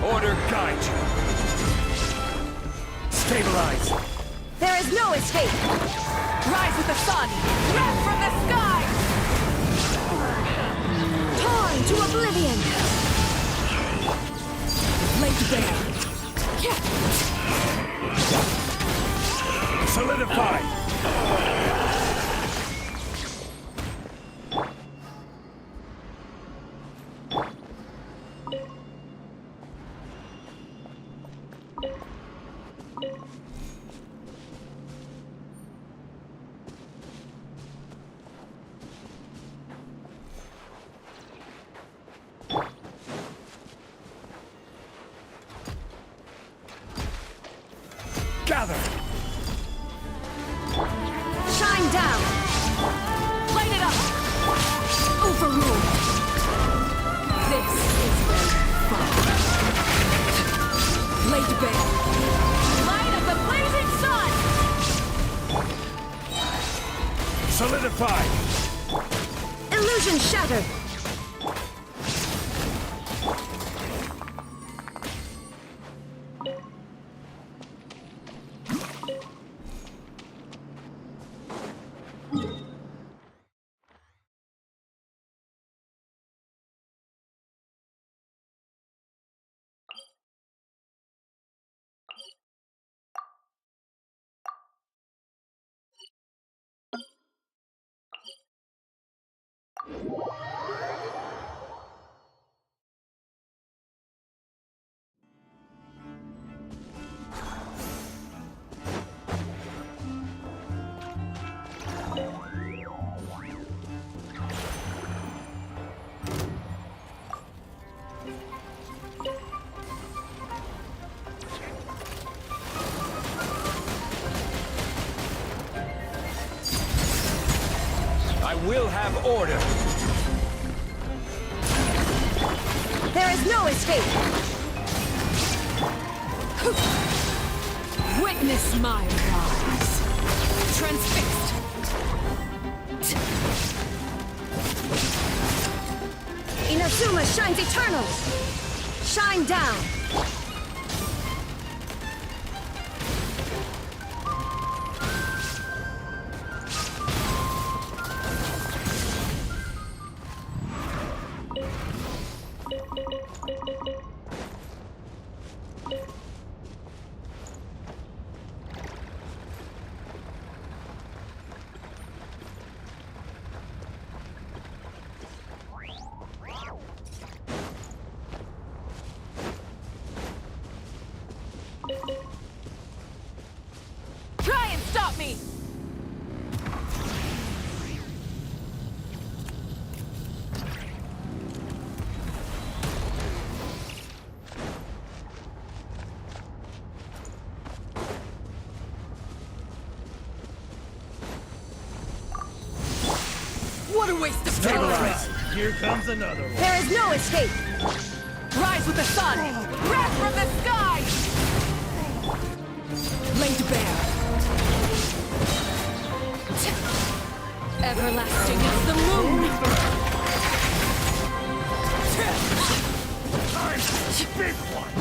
Order guide you. Stabilize. There is no escape! Rise with the sun! Wrath from the sky! Torn to oblivion! Laid bare! Solidify! Gather! Shine down! Light it up! Overrule! This is where you fall. Laid bare! Light of the blazing sun! Solidify! Illusion shattered! I will have order. There is no escape! Witness my rise! Transfixed! Inazuma shines eternal! Shine down! What a waste of Stabilize. time! Here comes another one. There is no escape! Rise with the sun! Wrath from the sky! Laid bare. Everlasting as the moon! I'm the big one.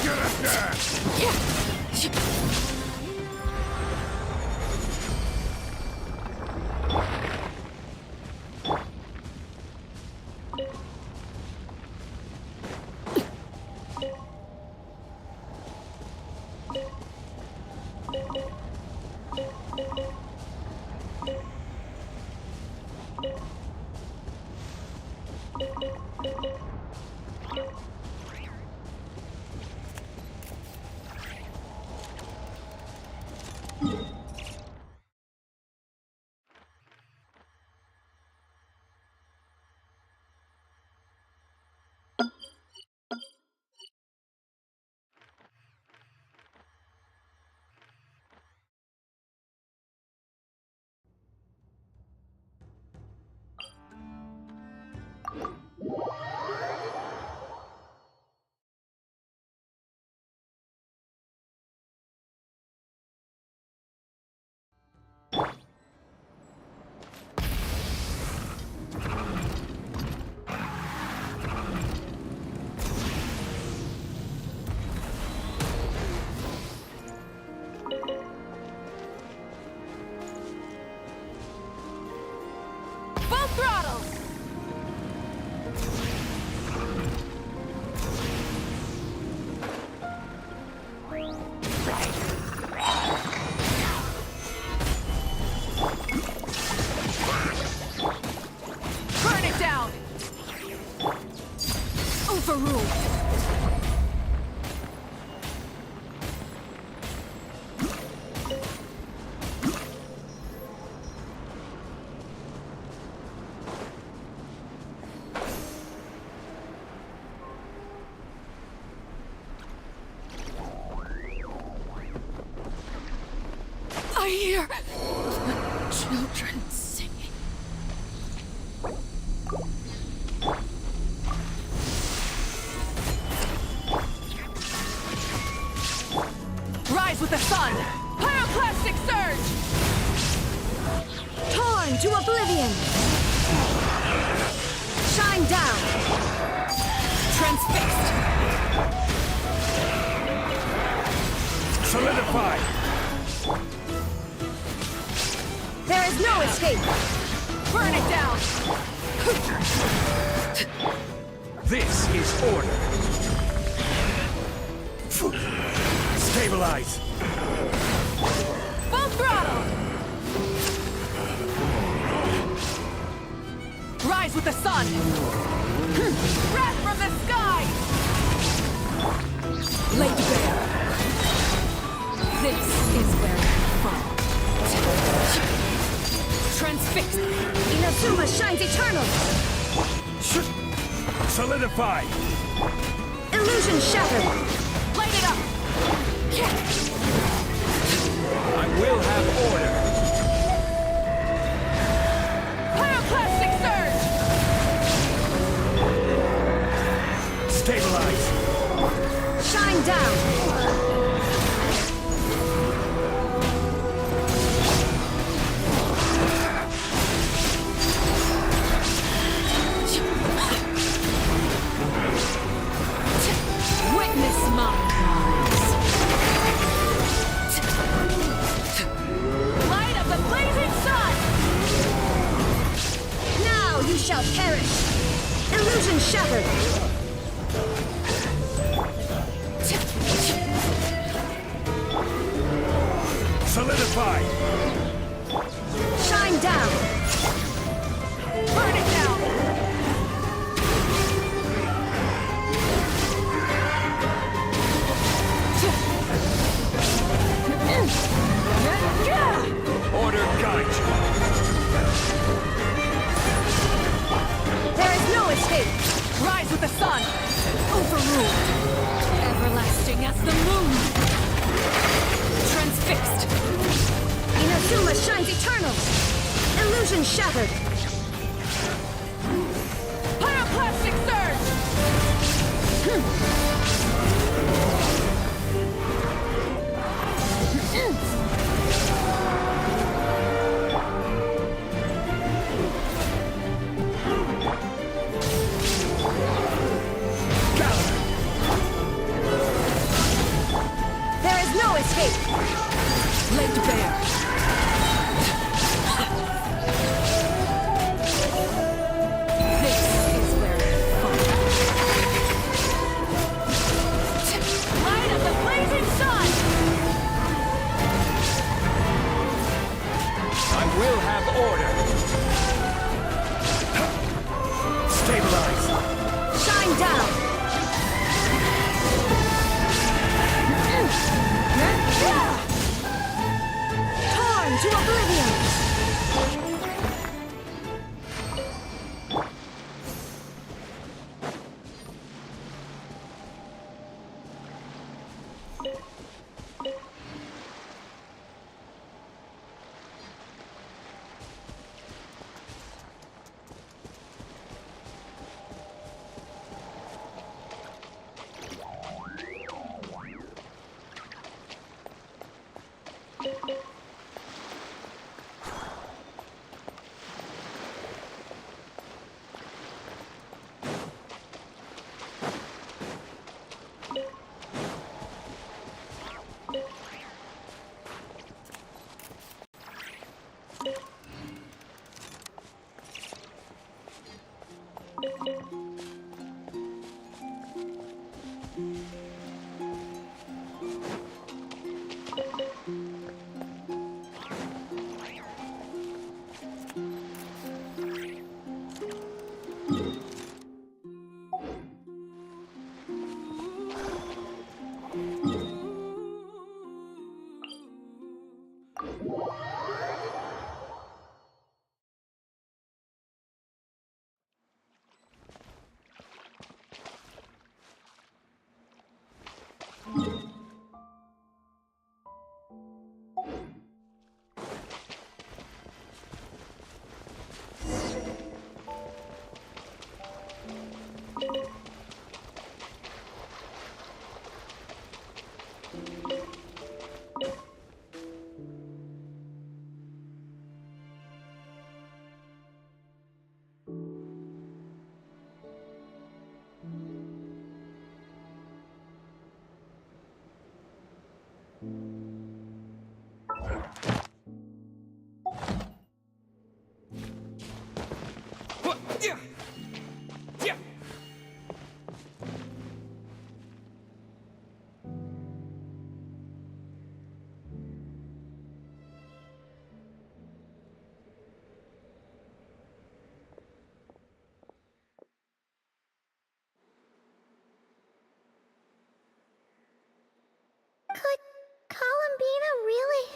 Get up there! Full throttle! Burn it down! Overruled! I hear children singing. Rise with the sun! Pyroclastic surge! Torn to oblivion! Shine down! Transfixed! Solidify! There is no escape! Burn it down! This is order. Stabilize. Full throttle! Rise with the sun! Wrath from the sky! Laid bare. This is where I fall. Transfixed! Inazuma shines eternal! Solidify. Illusion shattered! Light it up! I will have order. Pyroclastic surge! Stabilize. Shine down! Witness my rise! Light of the blazing sun! Now you shall perish! Illusion shattered! Solidify. Shine down! Burn it down! Order guide you. There is no escape! Rise with the sun! Overruled! Everlasting as the moon! Illusion shattered! Pyroclastic There is no escape! Laid bare. This is where I fall. Light of the blazing sun! I will have order. Stabilize. Shine down! Torn to oblivion! Could Columbina really?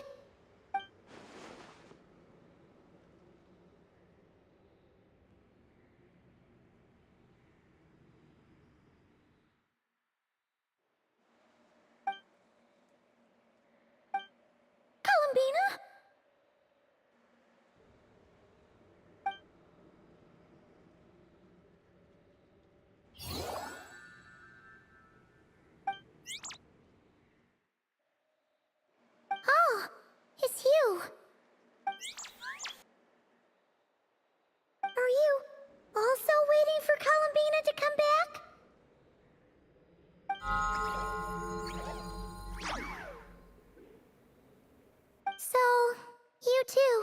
Columbina? Oh, it's you. Are you also waiting for Columbina to come back? So, you too.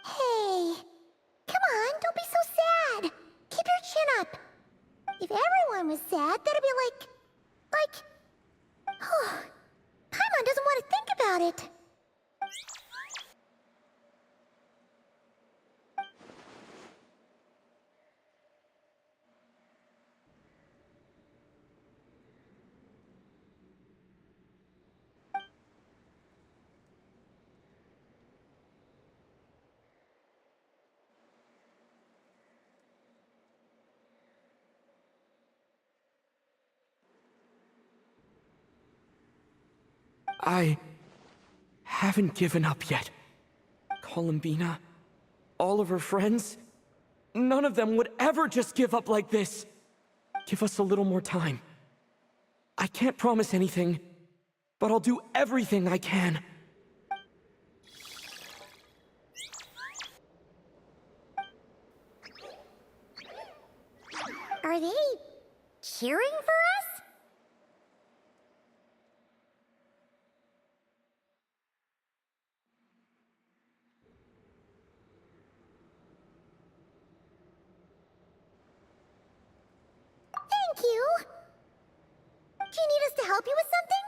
Hey, come on, don't be so sad. Keep your chin up. If everyone was sad, that'd be like, oh, Paimon doesn't want to think about it. I haven't given up yet. Columbina, all of her friends, none of them would ever just give up like this. Give us a little more time. I can't promise anything, but I'll do everything I can. Are they cheering for us? Thank you. Do you need us to help you with something?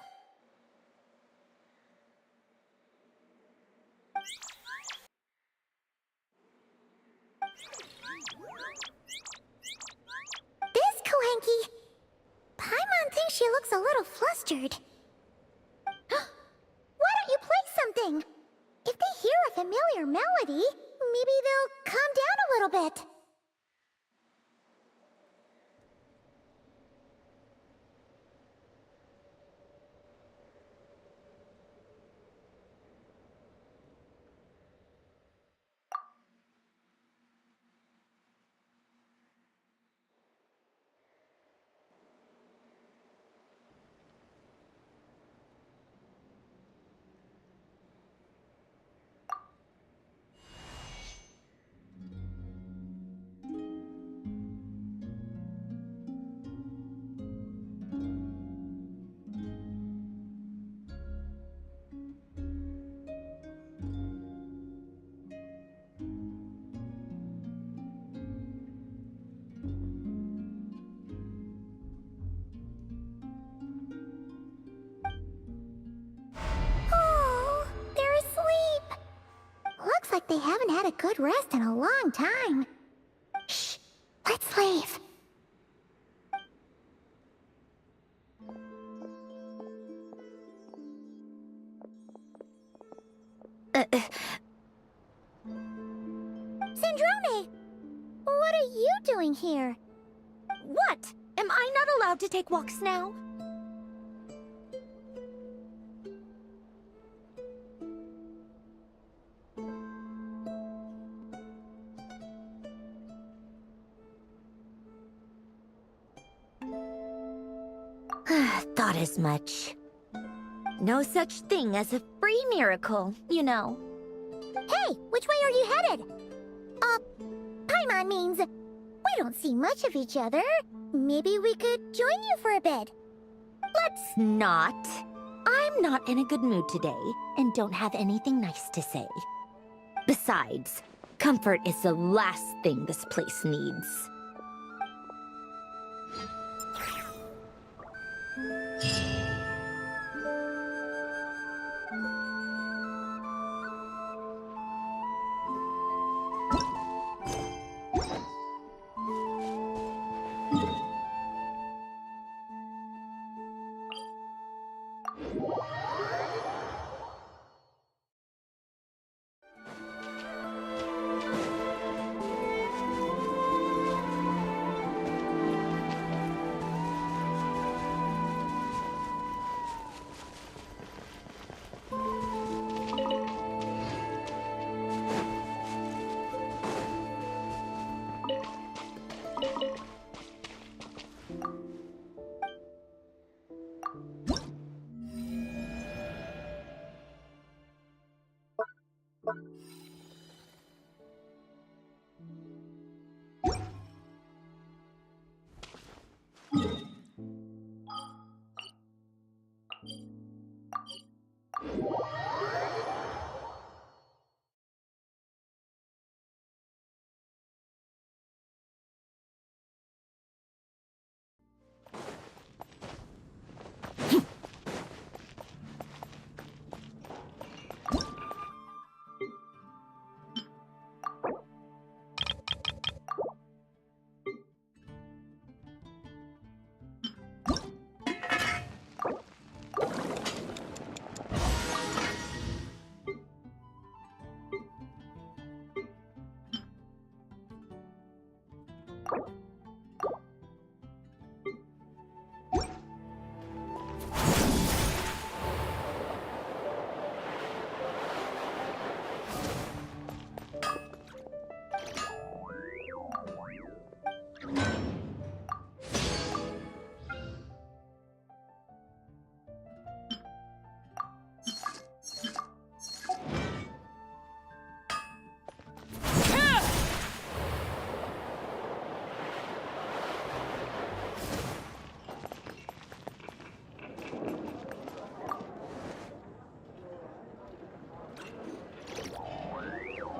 This Koenki. Paimon thinks she looks a little flustered. Why don't you play something? If they hear a familiar melody, maybe they'll calm down a little bit. Oh, they're asleep. Looks like they haven't had a good rest in a long time. Shh, let's leave. Sandrone! What are you doing here? What? Am I not allowed to take walks now? Thought as much. No such thing as a free miracle, you know. Hey, which way are you headed? Paimon means we don't see much of each other. Maybe we could join you for a bit. Let's not. I'm not in a good mood today, and don't have anything nice to say. Besides, comfort is the last thing this place needs.